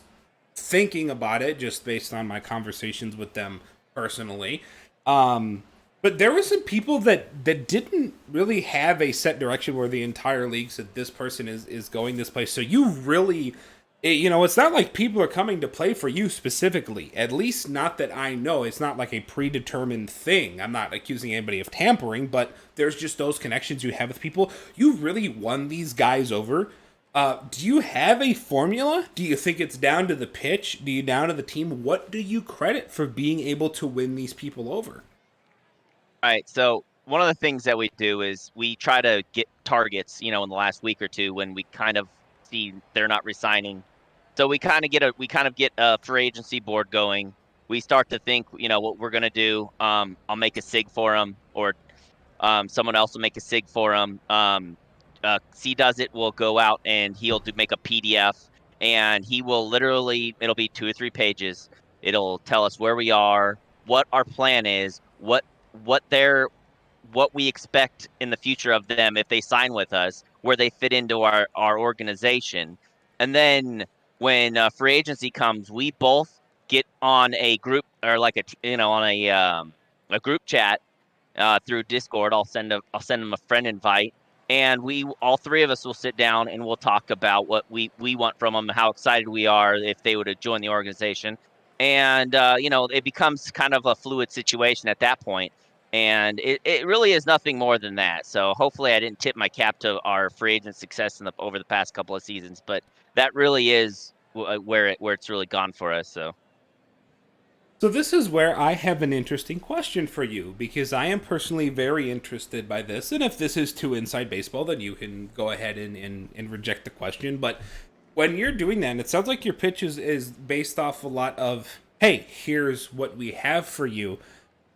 Speaker 1: thinking about it just based on my conversations with them personally. But there were some people that didn't really have a set direction where the entire league said this person is going this place. So you really, it's not like people are coming to play for you specifically. At least not that I know. It's not like a predetermined thing. I'm not accusing anybody of tampering, but there's just those connections you have with people. You really won these guys over. Do you have a formula? Do you think it's down to the pitch? Do you down to the team? What do you credit for being able to win these people over?
Speaker 4: all right, so one of the things that we do is we try to get targets, in the last week or two when we kind of see they're not resigning. So we kind of get a free agency board going. We start to think, what we're gonna do. I'll make a sig for them, or someone else will make a sig for him. C does it will go out and make a PDF, and he will literally, it'll be 2 or 3 pages. It'll tell us where we are, what our plan is, what their what we expect in the future of them if they sign with us, where they fit into our organization. And then when free agency comes, we both get on a group, or like on a group chat through Discord. I'll send them a friend invite, and we all three of us will sit down and we'll talk about what we want from them, how excited we are if they would have joined the organization, and it becomes kind of a fluid situation at that point. And it really is nothing more than that. So hopefully I didn't tip my cap to our free agent success over the past couple of seasons, but that really is where it's really gone for us. So
Speaker 1: So this is where I have an interesting question for you because I am personally very interested by this. And if this is too inside baseball, then you can go ahead and reject the question. But when you're doing that, and it sounds like your pitch is based off a lot of, hey, here's what we have for you,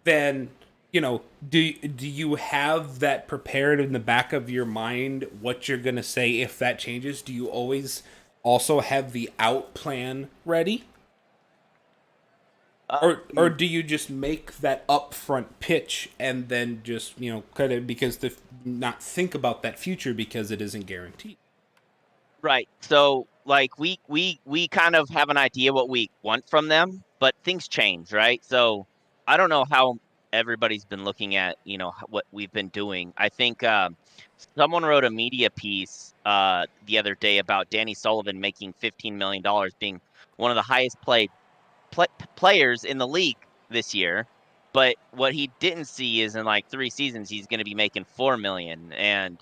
Speaker 1: then do you have that prepared in the back of your mind what you're gonna say if that changes? Do you always also have the out plan ready? Or do you just make that upfront pitch and then just kind of because the not think about that future because it isn't guaranteed?
Speaker 4: right. So like we kind of have an idea what we want from them, but things change, right? So I don't know how everybody's been looking at, what we've been doing. I think someone wrote a media piece the other day about Danny Sullivan making $15 million, being one of the highest players in the league this year. But what he didn't see is in like 3 seasons he's going to be making 4 million. And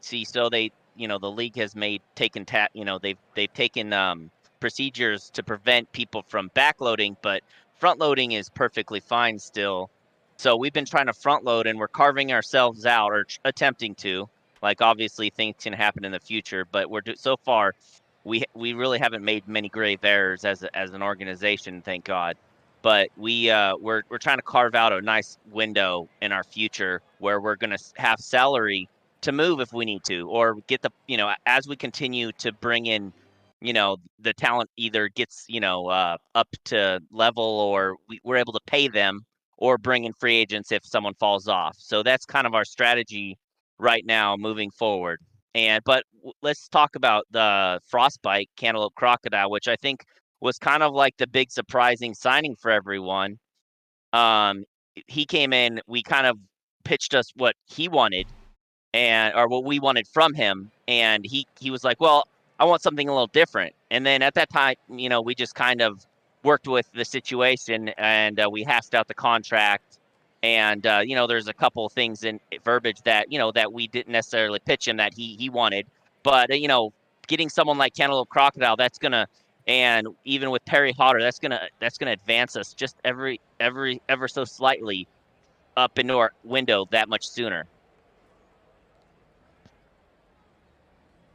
Speaker 4: see, so the league has they've taken procedures to prevent people from backloading, but front loading is perfectly fine still. So we've been trying to front load, and we're carving ourselves out, or attempting to. Like, obviously things can happen in the future, but so far we really haven't made many grave errors as an organization, thank God. But we're trying to carve out a nice window in our future where we're going to have salary to move if we need to, or get as we continue to bring in, the talent either gets up to level, or we're able to pay them, or bring in free agents if someone falls off. So that's kind of our strategy right now moving forward. Let's talk about the Frostbite Cantaloupe Crocodile, which I think was kind of like the big surprising signing for everyone. Um, he came in, we kind of pitched us what he wanted, or what we wanted from him, and he was like, "Well, I want something a little different." And then at that time, we just kind of worked with the situation, and we hashed out the contract. And there's a couple of things in verbiage that that we didn't necessarily pitch him that he wanted, but getting someone like Cantaloupe Crocodile, that's gonna, and even with Perry Hodder, that's gonna advance us just ever so slightly up into our window that much sooner.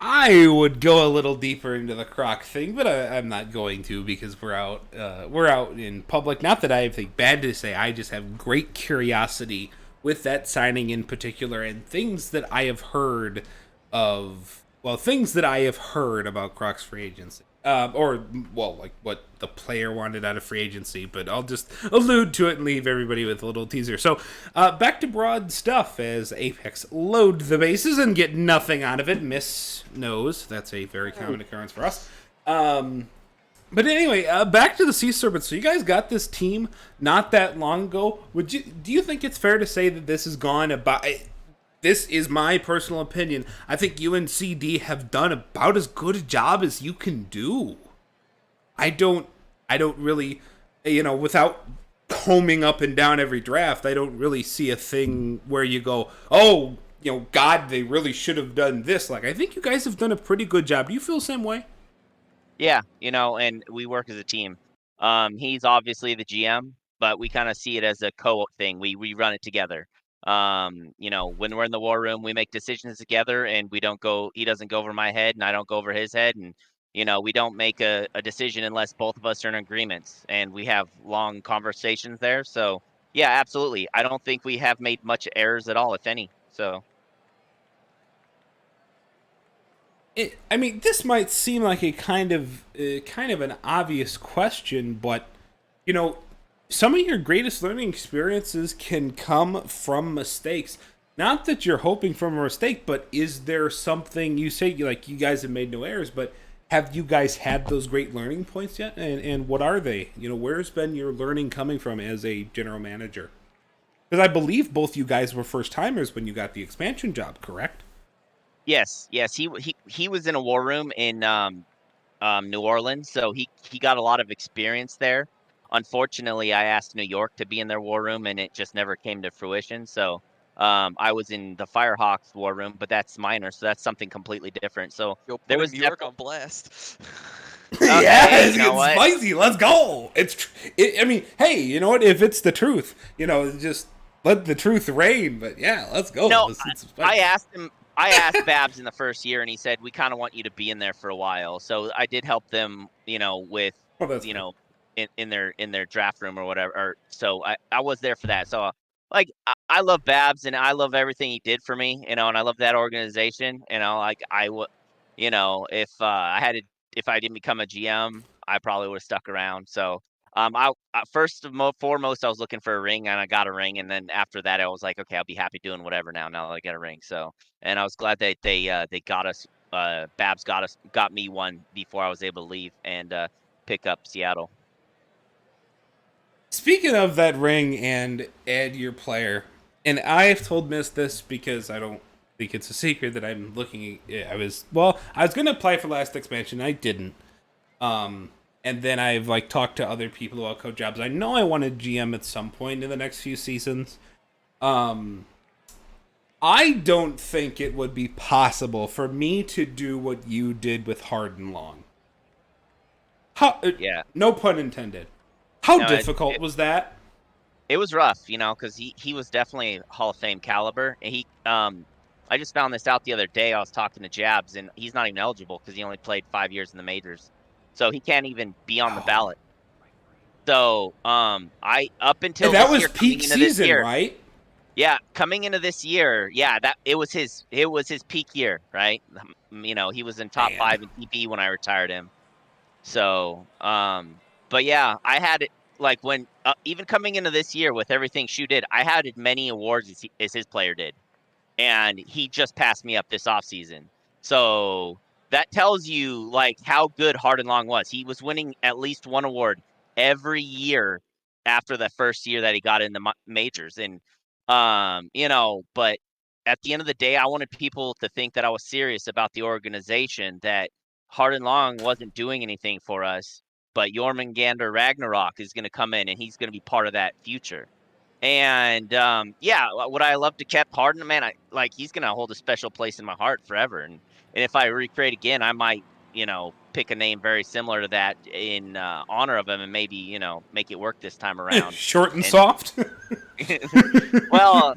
Speaker 1: I would go a little deeper into the Croc thing, but I'm not going to because we're out in public. Not that I have anything bad to say. I just have great curiosity with that signing in particular and things that I have heard of. Well, things that I have heard about Croc's free agency. Like what the player wanted out of free agency, but I'll just allude to it and leave everybody with a little teaser. So, back to broad stuff as Apex load the bases and get nothing out of it. Miss knows that's a very common occurrence for us. But anyway, back to the Sea Serpents. So you guys got this team not that long ago. Do you think it's fair to say that this has gone about? This is my personal opinion. I think UNCD have done about as good a job as you can do. I don't really, without combing up and down every draft, I don't really see a thing where you go, oh, God, they really should have done this. Like, I think you guys have done a pretty good job. Do you feel the same way?
Speaker 4: Yeah, and we work as a team. He's obviously the GM, but we kind of see it as a co-op thing. We run it together. When we're in the war room, we make decisions together, and we don't go. He doesn't go over my head, and I don't go over his head, and we don't make a decision unless both of us are in agreements, and we have long conversations there. So yeah, absolutely. I don't think we have made much errors at all, if any. So.
Speaker 1: This might seem like a kind of an obvious question, but some of your greatest learning experiences can come from mistakes. Not that you're hoping from a mistake, but is there something you say like you guys have made no errors, but have you guys had those great learning points yet? And what are they? Where's been your learning coming from as a general manager? Because I believe both you guys were first timers when you got the expansion job, correct?
Speaker 4: Yes. He was in a war room in New Orleans, so he got a lot of experience there. Unfortunately, I asked New York to be in their war room, and it just never came to fruition. So I was in the Firehawks war room, but that's minor, so that's something completely different. So
Speaker 2: Yo,
Speaker 4: there
Speaker 2: putting
Speaker 4: was
Speaker 2: New York
Speaker 4: definitely
Speaker 2: on blast.
Speaker 1: Yeah,
Speaker 4: okay.
Speaker 1: it's
Speaker 4: You know
Speaker 1: getting
Speaker 4: what?
Speaker 1: spicy. Let's go. Hey, you know what? If it's the truth, just let the truth reign. But yeah, let's go.
Speaker 4: No,
Speaker 1: Let's get some
Speaker 4: I
Speaker 1: spice.
Speaker 4: asked him. I asked Babs in the first year, and he said we kind of want you to be in there for a while. So I did help them, with
Speaker 1: Oh, that's
Speaker 4: you
Speaker 1: good.
Speaker 4: know, in their draft room or whatever. So I was there for that. So like I love Babs and I love everything he did for me, and I love that organization. Like I would, if I didn't become a GM, I probably would have stuck around. So first and foremost, I was looking for a ring, and I got a ring. And then after that, I was like, okay, I'll be happy doing whatever now. Now that I get a ring, so and I was glad that they got us. Babs got me one before I was able to leave and pick up Seattle.
Speaker 1: Speaking of that ring and add your player, and I've told Miss this because I don't think it's a secret that I'm looking. I was gonna apply for last expansion. I didn't. And then I've talked to other people about code jobs. I know I want to GM at some point in the next few seasons. I don't think it would be possible for me to do what you did with Hard and Long.
Speaker 4: Yeah,
Speaker 1: No pun intended. How
Speaker 4: no,
Speaker 1: difficult was that?
Speaker 4: it was rough, because he was definitely Hall of Fame caliber. And I just found this out the other day. I was talking to Jabs, and he's not even eligible because he only played 5 years in the majors, so he can't even be on the
Speaker 1: Oh.
Speaker 4: ballot. So I up
Speaker 1: And
Speaker 4: until
Speaker 1: that
Speaker 4: this
Speaker 1: was
Speaker 4: year, coming
Speaker 1: peak
Speaker 4: into this
Speaker 1: season,
Speaker 4: year,
Speaker 1: right?
Speaker 4: yeah, coming into this year, yeah, that it was his peak year, right? He was in top
Speaker 1: Man.
Speaker 4: 5 in TP when I retired him. So, but yeah, I had it like when even coming into this year with everything Shu did, I had as many awards as his player did, and he just passed me up this offseason. So that tells you how good Hard and Long was. He was winning at least one award every year after the first year that he got in the majors, and but at the end of the day, I wanted people to think that I was serious about the organization, that Hard and Long wasn't doing anything for us, but Jormungandr Ragnarok is going to come in and he's going to be part of that future. And yeah, would I love to kept Harden? Man, he's gonna hold a special place in my heart forever. And if I recreate again, I might, pick a name very similar to that in honor of him, and maybe make it work this time around.
Speaker 1: Short and
Speaker 4: And
Speaker 1: soft.
Speaker 4: well,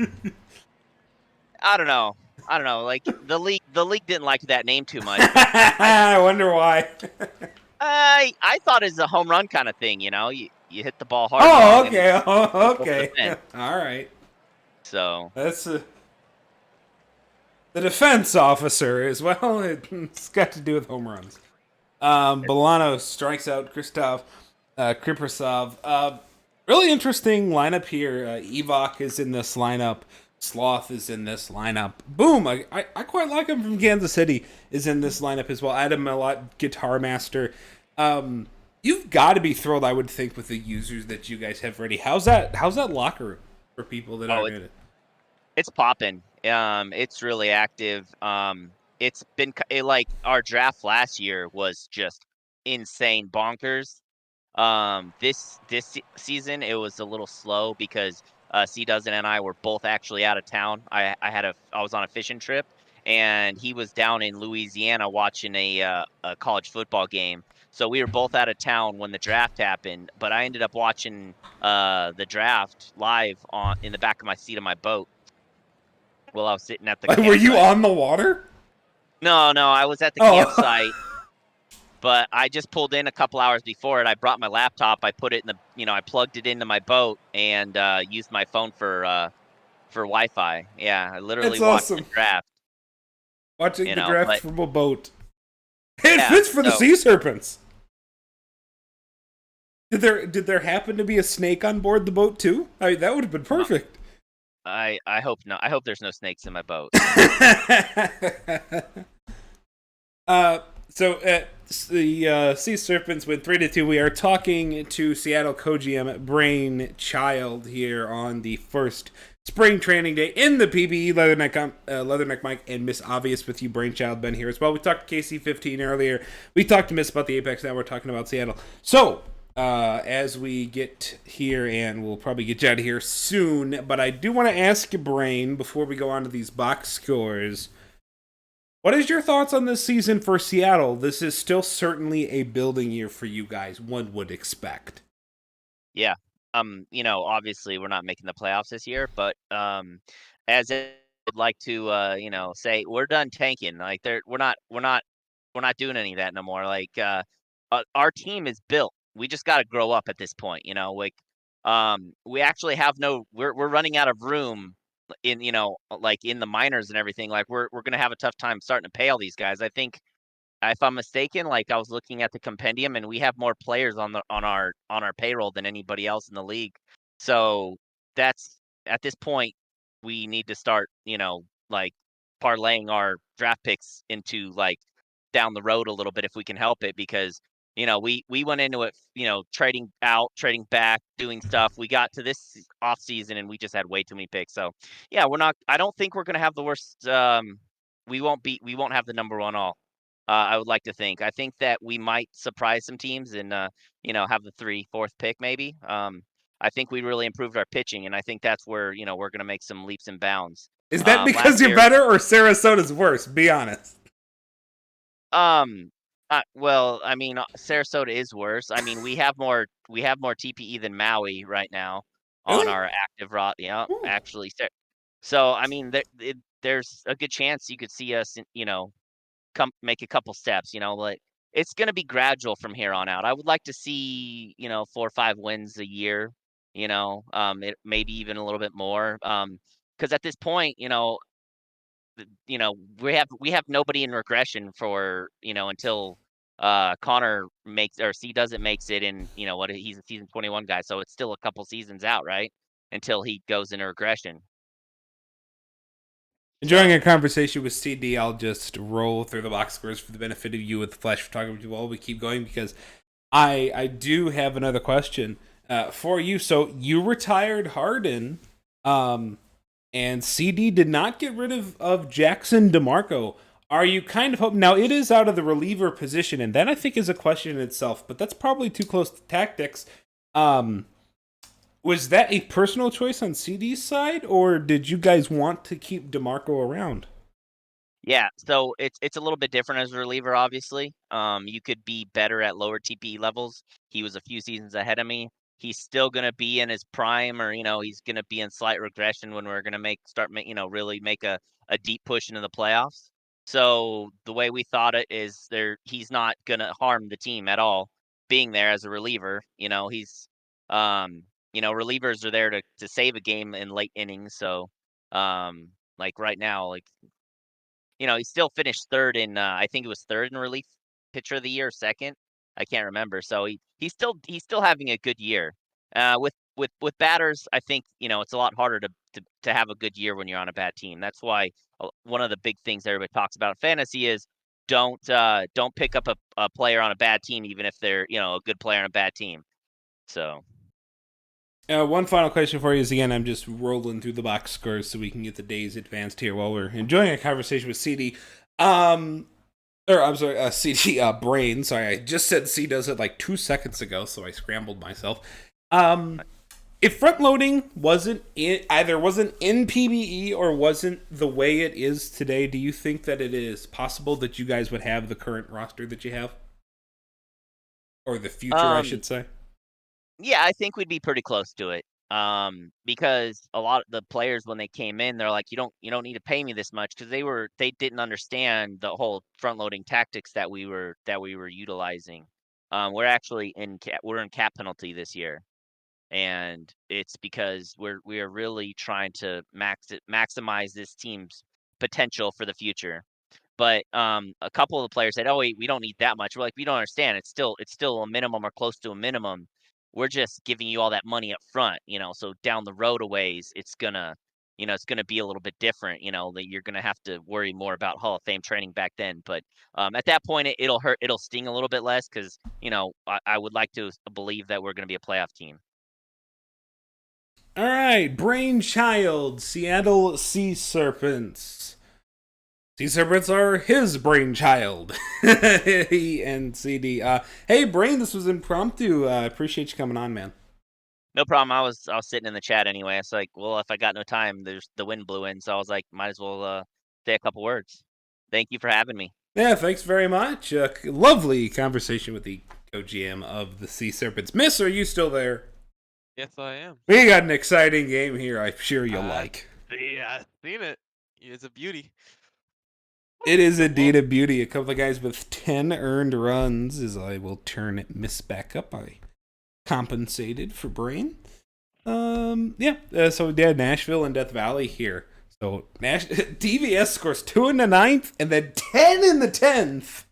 Speaker 4: I don't know. I don't know. Like the league didn't like that name too much, but
Speaker 1: I wonder why.
Speaker 4: I thought it's a home run kind of thing. You hit the ball hard and
Speaker 1: Oh,
Speaker 4: long, and
Speaker 1: okay. Oh,
Speaker 4: goes over the
Speaker 1: okay.
Speaker 4: fence.
Speaker 1: All right.
Speaker 4: So
Speaker 1: That's the defense officer as well. It's got to do with home runs. Bolano strikes out Kriprasov. Really interesting lineup here. Evok is in this lineup. Sloth is in this lineup. Boom! I quite like him from Kansas City. Is in this lineup as well. Adam Millot, Guitar Master. You've got to be thrilled, I would think, with the users that you guys have ready. How's that locker room for people that aren't in it?
Speaker 4: it's popping. It's really active. It's been like our draft last year was just insane bonkers. This season it was a little slow because C Dozen and I were both actually out of town. I was on a fishing trip, and he was down in Louisiana watching a college football game. So we were both out of town when the draft happened. But I ended up watching the draft live on in the back of my seat of my boat while I was sitting at the
Speaker 1: Were you
Speaker 4: campsite.
Speaker 1: on the water?
Speaker 4: No, I was at the
Speaker 1: Oh.
Speaker 4: campsite. But I just pulled in a couple hours before it. I brought my laptop. I put it in I plugged it into my boat and used my phone for Wi-Fi. Yeah, I literally
Speaker 1: That's
Speaker 4: watched the
Speaker 1: awesome.
Speaker 4: draft.
Speaker 1: Watching the draft
Speaker 4: But
Speaker 1: from a boat. It
Speaker 4: yeah,
Speaker 1: fits for the
Speaker 4: so
Speaker 1: sea serpents. Did there happen to be a snake on board the boat too? I mean, that would have been perfect.
Speaker 4: I hope not. I hope there's no snakes in my boat.
Speaker 1: The Sea Serpents win 3-2. We are talking to Seattle Cogium Brainchild here on the first spring training day in the PBE. Leatherneck Mike and Miss Obvious with you. Brainchild been here as well. We talked to KC15 earlier. We talked to Miss about the Apex. Now we're talking about Seattle. So, as we get here, and we'll probably get you out of here soon, but I do want to ask you, Brain, before we go on to these box scores, what is your thoughts on this season for Seattle? This is still certainly a building year for you guys, one would expect.
Speaker 4: Yeah. Obviously we're not making the playoffs this year, but as I'd like to say we're done tanking. Like we're not doing any of that no more. Like our team is built. We just got to grow up at this point, like we actually have we're running out of room in like in the minors and everything. Like we're going to have a tough time starting to pay all these guys. I think if I'm mistaken, like I was looking at the compendium and we have more players on our payroll than anybody else in the league. So that's at this point we need to start, like parlaying our draft picks into like down the road a little bit if we can help it because we went into it, trading out, trading back, doing stuff. We got to this off season and we just had way too many picks. So yeah, I don't think we're gonna have the worst we won't have the number one all. I would like to think. I think that we might surprise some teams and have the 4th pick maybe. I think we really improved our pitching, and I think that's where we're going to make some leaps and bounds.
Speaker 1: Is that because
Speaker 4: Last
Speaker 1: you're
Speaker 4: year,
Speaker 1: better or Sarasota's worse? Be honest.
Speaker 4: well, I mean, Sarasota is worse. I mean, we have more TPE than Maui right now on
Speaker 1: Really?
Speaker 4: our active rot. Yeah,
Speaker 1: Ooh.
Speaker 4: actually. So I mean, there's a good chance you could see us, come make a couple steps, like it's going to be gradual from here on out. I would like to see, 4 or 5 wins a year, maybe even a little bit more. Because at this point, we have nobody in regression for, until Connor makes or C doesn't makes it in, what he's a season 21 guy, so it's still a couple seasons out, right? Until he goes into regression.
Speaker 1: Enjoying
Speaker 4: So
Speaker 1: a conversation with CD, I'll just roll through the box scores for the benefit of you with the flash photography while we keep going because I do have another question for you. So you retired Harden, and CD did not get rid of Jackson DeMarco. Are you kind of hoping now? It is out of the reliever position, and that I think is a question in itself. But that's probably too close to tactics. Was that a personal choice on CD's side, or did you guys want to keep DeMarco around?
Speaker 4: Yeah, so it's a little bit different as a reliever, obviously. You could be better at lower TPE levels. He was a few seasons ahead of me. He's still gonna be in his prime, or he's gonna be in slight regression when we're gonna really make a deep push into the playoffs. So the way we thought it is he's not gonna harm the team at all being there as a reliever. Relievers are there to save a game in late innings. So like right now, like he still finished third in I think it was third in relief pitcher of the year, second. I can't remember. So he's still having a good year. With batters, I think it's a lot harder to have a good year when you're on a bad team. That's why one of the big things everybody talks about in fantasy is don't pick up a player on a bad team, even if they're a good player on a bad team. So
Speaker 1: One final question for you is, again, I'm just rolling through the box scores so we can get the days advanced here while we're enjoying a conversation with CD. CD Brain. Sorry, I just said C does it like 2 seconds ago, so I scrambled myself. If front loading wasn't in PBE or wasn't the way it is today, do you think that it is possible that you guys would have the current roster that you have? Or the future, I should say.
Speaker 4: yeah, I think we'd be pretty close to it. Because a lot of the players when they came in, they're like, you don't need to pay me this much, because they didn't understand the whole front loading tactics that we were utilizing. We're actually we're in cap penalty this year, and it's because we are really trying to maximize this team's potential for the future. But a couple of the players said, "Oh, we don't need that much." We're like, "We don't understand. It's still a minimum or close to a minimum. We're just giving you all that money up front, so down the road a ways, it's gonna be a little bit different, that you're gonna have to worry more about Hall of Fame training back then. But at that point, it'll hurt. It'll sting a little bit less because, I would like to believe that we're gonna be a playoff team.
Speaker 1: All right, Brainchild, Seattle Sea Serpents. Sea Serpents are his brainchild. He and CD. Hey, Brain, this was impromptu. Appreciate you coming on, man.
Speaker 4: No problem. I was sitting in the chat anyway. It's like, well, if I got no time, the wind blew in, so I was like, might as well say a couple words. Thank you for having me.
Speaker 1: Yeah, thanks very much. Lovely conversation with the co-GM of the Sea Serpents. Miss, are you still there?
Speaker 2: Yes, I am.
Speaker 1: We got an exciting game here. I'm sure you'll like.
Speaker 2: Yeah, I've seen it. It's a beauty.
Speaker 1: It is indeed a beauty. A couple of guys with 10 earned runs, as I will turn Miss back up. I compensated for Brain. So Nashville and Death Valley here. So DVS scores 2 in the 9th and then 10 in the 10th.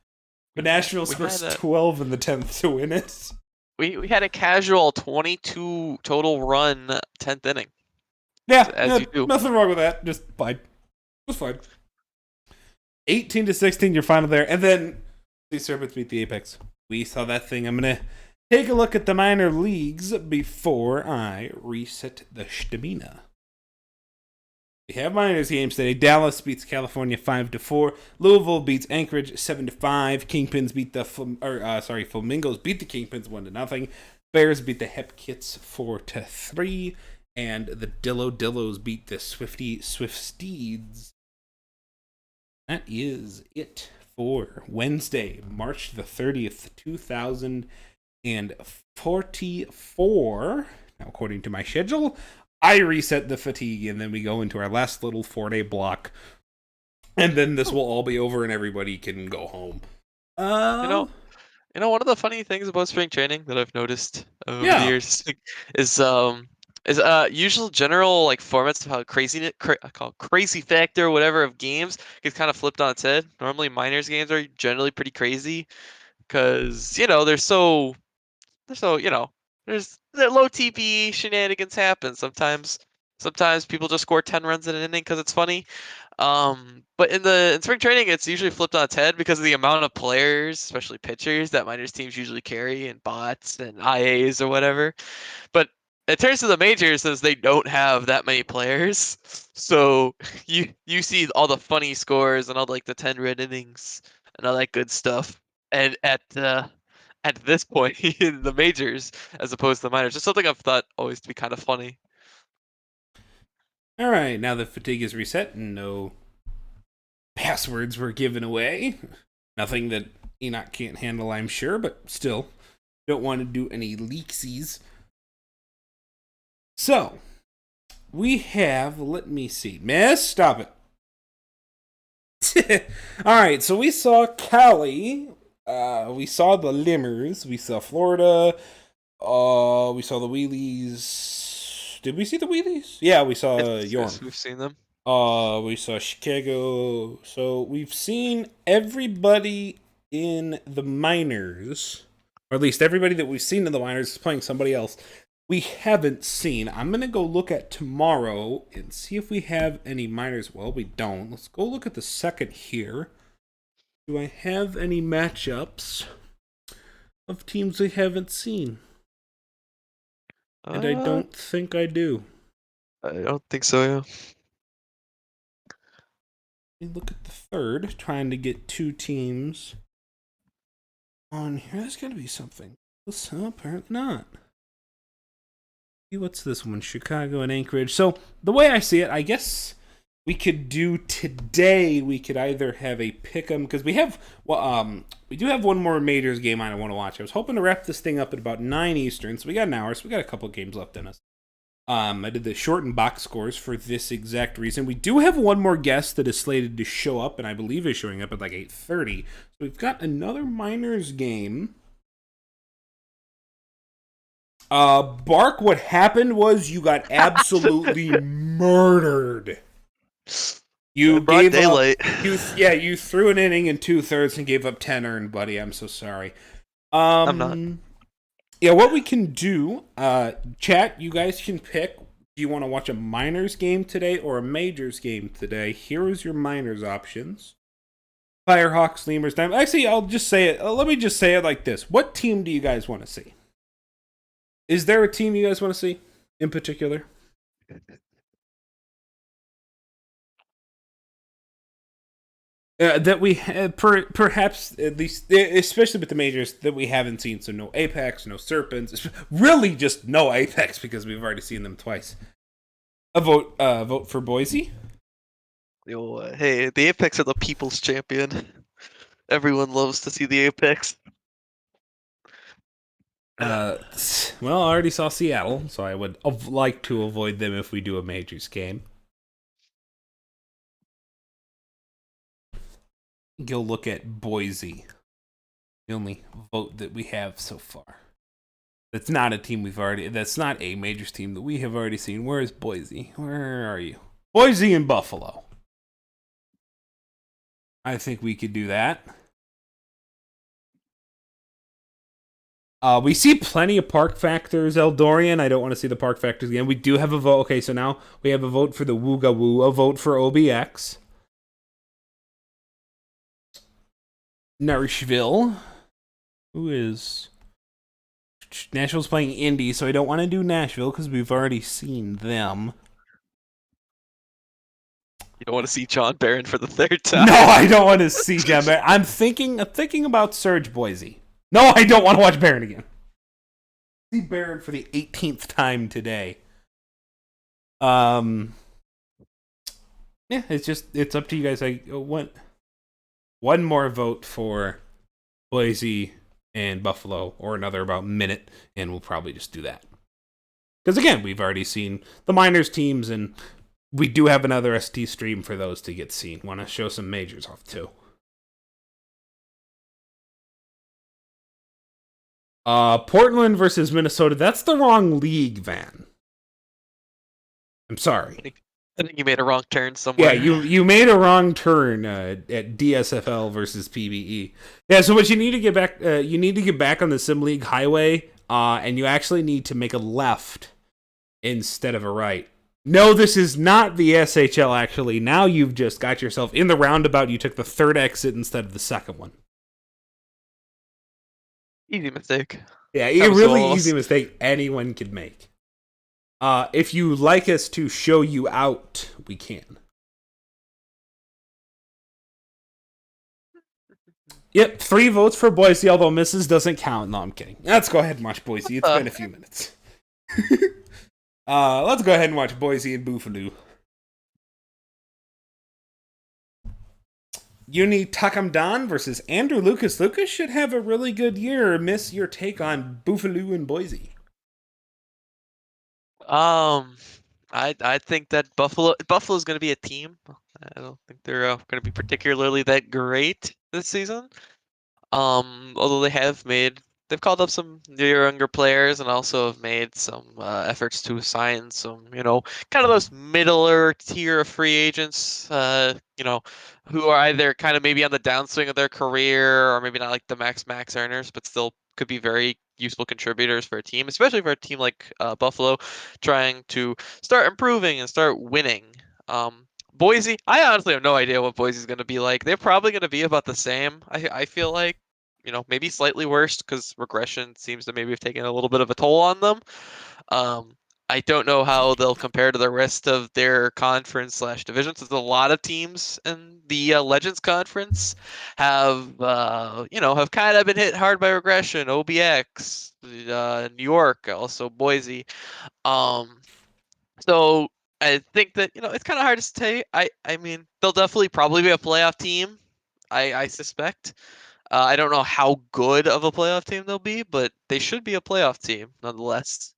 Speaker 1: But Nashville scores 12 in the 10th to win it.
Speaker 2: We had a casual 22 total run 10th inning.
Speaker 1: Yeah,
Speaker 2: as you do.
Speaker 1: Nothing wrong with that. Just fine. It was fine. 18-16, your final there. And then the Serpents beat the Apex. We saw that thing. I'm going to take a look at the minor leagues before I reset the stamina. We have minors games today. Dallas beats California 5-4. Louisville beats Anchorage 7-5. Kingpins beat Flamingos beat the Kingpins 1-0. Bears beat the Hepkits 4-3. And the Dillos beat the Swift Steeds. That is it for Wednesday, March the 30th, 2044. Now, according to my schedule, I reset the fatigue, and then we go into our last little 4-day block. And then this will all be over, and everybody can go home.
Speaker 2: You know, one of the funny things about spring training that I've noticed over the years is usual general like formats of how crazy factor whatever of games gets kind of flipped on its head. Normally minors games are generally pretty crazy because they're low TP shenanigans happen sometimes. Sometimes people just score 10 runs in an inning because it's funny. But in spring training, it's usually flipped on its head because of the amount of players, especially pitchers, that minors teams usually carry, and bots and IAs or whatever. But it turns to the majors as they don't have that many players, so you see all the funny scores and all like the 10 red innings and all that good stuff, and at at this point in the majors as opposed to the minors. Just something I've thought always to be kind of funny.
Speaker 1: All right, now the fatigue is reset and no passwords were given away. Nothing that Enoch can't handle, I'm sure, but still, don't want to do any leaksies. So, we have, let me see. Miss, stop it. All right, so we saw Cali, we saw the Limmers, we saw Florida, we saw the Wheelies. Did we see the Wheelies? Yeah, we saw Yorm.
Speaker 2: We've seen them.
Speaker 1: We saw Chicago. So we've seen everybody in the minors, or at least everybody that we've seen in the minors is playing somebody else we haven't seen. I'm going to go look at tomorrow and see if we have any minors. Well, we don't. Let's go look at the second here. Do I have any matchups of teams we haven't seen? And I don't think I do.
Speaker 2: I don't think so, yeah.
Speaker 1: Let me look at the third, trying to get two teams on here. There's got to be something. Oh, apparently not. What's this one? Chicago and Anchorage. So, the way I see it, I guess we could do today, we could either have a pick'em, because we have, we do have one more majors game I want to watch. I was hoping to wrap this thing up at about 9 Eastern, so we got an hour, so we got a couple games left in us. I did the shortened box scores for this exact reason. We do have one more guest that is slated to show up, and I believe is showing up at like 8:30. So we've got another minors game. Bark, what happened was you got absolutely murdered. You gave daylight. You threw an inning in 2/3 and gave up 10 earned, buddy. I'm so sorry.
Speaker 2: I'm not.
Speaker 1: Yeah, what we can do, chat, you guys can pick. Do you want to watch a minors game today or a majors game today? Here is your minors options. Firehawks, Lemurs, Diamond. Actually, I'll just say it. Let me just say it like this. What team do you guys want to see? Is there a team you guys want to see in particular? That we perhaps, at least, especially with the majors, that we haven't seen. So no Apex, no Serpents. Really just no Apex because we've already seen them twice. A vote for Boise?
Speaker 2: Hey, the Apex are the people's champion. Everyone loves to see the Apex.
Speaker 1: Well, I already saw Seattle, so I would like to avoid them if we do a majors game. Go look at Boise. The only vote that we have so far. That's not a team that's not a majors team that we have already seen. Where is Boise? Where are you? Boise and Buffalo. I think we could do that. We see plenty of park factors, Eldorian. I don't want to see the park factors again. We do have a vote. Okay, so now we have a vote for the Wooga Woo, a vote for OBX. Nashville. Who is... Nashville's playing Indy, so I don't want to do Nashville because we've already seen them.
Speaker 2: You don't want to see John Barron for the third time?
Speaker 1: No, I don't want to see John Barron. I'm thinking about Surge Boise. No, I don't want to watch Barron again. See Barron for the 18th time today. Yeah, it's up to you guys. I want one more vote for Boise and Buffalo, or another about minute, and we'll probably just do that. Because again, we've already seen the minors teams, and we do have another ST stream for those to get seen. Want to show some majors off too. Portland versus Minnesota. That's the wrong league, Van. I'm sorry.
Speaker 2: I think you made a wrong turn somewhere.
Speaker 1: Yeah, you made a wrong turn at DSFL versus PBE. Yeah, so what you need to get back, on the Sim League highway, and you actually need to make a left instead of a right. No, this is not the SHL, actually. Now you've just got yourself in the roundabout. You took the third exit instead of the second one.
Speaker 2: Easy mistake.
Speaker 1: Yeah, a really easy mistake anyone could make. If you like us to show you out, we can. Yep, 3 votes for Boise, although misses doesn't count. No, I'm kidding. Let's go ahead and watch Boise. It's been a few minutes. Let's go ahead and watch Boise and Buffalo. Uni Takamdan versus Andrew Lucas. Lucas should have a really good year. Miss, your take on Buffalo and Boise.
Speaker 2: I think that Buffalo's going to be a team. I don't think they're going to be particularly that great this season. Although they've called up some younger players and also have made some efforts to sign some, kind of those middler tier free agents, who are either kind of maybe on the downswing of their career or maybe not like the max earners, but still could be very useful contributors for a team, especially for a team like Buffalo, trying to start improving and start winning. Boise, I honestly have no idea what Boise's going to be like. They're probably going to be about the same. I feel like, maybe slightly worse because regression seems to maybe have taken a little bit of a toll on them. I don't know how they'll compare to the rest of their conference/divisions. There's a lot of teams in the Legends Conference have kind of been hit hard by regression. OBX, New York, also Boise. So I think that it's kind of hard to say. I mean they'll definitely probably be a playoff team. I suspect. I don't know how good of a playoff team they'll be, but they should be a playoff team nonetheless.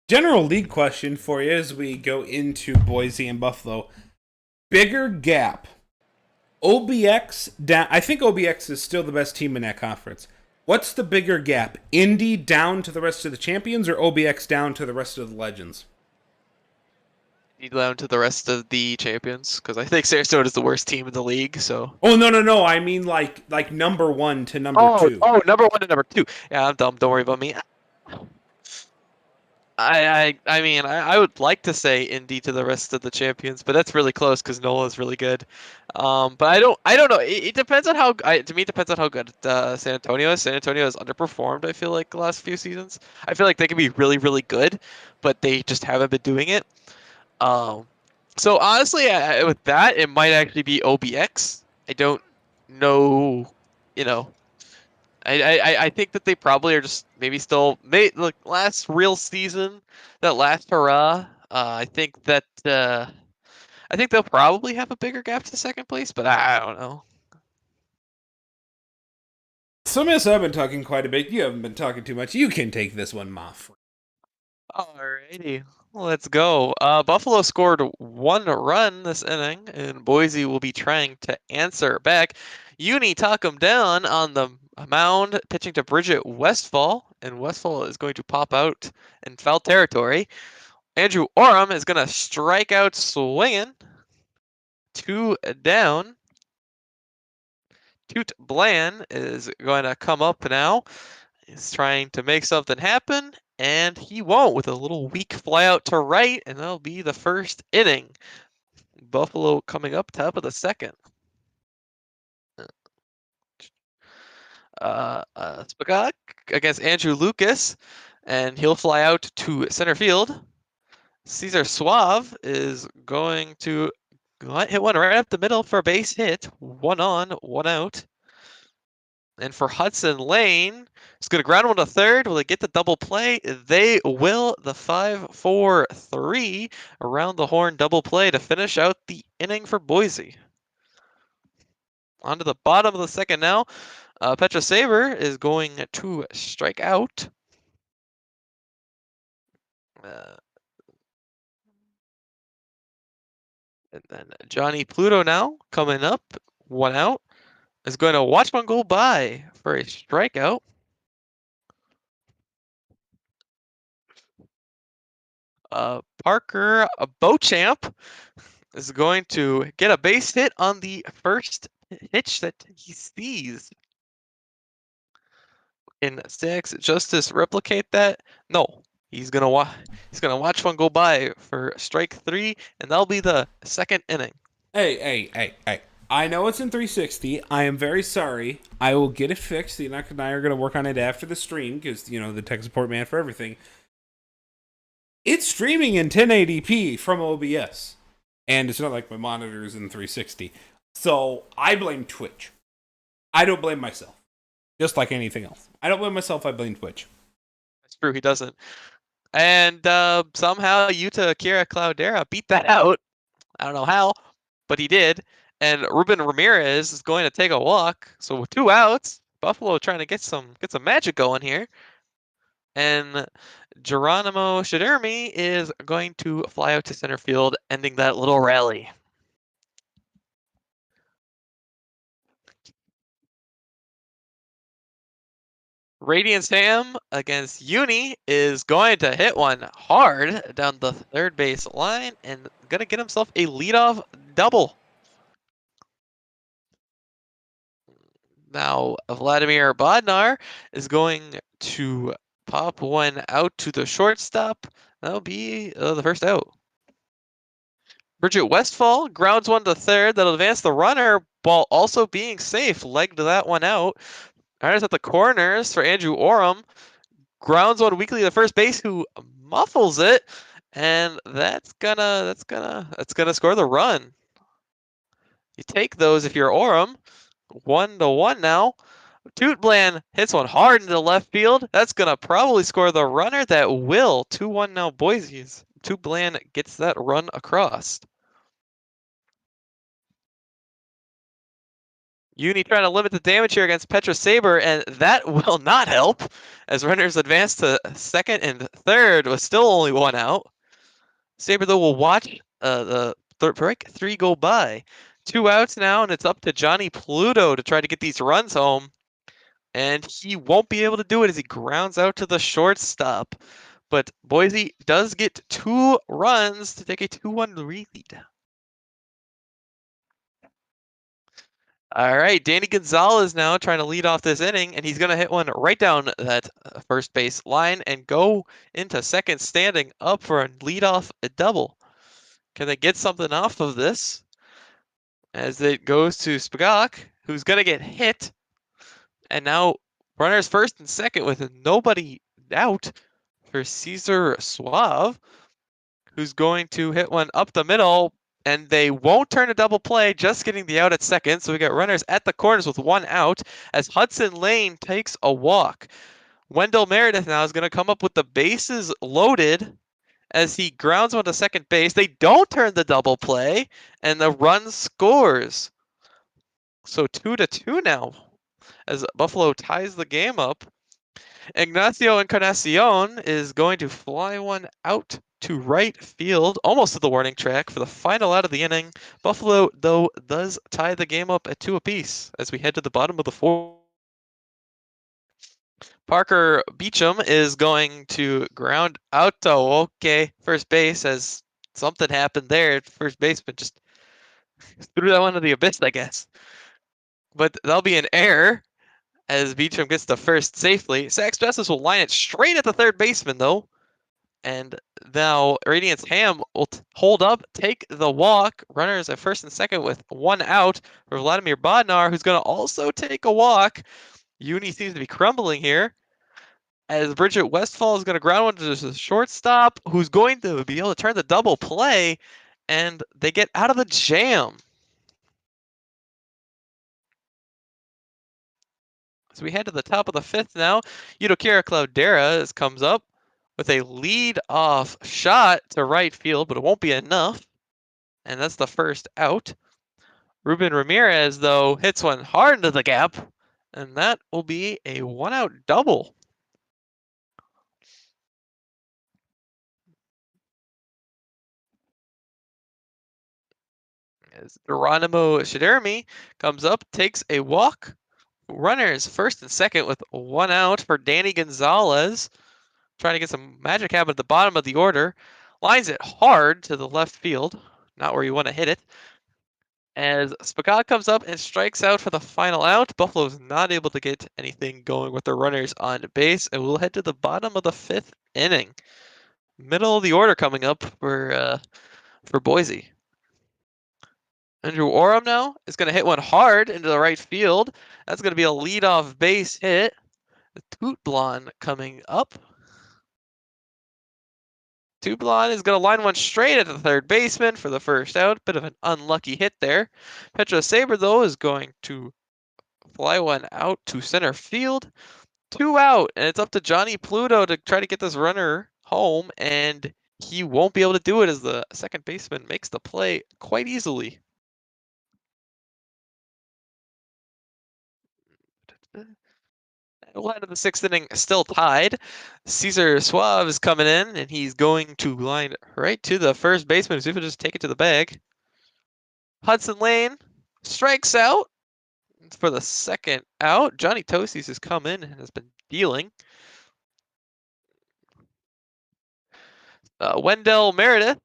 Speaker 1: General league question for you as we go into Boise and Buffalo. Bigger gap. OBX down. I think OBX is still the best team in that conference. What's the bigger gap? Indy down to the rest of the champions or OBX down to the rest of the legends?
Speaker 2: Down to the rest of the champions because I think Sarasota is the worst team in the league. So.
Speaker 1: Oh no! I mean like number 1 to number 2.
Speaker 2: Oh, number 1 and number 2. Yeah, I'm dumb. Don't worry about me. I mean I would like to say Indy to the rest of the champions, but that's really close because Nola's really good. But I don't know. It depends on how to me it depends on how good San Antonio is. San Antonio has underperformed. I feel like the last few seasons. I feel like they can be really good, but they just haven't been doing it. So honestly, with that, it might actually be OBX. I don't know, you know. I think that they probably are just maybe still look last real season, that last hurrah. I think they'll probably have a bigger gap to second place, but I don't know.
Speaker 1: So, Miss, I've been talking quite a bit. You haven't been talking too much. You can take this one, Moff.
Speaker 2: Alrighty, let's go. Buffalo scored 1 run this inning, and Boise will be trying to answer back. Uni talk him down on the mound, pitching to Bridget Westfall, and Westfall is going to pop out in foul territory. Andrew Oram is going to strike out swinging. 2 down. Toot Bland is going to come up now. He's trying to make something happen, and he won't with a little weak fly out to right, and that'll be the first inning. Buffalo coming up top of the second. Spagak against Andrew Lucas, and he'll fly out to center field. Cesar Suave is going to hit one right up the middle for a base hit. 1 on, 1 out. And for Hudson Lane, he's going to ground one to third. Will they get the double play? They will. The 5-4-3 around the horn double play to finish out the inning for Boise. On to the bottom of the second now. Petra Saber is going to strike out. And then Johnny Pluto now coming up. 1 out. Is going to watch one go by for a strikeout. Parker Beauchamp is going to get a base hit on the first pitch that he sees. Can Stacks Justice replicate that? No. He's gonna watch one go by for strike 3, and that'll be the second inning.
Speaker 1: Hey. I know it's in 360. I am very sorry. I will get it fixed. Enoch and I are going to work on it after the stream because, the tech support man for everything. It's streaming in 1080p from OBS. And it's not like my monitor is in 360. So I blame Twitch. I don't blame myself. Just like anything else. I don't blame myself, I blame Twitch.
Speaker 2: That's true, he doesn't. And somehow Yuta Akira Cloudera beat that out. I don't know how, but he did. And Ruben Ramirez is going to take a walk. So with 2 outs, Buffalo trying to get some magic going here. And Geronimo Shidermi is going to fly out to center field, ending that little rally. Radiant Sam against Uni is going to hit one hard down the third base line and gonna get himself a leadoff double. Now Vladimir Bodnar is going to pop one out to the shortstop. That'll be the first out. Bridget Westfall grounds one to third. That'll advance the runner while also being safe. Legged that one out. Runners at the corners for Andrew Oram. Grounds one weakly to first base, who muffles it, and that's gonna score the run. You take those if you're Oram. 1-1 now. Tootbland hits one hard into left field. That's gonna probably score the runner. That will. 2-1 now, Boise's. Tootbland gets that run across. Uni trying to limit the damage here against Petra Saber, and that will not help as runners advance to second and third with still only 1 out. Saber, though, will watch the third break 3 go by. 2 outs now, and it's up to Johnny Pluto to try to get these runs home. And he won't be able to do it as he grounds out to the shortstop. But Boise does get 2 runs to take a 2-1 lead. All right, Danny Gonzalez now trying to lead off this inning, and he's going to hit one right down that first base line and go into second standing up for a leadoff double. Can they get something off of this? As it goes to Spagak, who's going to get hit. And now runners first and second with nobody out for Cesar Suave, who's going to hit one up the middle. And they won't turn a double play, just getting the out at second. So we got runners at the corners with 1 out as Hudson Lane takes a walk. Wendell Meredith now is going to come up with the bases loaded as he grounds one to second base. They don't turn the double play, and the run scores. So 2-2 now as Buffalo ties the game up. Ignacio Encarnacion is going to fly one out to right field, almost to the warning track for the final out of the inning. Buffalo, though, does tie the game up at 2 apiece as we head to the bottom of the 4th. Parker Beecham is going to ground out to first base as something happened there. First baseman just threw that one to the abyss, I guess. But that'll be an error as Beecham gets to first safely. Sax Justice will line it straight at the third baseman, though. And now Radiant's Ham will hold up, take the walk. Runners at first and second with 1 out for Vladimir Bodnar, who's going to also take a walk. Uni seems to be crumbling here. As Bridget Westfall is going to ground one to the shortstop, who's going to be able to turn the double play. And they get out of the jam. So we head to the top of the 5th now. Yudokira Cloudera comes up with a lead-off shot to right field, but it won't be enough. And that's the first out. Ruben Ramirez, though, hits one hard into the gap, and that will be a 1-out double. As Geronimo Shidermi comes up, takes a walk. Runners first and second with 1 out for Danny Gonzalez. Trying to get some magic happen at the bottom of the order. Lines it hard to the left field. Not where you want to hit it. As Spagak comes up and strikes out for the final out. Buffalo's not able to get anything going with the runners on base. And we'll head to the bottom of the 5th inning. Middle of the order coming up for Boise. Andrew Oram now is going to hit one hard into the right field. That's going to be a leadoff base hit. Tootblon coming up. Tootblon is going to line one straight at the third baseman for the first out. Bit of an unlucky hit there. Petra Saber, though, is going to fly one out to center field. 2 out, and it's up to Johnny Pluto to try to get this runner home, and he won't be able to do it as the second baseman makes the play quite easily. We'll head to the sixth inning, still tied. Cesar Suave is coming in, and he's going to line right to the first baseman. See if he'll just take it to the bag. Hudson Lane strikes out for the second out. Johnny Tosis has come in and has been dealing. Wendell Meredith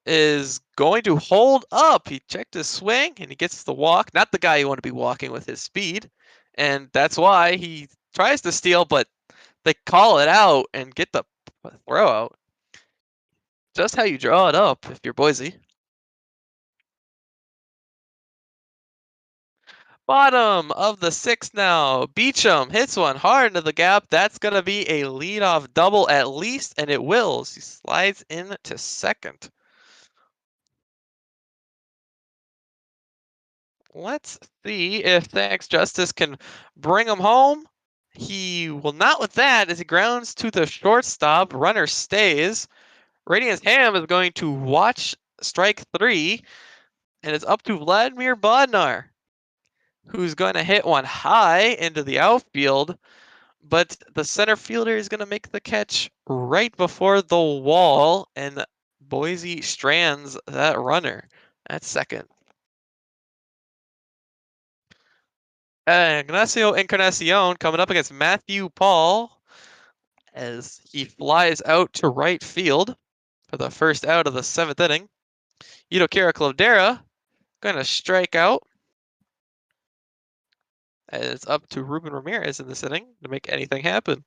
Speaker 2: is going to hold up. He checked his swing and he gets the walk. Not the guy you want to be walking with his speed. And that's why he tries to steal, but they call it out and get the throw out. Just how you draw it up if you're Boise. Bottom of the sixth now. Beecham hits one hard into the gap. That's going to be a leadoff double at least, and it will. He slides into second. Let's see if Thanks Justice can bring him home. He will not with that as he grounds to the shortstop. Runner stays. Radiance Ham is going to watch strike 3, and it's up to Vladimir Bodnar, who's going to hit one high into the outfield, but the center fielder is going to make the catch right before the wall, and Boise strands that runner at second. Ignacio Encarnacion coming up against Matthew Paul as he flies out to right field for the first out of the seventh inning. Kira Caldera going to strike out. And it's up to Ruben Ramirez in this inning to make anything happen.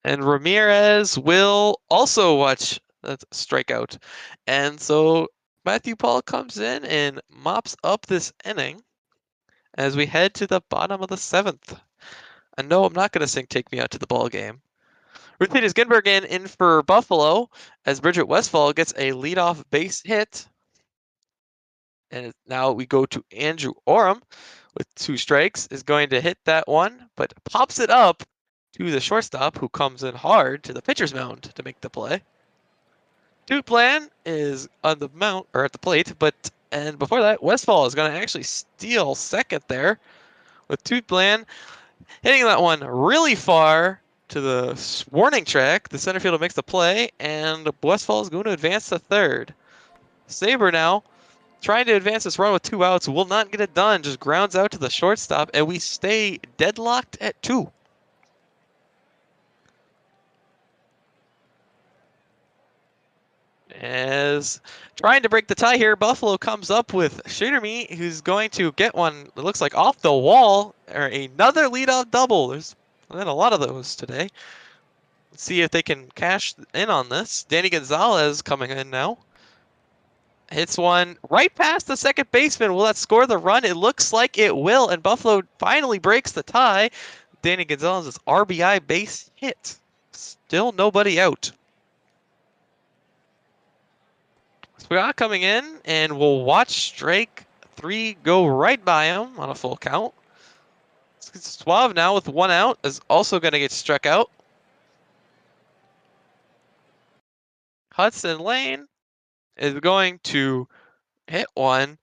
Speaker 2: And Ramirez will also watch that strikeout. And so Matthew Paul comes in and mops up this inning as we head to the bottom of the seventh. And no, I'm not going to sing Take Me Out to the Ball Game. Ruthenius Ginberg in for Buffalo as Bridget Westfall gets a leadoff base hit. And now we go to Andrew Oram with 2 strikes, is going to hit that one, but pops it up to the shortstop who comes in hard to the pitcher's mound to make the play. Duplan is on the mount or at the plate, and before that, Westfall is going to actually steal second there with Duplan hitting that one really far to the warning track. The center fielder makes the play, and Westfall is going to advance to third. Saber now trying to advance this run with 2 outs, will not get it done, just grounds out to the shortstop, and we stay deadlocked at 2. As trying to break the tie here, Buffalo comes up with Shooterme, who's going to get one, it looks like off the wall, or another leadoff double. There's been a lot of those today. Let's see if they can cash in on this. Danny Gonzalez coming in now. Hits one right past the second baseman. Will that score the run? It looks like it will, and Buffalo finally breaks the tie. Danny Gonzalez's RBI base hit. Still nobody out. Scott coming in, and we'll watch strike 3 go right by him on a full count. Suave now with 1 out is also going to get struck out. Hudson Lane is going to hit one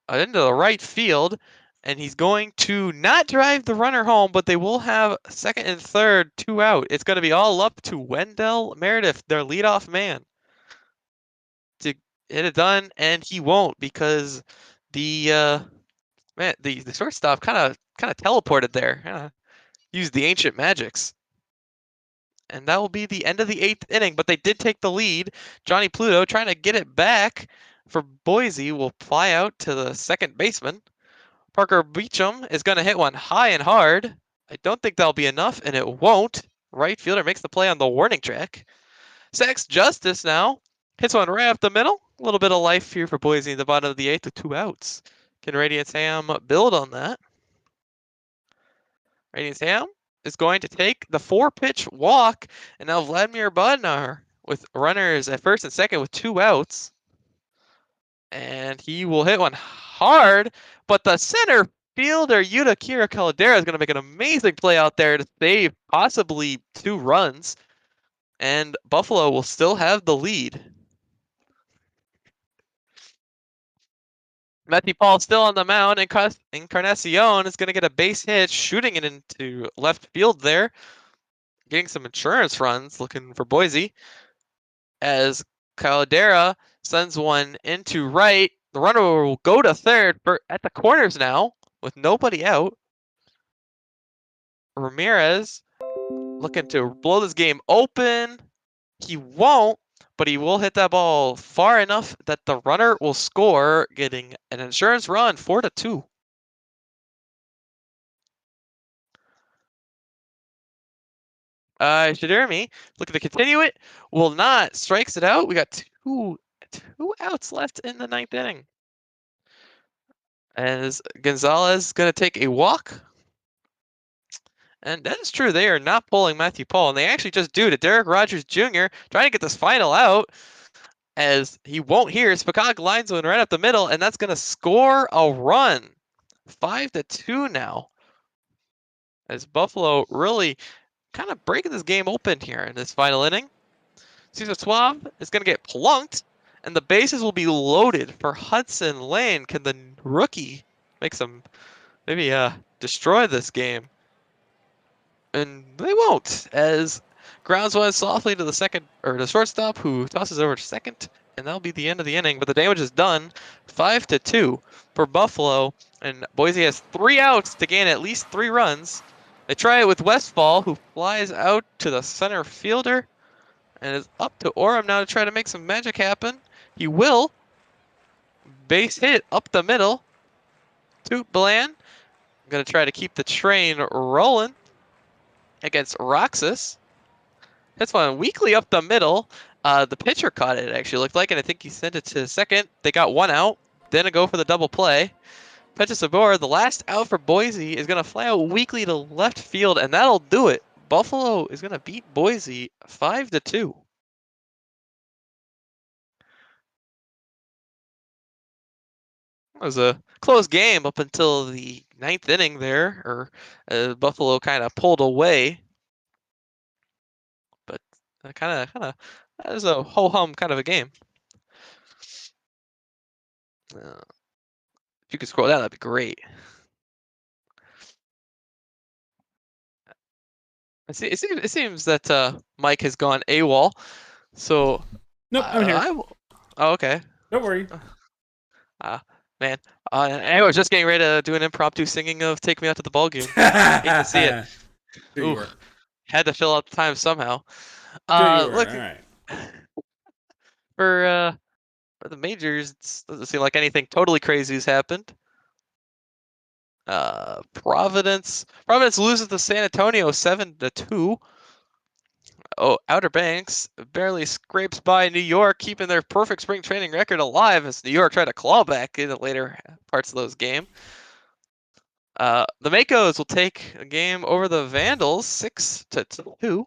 Speaker 2: into the right field, and he's going to not drive the runner home, but they will have second and third 2 out. It's going to be all up to Wendell Meredith, their leadoff man, to hit it done, and he won't because the shortstop kind of teleported there, used the ancient magics. And that will be the end of the 8th inning, but they did take the lead. Johnny Pluto trying to get it back for Boise will fly out to the second baseman. Parker Beecham is going to hit one high and hard. I don't think that'll be enough, and it won't. Right fielder makes the play on the warning track. Sex Justice now hits one right up the middle. A little bit of life here for Boise in the bottom of the 8th with 2 outs. Can Radiance Ham build on that? Radiance Ham is going to take the 4-pitch walk, and now Vladimir Bodnar with runners at first and second with 2 outs. And he will hit one hard, but the center fielder Yuta Kira Caldera is going to make an amazing play out there to save possibly 2 runs, and Buffalo will still have the lead. Matthew Paul still on the mound, and Encarnacion is going to get a base hit, shooting it into left field there, getting some insurance runs, looking for Boise, as Caldera sends one into right. The runner will go to third at the corners now with nobody out. Ramirez looking to blow this game open. He won't, but he will hit that ball far enough that the runner will score, getting an insurance run 4-2. Shidermi looking to continue it. Will not. Strikes it out. We got two outs left in the 9th inning. As Gonzalez is going to take a walk. And that is true. They are not pulling Matthew Paul. And they actually just do to Derek Rogers Jr. trying to get this final out. As he won't hear. Spakog lines one right up the middle. And that's going to score a run. 5-2 now. As Buffalo really kind of breaking this game open here in this final inning. Cesar Suave is going to get plunked, and the bases will be loaded for Hudson Lane. Can the rookie make some, maybe destroy this game? And they won't, as grounds one softly to the second, or the shortstop, who tosses over to second, and that'll be the end of the inning. But the damage is done. 5-2 for Buffalo, and Boise has 3 outs to gain at least 3 runs. They try it with Westfall, who flies out to the center fielder. And it's up to Orem now to try to make some magic happen. He will. Base hit up the middle to Bland. Going to try to keep the train rolling against Roxas. Hits one weakly up the middle. The pitcher caught it, actually looked like, and I think he sent it to second. They got 1 out. Then a go for the double play. Petrosabor, the last out for Boise, is going to fly out weakly to left field, and that'll do it. Buffalo is going to beat Boise 5-2. It was a close game up until the 9th inning there, or Buffalo kind of pulled away. But kind of, that was a ho-hum kind of a game. If you could scroll down, that'd be great. It seems that Mike has gone AWOL. So
Speaker 1: Nope, I'm here.
Speaker 2: Oh, okay.
Speaker 1: Don't worry.
Speaker 2: Man. I was just getting ready to do an impromptu singing of "Take Me Out to the Ball Game." Hate to see it.
Speaker 1: Sure you were.
Speaker 2: Had to fill out the time somehow.
Speaker 1: Sure you were.
Speaker 2: Look,
Speaker 1: All right.
Speaker 2: For the majors, it doesn't seem like anything totally crazy has happened. Providence loses to San Antonio 7-2. Oh, Outer Banks barely scrapes by New York, keeping their perfect spring training record alive as New York tried to claw back in the later parts of those games. The Makos will take a game over the Vandals 6-2.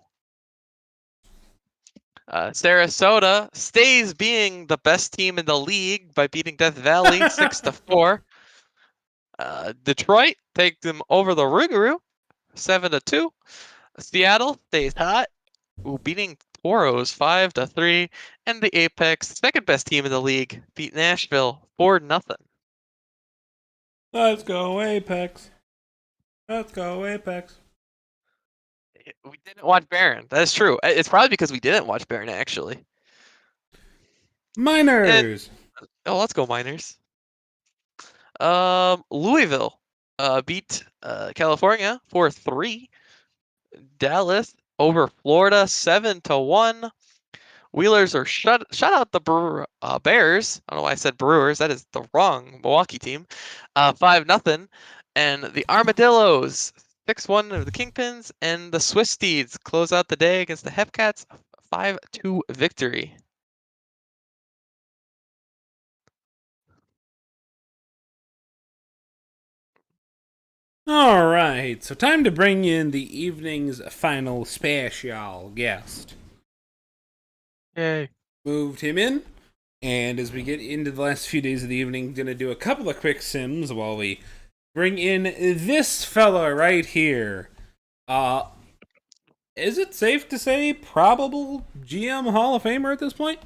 Speaker 2: Sarasota stays being the best team in the league by beating Death Valley 6-4. Detroit take them over the Rougarou 7-2. Seattle stays hot, beating Toros 5-3. And the Apex, second best team in the league, beat Nashville 4-0.
Speaker 1: Let's go Apex. Let's go Apex.
Speaker 2: We didn't watch Baron. That is true. It's probably because we didn't watch Baron, actually.
Speaker 1: Miners.
Speaker 2: Oh, let's go Miners. Louisville beat California 4-3. Dallas over Florida 7-1. Wheelers are shut out the Bears. I don't know why I said Brewers. That is the wrong Milwaukee team. 5-0. And the Armadillos 6-1 of the Kingpins, and the Swiss Steeds close out the day against the Hepcats 5-2 victory.
Speaker 1: All right, so time to bring in the evening's final special guest.
Speaker 2: Yay.
Speaker 1: Moved him in, And as we get into the last few days of the evening, going to do a couple of quick sims while we bring in this fella right here. Is it safe to say probable GM Hall of Famer at this point?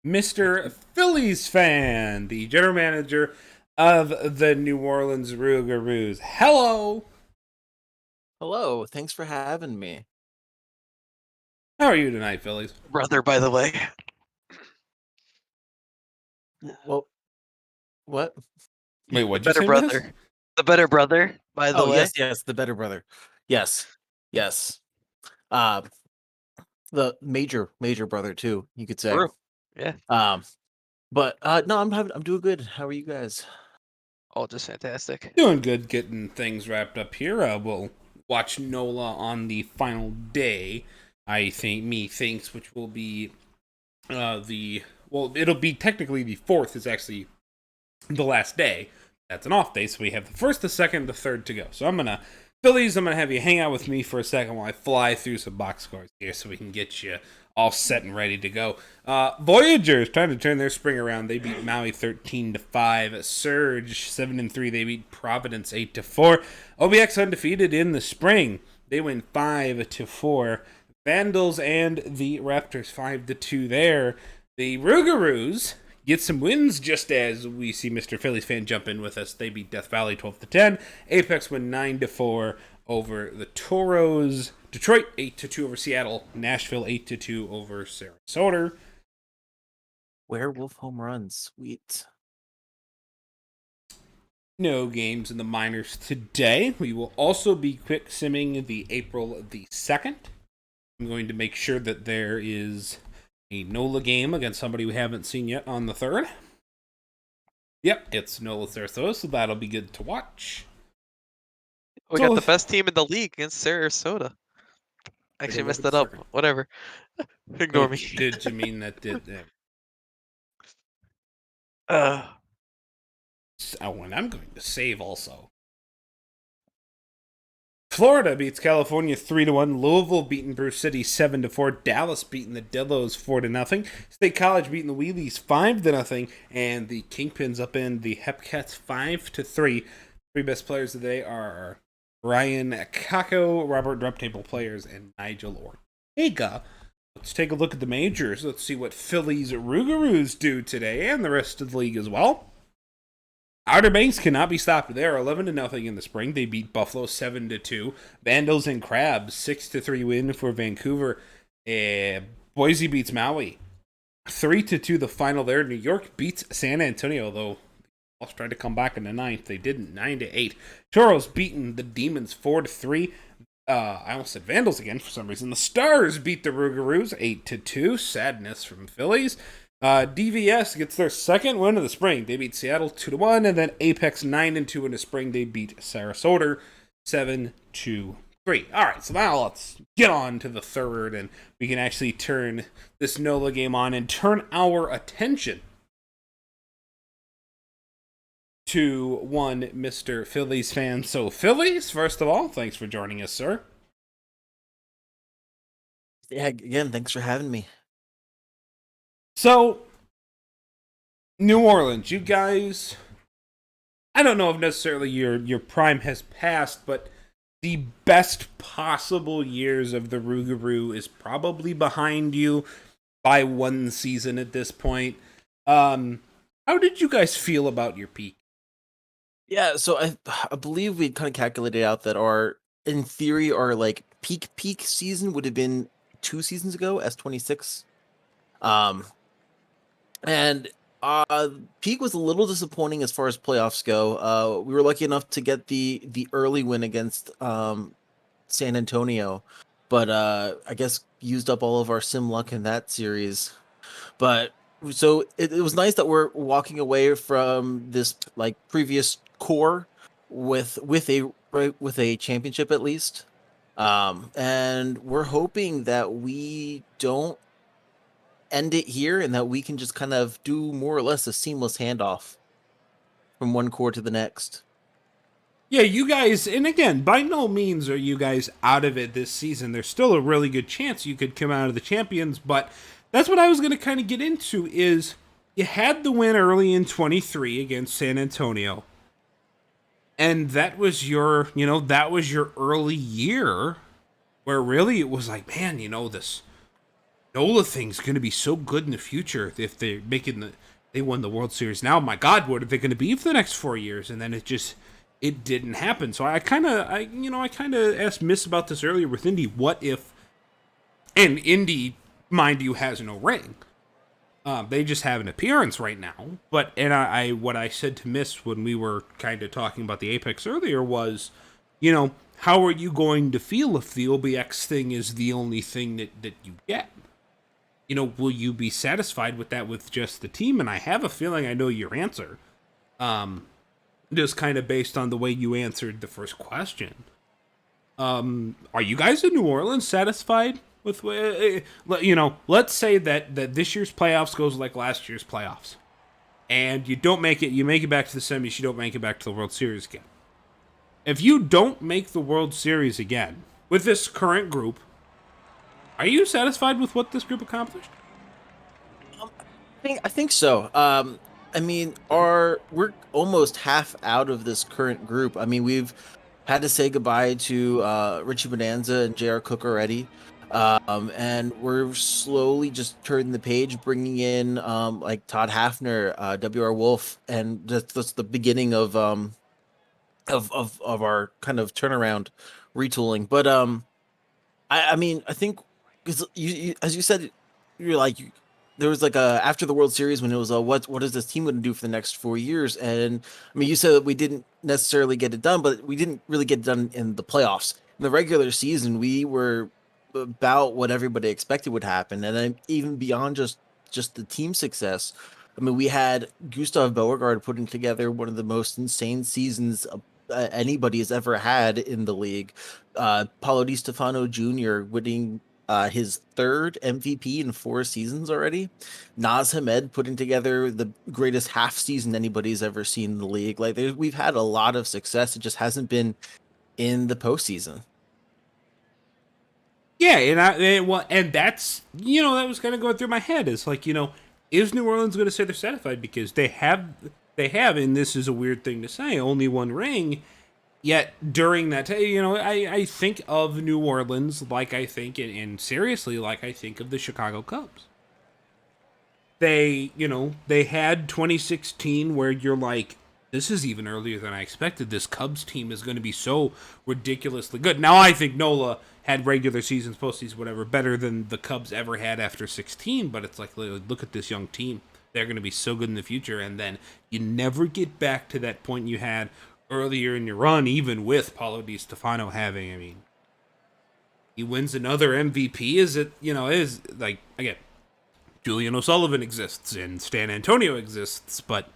Speaker 1: Mr. Phillies fan, the general manager of the New Orleans Rougarous. Hello!
Speaker 5: Hello, thanks for having me.
Speaker 1: How are you tonight, Phillies?
Speaker 2: Brother, by the way.
Speaker 5: Well, what?
Speaker 1: Wait,
Speaker 2: The
Speaker 1: what'd you
Speaker 2: better
Speaker 1: say,
Speaker 2: brother.
Speaker 1: Miss?
Speaker 2: The better brother, by the
Speaker 5: Oh,
Speaker 2: way.
Speaker 5: yes, the better brother. Yes. Uh, the major brother too, you could say.
Speaker 2: True. Yeah.
Speaker 5: But no, I'm doing good. How are you guys?
Speaker 2: Oh, just fantastic.
Speaker 1: Doing good, getting things wrapped up here. We'll watch NOLA on the final day. Methinks, which will be it'll be technically the 4th is actually the last day. That's an off day, so we have the 1st, the 2nd, the 3rd to go. So I'm gonna have you hang out with me for a second while I fly through some box scores here so we can get you all set and ready to go. Voyagers trying to turn their spring around. They beat Maui 13-5. Surge 7-3. They beat Providence 8-4. OBX undefeated in the spring. They win 5-4. Vandals and the Raptors 5-2 there. The Rougarous get some wins just as we see Mr. Phillies fan jump in with us. They beat Death Valley 12-10. Apex win 9-4 over the Toros. Detroit 8-2 over Seattle. Nashville 8-2 over Sarasota.
Speaker 5: Werewolf home runs, sweet.
Speaker 1: No games in the minors today. We will also be quick simming the April the 2nd. I'm going to make sure that there is a NOLA game against somebody we haven't seen yet on the 3rd. Yep, it's NOLA Sarasota, so that'll be good to watch.
Speaker 2: We got the best team in the league against Sarasota. Actually, messed that up. Whatever. Ignore me.
Speaker 1: Did you mean that did...
Speaker 2: Uh,
Speaker 1: Oh, and I'm going to save also. Florida beats California 3-1. Louisville beating Bruce City 7-4. Dallas beating the Dillos 4-0. State College beating the Wheelies 5-0. And the Kingpins up in the Hepcats 5-3. 3 best players today are Ryan Kako, Robert Drop Table Players, and Nigel Ortega. Let's take a look at the majors. Let's see what Phillies Rougarous do today and the rest of the league as well. Outer Banks cannot be stopped. They are 11-0 in the spring. They beat Buffalo 7-2. Vandals and Crabs 6-3 win for Vancouver. Boise beats Maui 3-2 the final there. New York beats San Antonio, though I'll try to come back in the 9th. They didn't. 9-8. Toros beating the Demons 4-3. I almost said Vandals again for some reason. The Stars beat the Rougarous 8-2. Sadness from Phillies. DVS gets their 2nd win of the spring. They beat Seattle 2-1, and then Apex 9-2 in the spring. They beat Sarasota 7-3. All right, so now let's get on to the 3rd, and we can actually turn this NOLA game on and turn our attention to one Mr. Phillies fan. So, Phillies, first of all, thanks for joining us, sir.
Speaker 5: Yeah, again, thanks for having me.
Speaker 1: So, New Orleans, you guys, I don't know if necessarily your prime has passed, but the best possible years of the Rougarou is probably behind you by 1 season at this point. How did you guys feel about your peak?
Speaker 5: Yeah, so I believe we kind of calculated out that in theory, our like peak season would have been 2 seasons ago, S26. And peak was a little disappointing as far as playoffs go. We were lucky enough to get the early win against San Antonio, but I guess used up all of our sim luck in that series. But so it was nice that we're walking away from this like previous core with a championship at least. And we're hoping that we don't end it here and that we can just kind of do more or less a seamless handoff from one core to the next.
Speaker 1: Yeah, you guys, and again, by no means are you guys out of it this season. There's still a really good chance you could come out of the champions, but that's what I was going to kind of get into. Is you had the win early in 23 against San Antonio, and that was your early year where really it was like, man, this NOLA thing's going to be so good in the future if they won the World Series. Now, my God, what are they going to be for the next 4 years? And then it didn't happen. So I kind of asked Miss about this earlier with Indy. What if, and Indy, mind you, has no ring. They just have an appearance right now. But what I said to Miss when we were kind of talking about the Apex earlier was, how are you going to feel if the OBX thing is the only thing that you get? Will you be satisfied with that with just the team? And I have a feeling I know your answer. Just kind of based on the way you answered the first question. Are you guys in New Orleans satisfied with, let's say that this year's playoffs goes like last year's playoffs. And you don't make it, you make it back to the semis, you don't make it back to the World Series again. If you don't make the World Series again with this current group, are you satisfied with what this group accomplished?
Speaker 5: I think so. I mean, we're almost half out of this current group. I mean, we've had to say goodbye to Richie Bonanza and J.R. Cook already. And we're slowly just turning the page, bringing in like Todd Hafner, W.R. Wolf, and that's the beginning of our kind of turnaround retooling. But I mean, I think because you as you said, you're like there was like a after the World Series when it was what is this team going to do for the next 4 years? And I mean, you said that we didn't necessarily get it done, but we didn't really get it done in the playoffs. In the regular season, we were about what everybody expected would happen, and then even beyond just the team success. I mean, we had Gustav Beauregard putting together one of the most insane seasons anybody has ever had in the league. Paulo Di Stefano Jr. winning his third MVP in 4 seasons already. Naz Hamed putting together the greatest half season anybody's ever seen in the league. Like we've had a lot of success. It just hasn't been in the postseason.
Speaker 1: Yeah, and that's that was kind of going through my head. It's like is New Orleans going to say they're satisfied because they have, and this is a weird thing to say, only one ring. Yet during that, I think of New Orleans like I think, and seriously like I think of the Chicago Cubs. They had 2016 where you're like, this is even earlier than I expected. This Cubs team is going to be so ridiculously good. Now I think Nola had regular seasons, postseasons, whatever, better than the Cubs ever had after 16. But it's like, look at this young team. They're going to be so good in the future. And then you never get back to that point you had earlier in your run, even with Paulo Di Stefano having, I mean, he wins another MVP. Is like, again, Julian O'Sullivan exists and Stan Antonio exists, but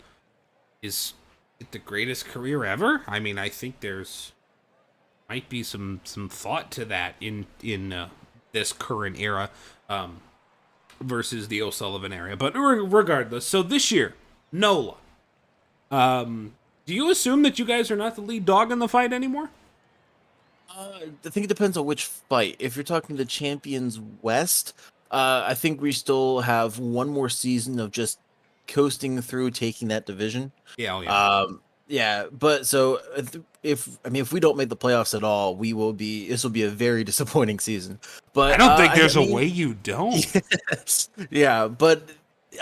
Speaker 1: is it the greatest career ever? I mean, I think there's might be some thought to that in this current era versus the O'Sullivan era. But regardless, so this year, NOLA. Do you assume that you guys are not the lead dog in the fight anymore?
Speaker 5: I think it depends on which fight. If you're talking the Champions West, I think we still have one more season of just coasting through taking that division.
Speaker 1: Yeah, oh yeah.
Speaker 5: Yeah, but so if we don't make the playoffs at all, this will be a very disappointing season. But
Speaker 1: I don't think there's a way you don't.
Speaker 5: Yeah, but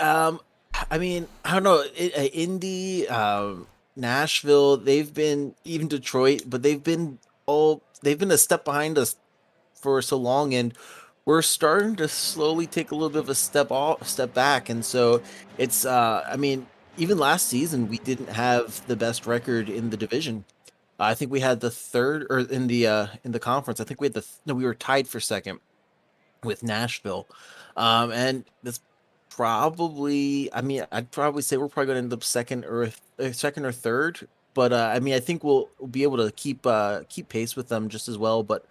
Speaker 5: I mean, I don't know. Indy, Nashville, they've been even Detroit, but they've been a step behind us for so long, and we're starting to slowly take a little bit of a step back. And so it's I mean, even last season we didn't have the best record in the division. I think we had the third, or in the conference. I think we had we were tied for second with Nashville. And that's probably, I mean, I'd probably say we're probably going to end up second or third. But I mean, I think we'll be able to keep pace with them just as well. But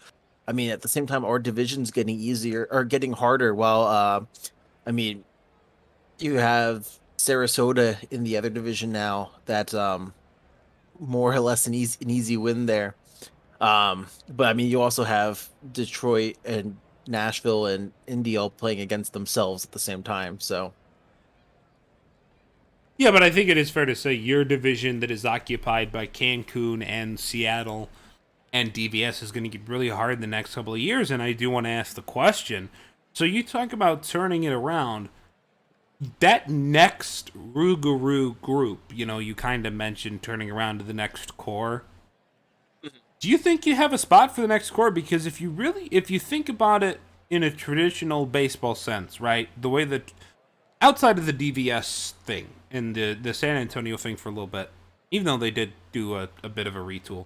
Speaker 5: I mean, at the same time, our division's getting easier or getting harder. While I mean, you have Sarasota in the other division now. That more or less an easy win there. But I mean, you also have Detroit and Nashville and Indy all playing against themselves at the same time. So
Speaker 1: Yeah, but I think it is fair to say your division that is occupied by Cancun and Seattle and DVS is going to get really hard in the next couple of years. And I do want to ask the question. So you talk about turning it around. That next Rougarou group, you kind of mentioned turning around to the next core. Do you think you have a spot for the next core? Because if you think about it in a traditional baseball sense, right, the way that outside of the DVS thing and the San Antonio thing for a little bit, even though they did do a bit of a retool,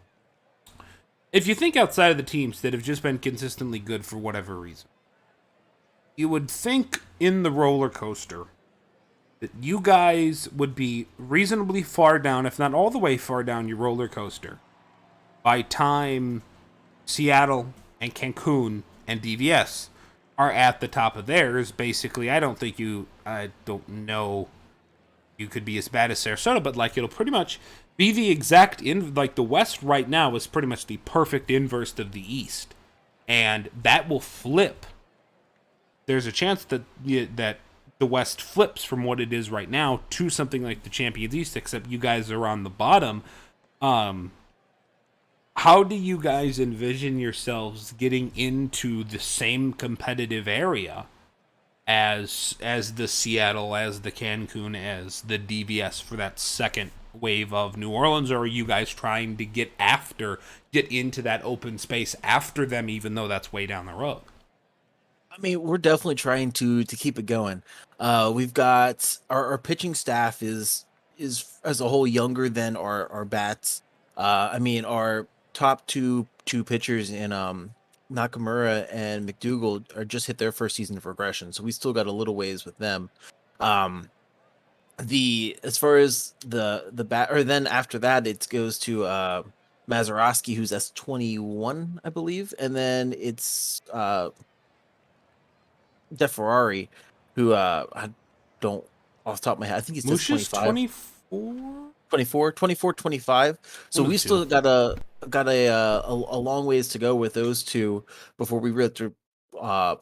Speaker 1: if you think outside of the teams that have just been consistently good for whatever reason, you would think in the roller coaster that you guys would be reasonably far down, if not all the way far down your roller coaster, by time Seattle and Cancun and DVS are at the top of theirs. Basically, I don't know you could be as bad as Sarasota, but like it'll pretty much be the exact like the West right now is pretty much the perfect inverse of the East, and that will flip. There's a chance that the West flips from what it is right now to something like the Champions East, except you guys are on the bottom. How do you guys envision yourselves getting into the same competitive area as the Seattle, as the Cancun, as the DVS for that second wave of New Orleans? Or are you guys trying to get into that open space after them, even though that's way down the road?
Speaker 5: I mean, we're definitely trying to keep it going. We've got our pitching staff is as a whole younger than our bats. I mean, our top two pitchers in Nakamura and McDougal are just hit their first season of regression, so we still got a little ways with them. As far as the bat, or then after that it goes to Mazeroski, who's S28, I believe, and then it's DeFerrari, who I don't off the top of my head, I think he's just
Speaker 1: Musha's
Speaker 5: 25.
Speaker 1: 24?
Speaker 5: 25. So we still got a long ways to go with those two before we really have to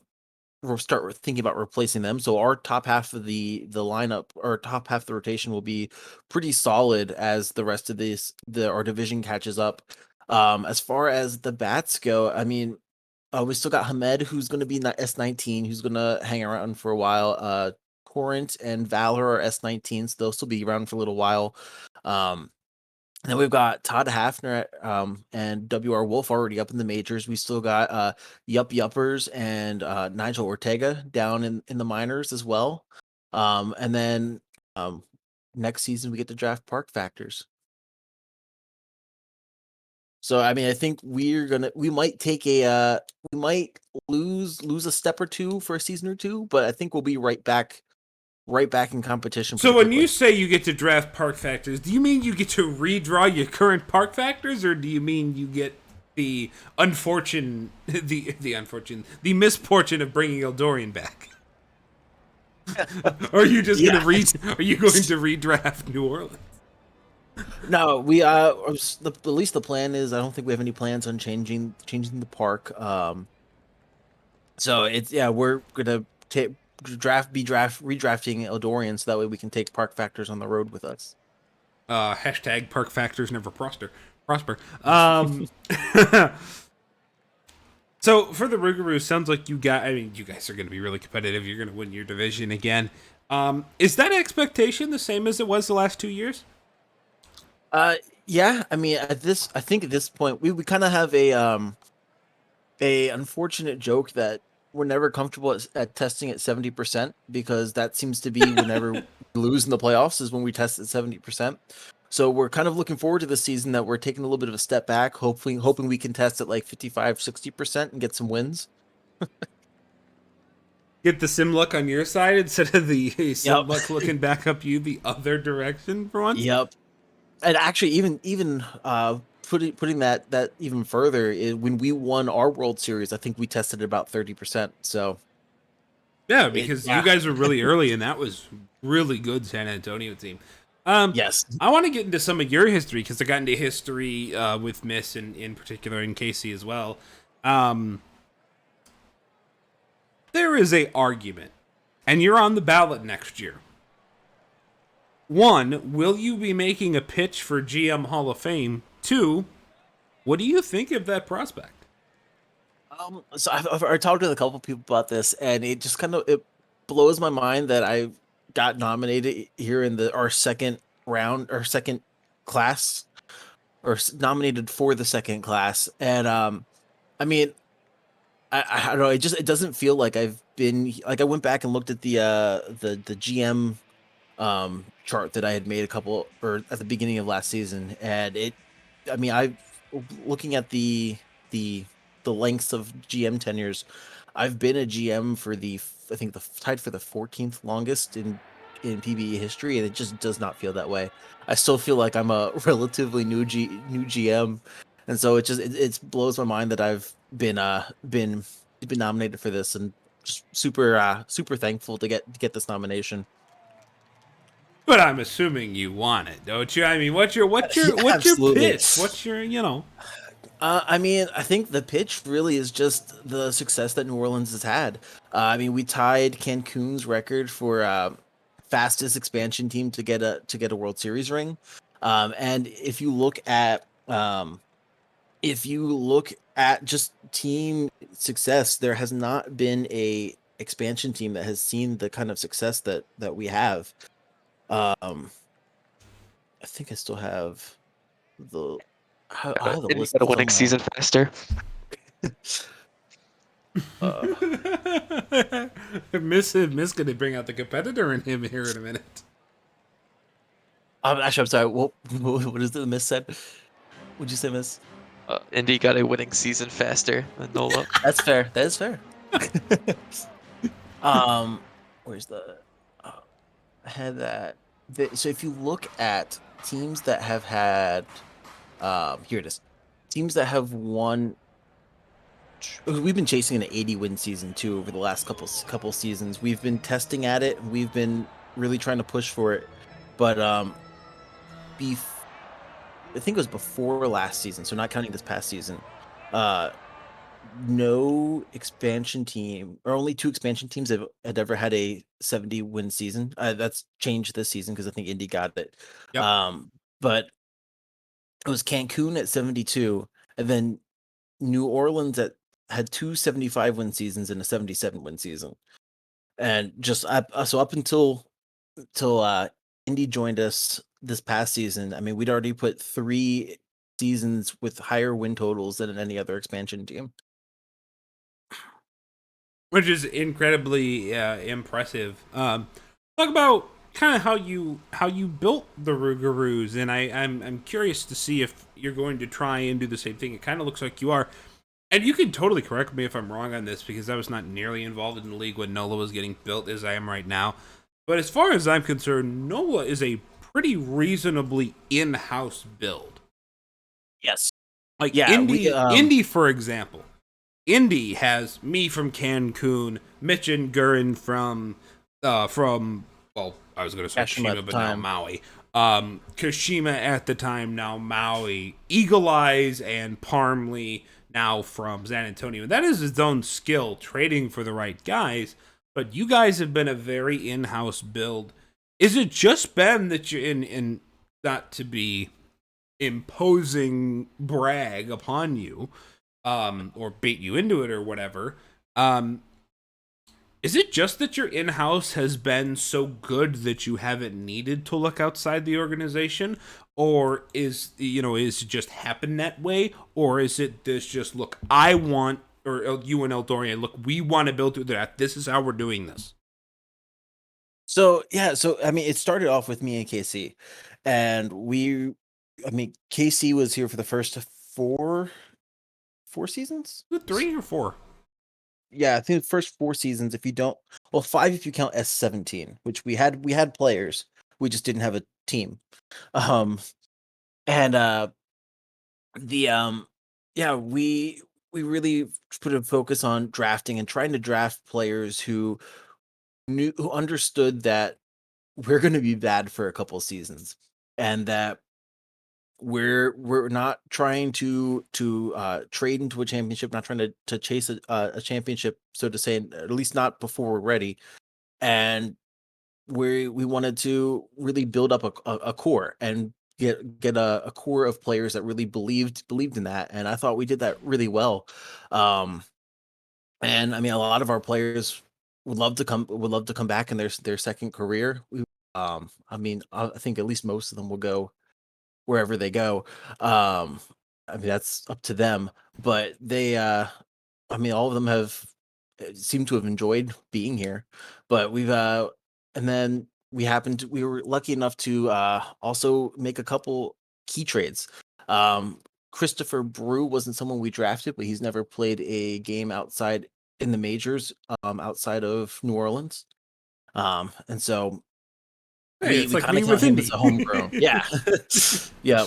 Speaker 5: start thinking about replacing them. So our top half of the lineup, or top half of the rotation, will be pretty solid as the rest of our division catches up. As far as the bats go, I mean, we still got Hamed, who's going to be S19, who's going to hang around for a while. Corinth and Valor are S19, so they'll still be around for a little while. And then we've got Todd Hafner and WR Wolf already up in the majors. We still got Yuppers and Nigel Ortega down in the minors as well. And then next season we get to draft Park Factors. So I mean, I think we might lose a step or two for a season or two, but I think we'll be right back in competition.
Speaker 1: So when you say you get to draft Park Factors, do you mean you get to redraw your current Park Factors, or do you mean you get the misfortune of bringing Eldorian back? Or are you just going to redraft New Orleans?
Speaker 5: No, we at least the plan is, I don't think we have any plans on changing the park. So we're gonna redrafting Eldorian, so that way we can take Park Factors on the road with us.
Speaker 1: Hashtag Park Factors never prosper. So for the Rougarou, sounds like you guys are going to be really competitive. You're going to win your division again. Is that expectation the same as it was the last 2 years?
Speaker 5: Yeah. I mean, I think at this point we kind of have a unfortunate joke that we're never comfortable at testing at 70%, because that seems to be whenever we lose in the playoffs is when we test at 70%. So we're kind of looking forward to the season that we're taking a little bit of a step back, hoping we can test at like 55-60% and get some wins.
Speaker 1: Get the sim luck on your side instead of the sim luck looking back up you the other direction for once.
Speaker 5: Yep. And actually, even putting that even further, when we won our World Series, I think we tested at about 30%. So
Speaker 1: yeah, because you guys were really early, and that was really good San Antonio team.
Speaker 5: Yes,
Speaker 1: I want to get into some of your history, because I got into history with Miss and in particular in Casey as well. there is a argument, and you're on the ballot next year. One, will you be making a pitch for GM Hall of Fame? Two, what do you think of that prospect?
Speaker 5: So I've talked with a couple people about this, and it just it blows my mind that I got nominated here in our second round or second class, or nominated for the second class. And I mean, I don't know. It doesn't feel like I've been like I went back and looked at the GM chart that I had made at the beginning of last season, and I looking at the lengths of GM tenures, I've been a GM for I think tied for the 14th longest in PBE history, and it just does not feel that way. I still feel like I'm a relatively new GM, and so it blows my mind that I've been nominated for this, and just super thankful to get this nomination.
Speaker 1: But I'm assuming you want it, don't you? I mean, what's your
Speaker 5: Absolutely.
Speaker 1: pitch? What's your
Speaker 5: I mean, I think the pitch really is just the success that New Orleans has had. I mean, we tied Cancun's record for fastest expansion team to get a World Series ring. And if you look at just team success, there has not been a expansion team that has seen the kind of success that we have. I think I still have the I have the
Speaker 2: And you
Speaker 5: list
Speaker 2: got a winning
Speaker 5: somewhere.
Speaker 2: season faster.
Speaker 1: Miss gonna bring out the competitor in him here in a minute.
Speaker 5: Actually, I'm sorry. What is the Miss said? Would you say, Miss?
Speaker 2: Indy got a winning season faster than Nola.
Speaker 5: That's fair. That is fair. Where's the? I had that. So if you look at teams that have had, here it is. Teams that have won. We've been chasing an 80 win season too over the last couple seasons. We've been testing at it. We've been really trying to push for it, but I think it was before last season, so not counting this past season. No expansion team, or only two expansion teams had ever had a 70 win season. That's changed this season because I think Indy got it.
Speaker 1: Yep.
Speaker 5: But it was Cancun at 72, and then New Orleans had two 75 win seasons and a 77 win season. And just up until Indy joined us this past season, I mean, we'd already put 3 seasons with higher win totals than any other expansion team.
Speaker 1: Which is incredibly impressive. Talk about kind of how you built the Rougarous, and I'm curious to see if you're going to try and do the same thing. It kind of looks like you are. And you can totally correct me if I'm wrong on this, because I was not nearly involved in the league when NOLA was getting built as I am right now. But as far as I'm concerned, NOLA is a pretty reasonably in-house build.
Speaker 5: Yes.
Speaker 1: Like
Speaker 5: Yeah,
Speaker 1: Indy, for example. Indy has me from Cancun, Mitch and Gurin from well, I was going to say Kashima, but now Maui. Kashima at the time, now Maui. Eagle Eyes and Parmley now from San Antonio. That is its own skill, trading for the right guys. But you guys have been a very in-house build. Is it just been that you're in not to be imposing brag upon you, or bait you into it or whatever? Is it just that your in-house has been so good that you haven't needed to look outside the organization? Or is it just happened that way? Or is it this just, look, I want, or you and Eldorian, look, we want to build through that. This is how we're doing this.
Speaker 5: So I mean, it started off with me and KC, and KC was here for the first four seasons.
Speaker 1: 3 or 4?
Speaker 5: Yeah, I think the first 4 seasons. If you don't, well, 5 if you count S17, which we had players, we just didn't have a team. And we really put a focus on drafting and trying to draft players who understood that we're going to be bad for a couple seasons, and that we're not trying to trade into a championship, not trying to chase a championship, so to say, at least not before we're ready. And we wanted to really build up a core and get a core of players that really believed in that. And I thought we did that really well. And I mean, a lot of our players would love to come back in their second career. I mean, I think at least most of them will go wherever they go. I mean, that's up to them, but I mean, all of them have seemed to have enjoyed being here. But and then we were lucky enough to also make a couple key trades. Um, Christopher Brew wasn't someone we drafted, but he's never played a game outside in the majors, outside of New Orleans. And so
Speaker 1: Hey, it's
Speaker 5: we
Speaker 1: like
Speaker 5: kind of
Speaker 1: me
Speaker 5: count
Speaker 1: with
Speaker 5: him
Speaker 1: Indy.
Speaker 5: as a homegrown. Yeah. Yeah.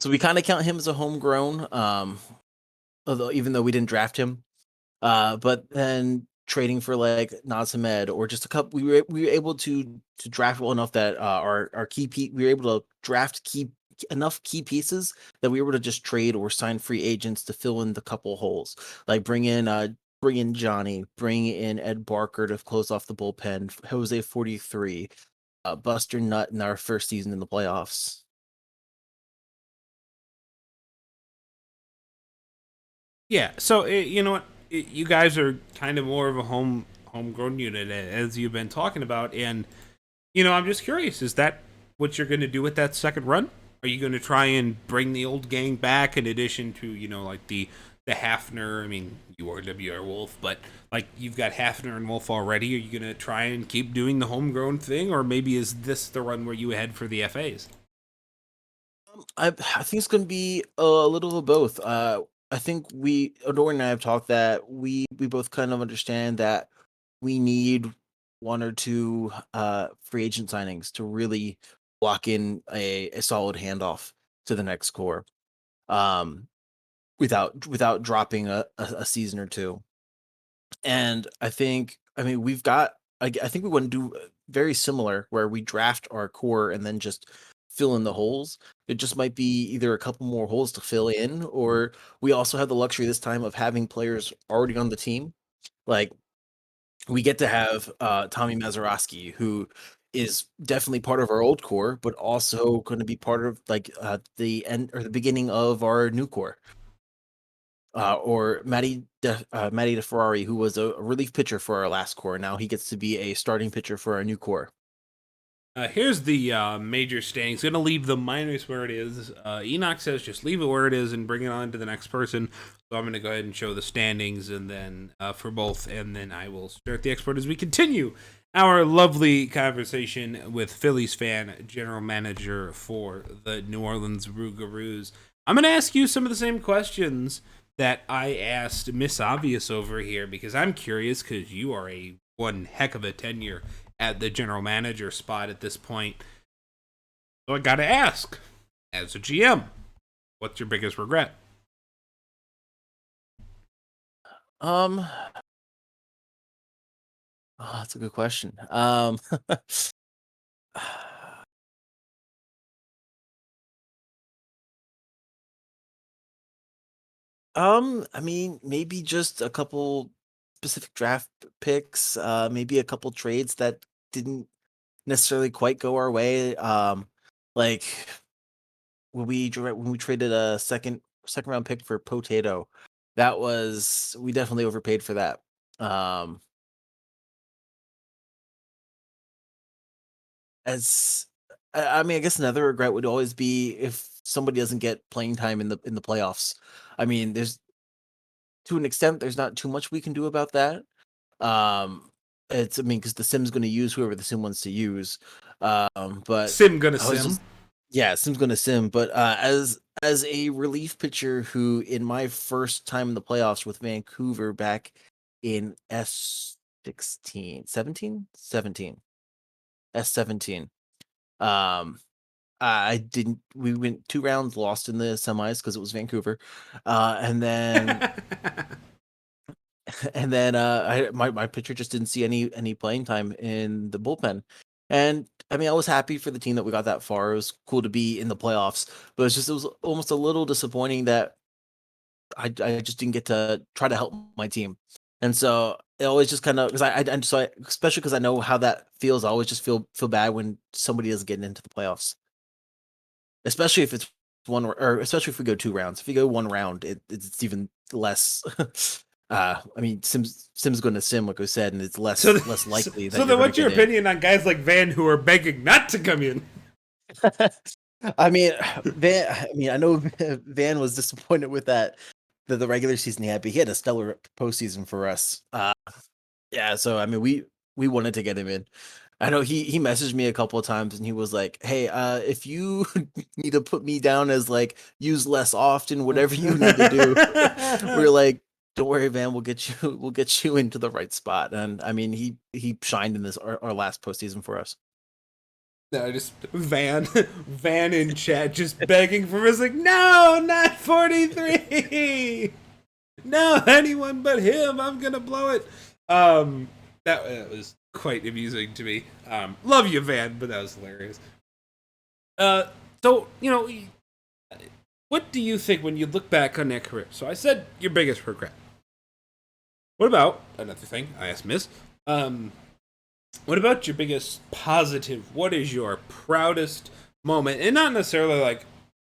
Speaker 5: So we kind of count him as a homegrown, although even though we didn't draft him. But then trading for like Naz Hamed or just a couple, we were able to draft well enough that our we were able to draft enough key pieces that we were able to just trade or sign free agents to fill in the couple holes. Like bring in Johnny, bring in Ed Barker to close off the bullpen, Jose 43, Buster Nutt in our first season in the playoffs.
Speaker 1: Yeah, so you know what, you guys are kind of more of a homegrown unit as you've been talking about, and I'm just curious: is that what you're going to do with that second run? Are you going to try and bring the old gang back in addition to like the Hafner? I mean, you are Wolf, but like you've got Hafner and Wolf already. Are you going to try and keep doing the homegrown thing, or maybe is this the run where you head for the FAs?
Speaker 5: I think it's going to be a little of both. I think Adore and I have talked that we both kind of understand that we need one or two free agent signings to really lock in a solid handoff to the next core, um, without dropping a season or two. And I mean, I think we want to do very similar where we draft our core and then just fill in the holes. It just might be either a couple more holes to fill in, or we also have the luxury this time of having players already on the team. Like we get to have Tommy Mazeroski, who is definitely part of our old core, but also going to be part of like the end or the beginning of our new core. Or Matty DeFerrari, who was a relief pitcher for our last core. Now he gets to be a starting pitcher for our new core.
Speaker 1: Here's the major standings. Going to leave the minors where it is. Enoch says just leave it where it is and bring it on to the next person. So I'm going to go ahead and show the standings and then for both, and then I will start the export as we continue our lovely conversation with Phillies fan, general manager for the New Orleans Rougarous. I'm going to ask you some of the same questions that I asked Miss Obvious over here because I'm curious because you are a one heck of a tenure at the general manager spot at this point. So I gotta ask, as a GM, what's your biggest regret?
Speaker 5: Oh, that's a good question. I mean, maybe just a couple specific draft picks, maybe a couple trades that didn't necessarily quite go our way. Like when we traded a second round pick for Potato, we definitely overpaid for that. Um, as I mean, I guess another regret would always be if somebody doesn't get playing time in the playoffs. I mean, there's to an extent, there's not too much we can do about that. Um, I mean, because the Sim's going to use whoever the Sim wants to use. But
Speaker 1: Sim gonna
Speaker 5: I was
Speaker 1: sim.
Speaker 5: just Yeah, Sim's going to Sim. But as a relief pitcher who, in my first time in the playoffs with Vancouver back in S17, S17. Um, I didn't. We went 2 rounds, lost in the semis because it was Vancouver, and then and then my pitcher just didn't see any playing time in the bullpen, And I mean, I was happy for the team that we got that far. It was cool to be in the playoffs, but it was almost a little disappointing that I just didn't get to try to help my team. And so it always just kind of because especially because I know how that feels. I always just feel bad when somebody is getting into the playoffs, especially if it's or especially if we go 2 rounds. If you go 1 round, it's even less. I mean, Sim's going to sim, like we said, and it's less likely that.
Speaker 1: So then, what's your opinion on guys like Van who are begging not to come in?
Speaker 5: I mean, Van. I mean, I know Van was disappointed with the regular season he had, but he had a stellar postseason for us. Yeah, so I mean, we wanted to get him in. I know he messaged me a couple of times and he was like, "Hey, if you need to put me down as like use less often, whatever you need to do," we're like, "Don't worry, Van. We'll get you into the right spot." And I mean, he shined in this our last postseason for us.
Speaker 1: No, just Van in chat just begging for us, like, no, not 43. No, anyone but him. I'm gonna blow it. That was quite amusing to me. Love you, Van, but that was hilarious. So what do you think when you look back on that career? So I said your biggest regret. What about another thing I asked Miss? What about your biggest positive? What is your proudest moment? And not necessarily like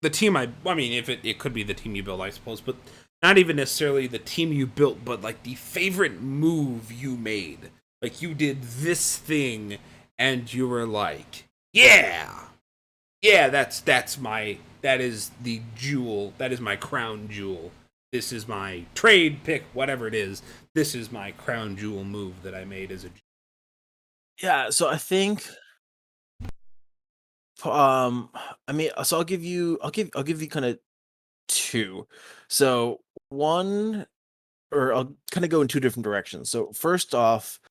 Speaker 1: the team I mean, if it could be the team you built, I suppose, but not even necessarily the team you built, but like the favorite move you made. Like you did this thing and you were like, yeah, that is the jewel, that is my crown jewel. This is my trade pick, whatever it is. This is my crown jewel move that I made as a.
Speaker 5: Yeah, so I think I mean, so I'll give you kind of two. So one, or I'll kind of go in two different directions. So first off,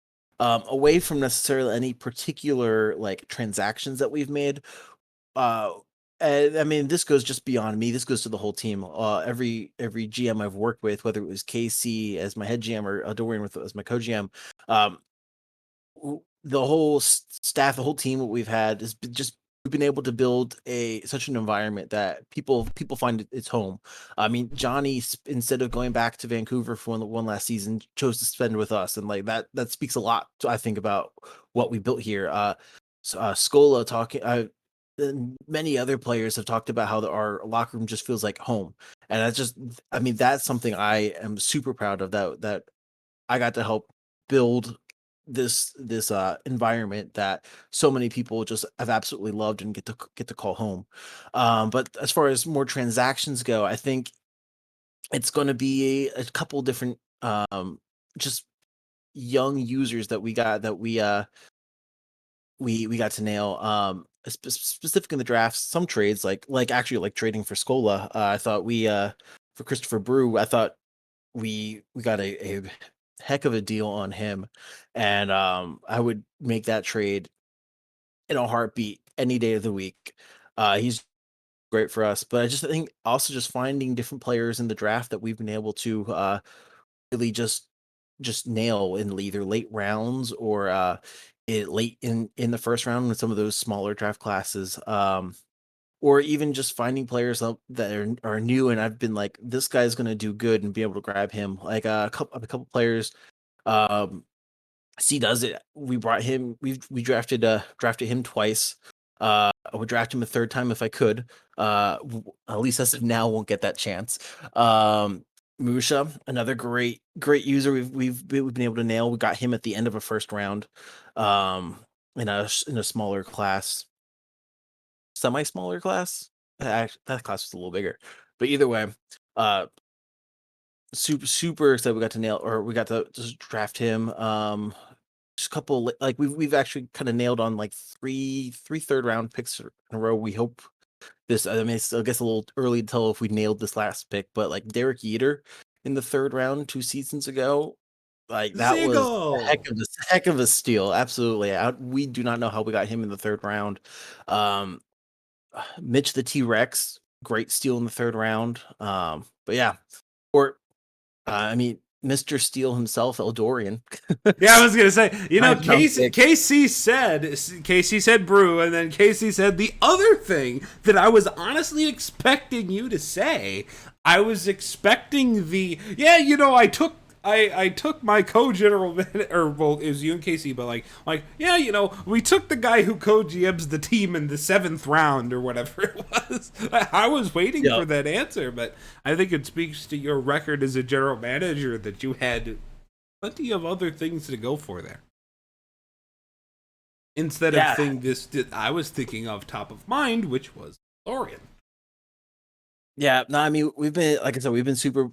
Speaker 5: away from necessarily any particular like transactions that we've made, uh and I mean, this goes just beyond me. This goes to the whole team. Every GM I've worked with, whether it was KC as my head GM or Dorian with as my co-GM, um, the whole staff, the whole team that we've had has been just we've been able to build such an environment that people find its home. I mean, Johnny, instead of going back to Vancouver for one last season, chose to spend with us, and like that speaks a lot. I think about what we built here. Scola talking. And many other players have talked about how our locker room just feels like home, and that's just. I mean, that's something I am super proud of. That I got to help build this environment that so many people just have absolutely loved and get to call home. But as far as more transactions go, I think it's going to be a couple different just young users that we got to nail. Specifically in the drafts, some trades like actually like trading for Scola. I thought we for Christopher Brew, I thought we got a heck of a deal on him, and I would make that trade in a heartbeat any day of the week. He's great for us, but I just think also just finding different players in the draft that we've been able to really just nail in either late rounds or late in the first round with some of those smaller draft classes. Or even just finding players that are new, and I've been like, this guy's gonna do good, and be able to grab him. Like a couple players, C does it. We brought him. We drafted him twice. I would draft him a third time if I could. At least as of now, won't get that chance. Musha, another great user. We've been able to nail. We got him at the end of a first round, in a smaller class, semi-smaller class. Actually, that class was a little bigger, but either way, uh, super excited we got to nail, or we got to just draft him. Just a couple like we've actually kind of nailed on like three third round picks in a row. We hope this. I mean, it's, I guess a little early to tell if we nailed this last pick, but like Derek Yeater in the third round 2 seasons ago, like that was a
Speaker 1: Ziggle!
Speaker 5: heck of a steal. Absolutely, we do not know how we got him in the third round. Um, Mitch the T Rex, great steal in the third round. But yeah, or I mean, Mr. Steel himself, Eldorian.
Speaker 1: Yeah, I was gonna say,
Speaker 5: Nice jump
Speaker 1: Casey,
Speaker 5: kick.
Speaker 1: Casey said Brew, and then Casey said the other thing that I was honestly expecting you to say. I was expecting I took my co-general or well, it was you and Casey, but we took the guy who co-GMs the team in the 7th round or whatever it was. I was waiting for that answer, but I think it speaks to your record as a general manager that you had plenty of other things to go for there. Instead of thing this I was thinking of top of mind, which was Lorian.
Speaker 5: Yeah, no, I mean we've been, like I said, we've been super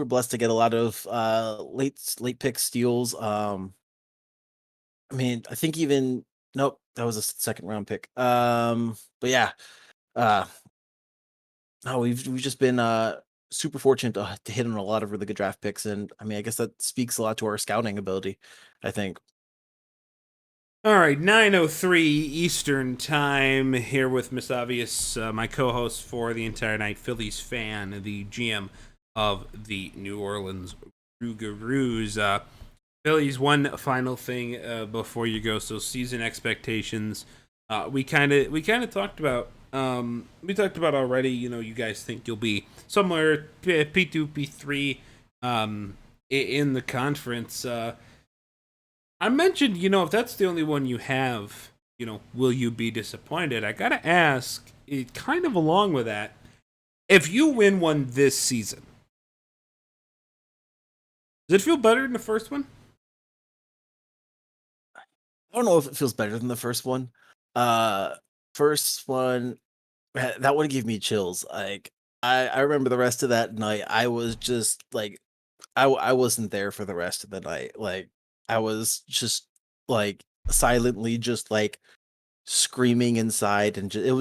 Speaker 5: blessed to get a lot of late pick steals. I mean, I think even nope, that was a 2nd round pick. But yeah, no, we've just been super fortunate to hit on a lot of really good draft picks, and I mean, I guess that speaks a lot to our scouting ability, I think.
Speaker 1: All right, 9:03 Eastern Time here with Miss Obvious, my co-host for the entire night, Phillies fan, the GM of the New Orleans Rougarous. Phillies, one final thing before you go. So season expectations, we kind of talked about. We talked about already. You guys think you'll be somewhere P2, P3 in the conference. I mentioned, if that's the only one you have, will you be disappointed? I gotta ask, kind of along with that, if you win one this season, does it feel better than the first one?
Speaker 5: I don't know if it feels better than the first one. First one, that one gave me chills. Like I remember the rest of that night, I was just like, I wasn't there for the rest of the night. Like I was just like silently just like screaming inside, and that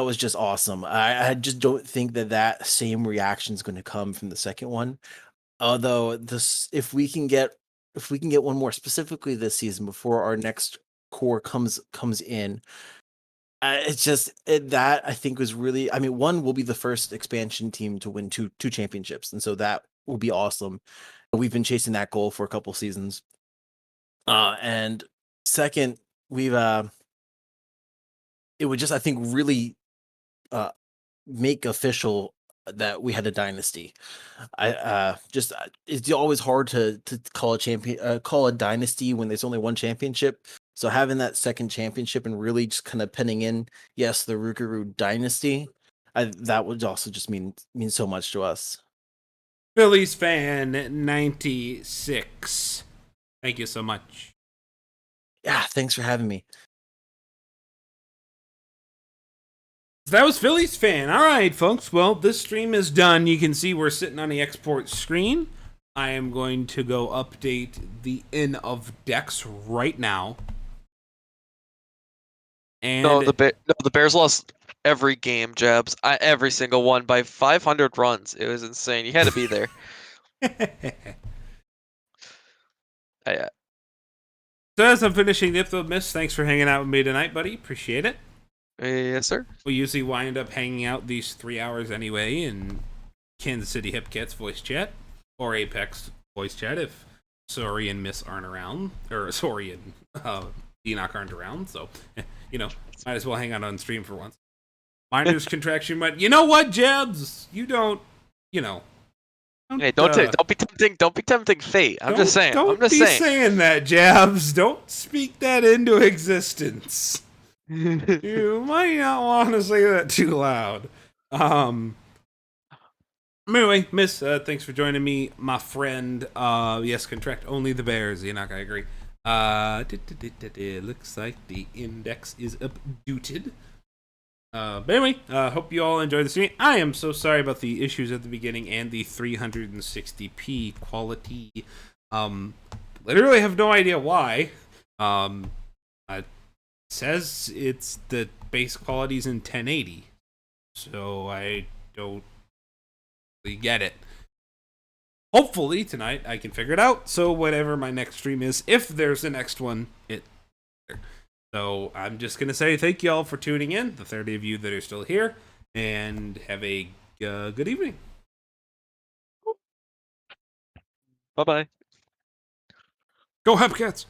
Speaker 5: was just awesome. I just don't think that same reaction is going to come from the second one. Although if we can get one more specifically this season before our next core comes in, it's just that I think was really. I mean, one will be the first expansion team to win two championships, and so that will be awesome. We've been chasing that goal for a couple seasons. And second, we've it would just, I think, really make official that we had a dynasty. It's always hard to call call a dynasty when there's only one championship. So having that second championship and really just kind of penning in, yes, the Rougarou dynasty, that would also just mean so much to us.
Speaker 1: Phillies fan 96. Thank you so much.
Speaker 5: Yeah, thanks for having me.
Speaker 1: That was Phillies fan. All right, folks. Well, this stream is done. You can see we're sitting on the export screen. I am going to go update the Inn of Decks right now. And
Speaker 2: the Bears lost every game, Jabs. Every single one by 500 runs. It was insane. You had to be there.
Speaker 1: So as I'm finishing the Ipto Miss, thanks for hanging out with me tonight, buddy. Appreciate it.
Speaker 2: Yes, sir.
Speaker 1: We usually wind up hanging out these 3 hours anyway in Kansas City Hipcats voice chat or Apex voice chat if Sorry and Miss aren't around, or Sorry and Enoch aren't around. So, might as well hang out on stream for once. Miners contraction, but you know what, Jabs? You don't,
Speaker 2: Hey, don't be tempting fate. I'm just saying.
Speaker 1: Don't be saying that, Jabs. Don't speak that into existence. You might not want to say that too loud. Anyway, Miss, thanks for joining me, my friend. Yes, contract only the Bears. You're not gonna agree. Looks like the index is updated. But anyway, hope you all enjoyed the stream. I am so sorry about the issues at the beginning and the 360p quality. Literally have no idea why. It says it's the base quality's in 1080, so I don't really get it. Hopefully tonight I can figure it out, so whatever my next stream is, if there's a next one, so I'm just gonna say thank you all for tuning in, the 30 of you that are still here, and have a good evening.
Speaker 2: Bye bye.
Speaker 1: Go Hepcats!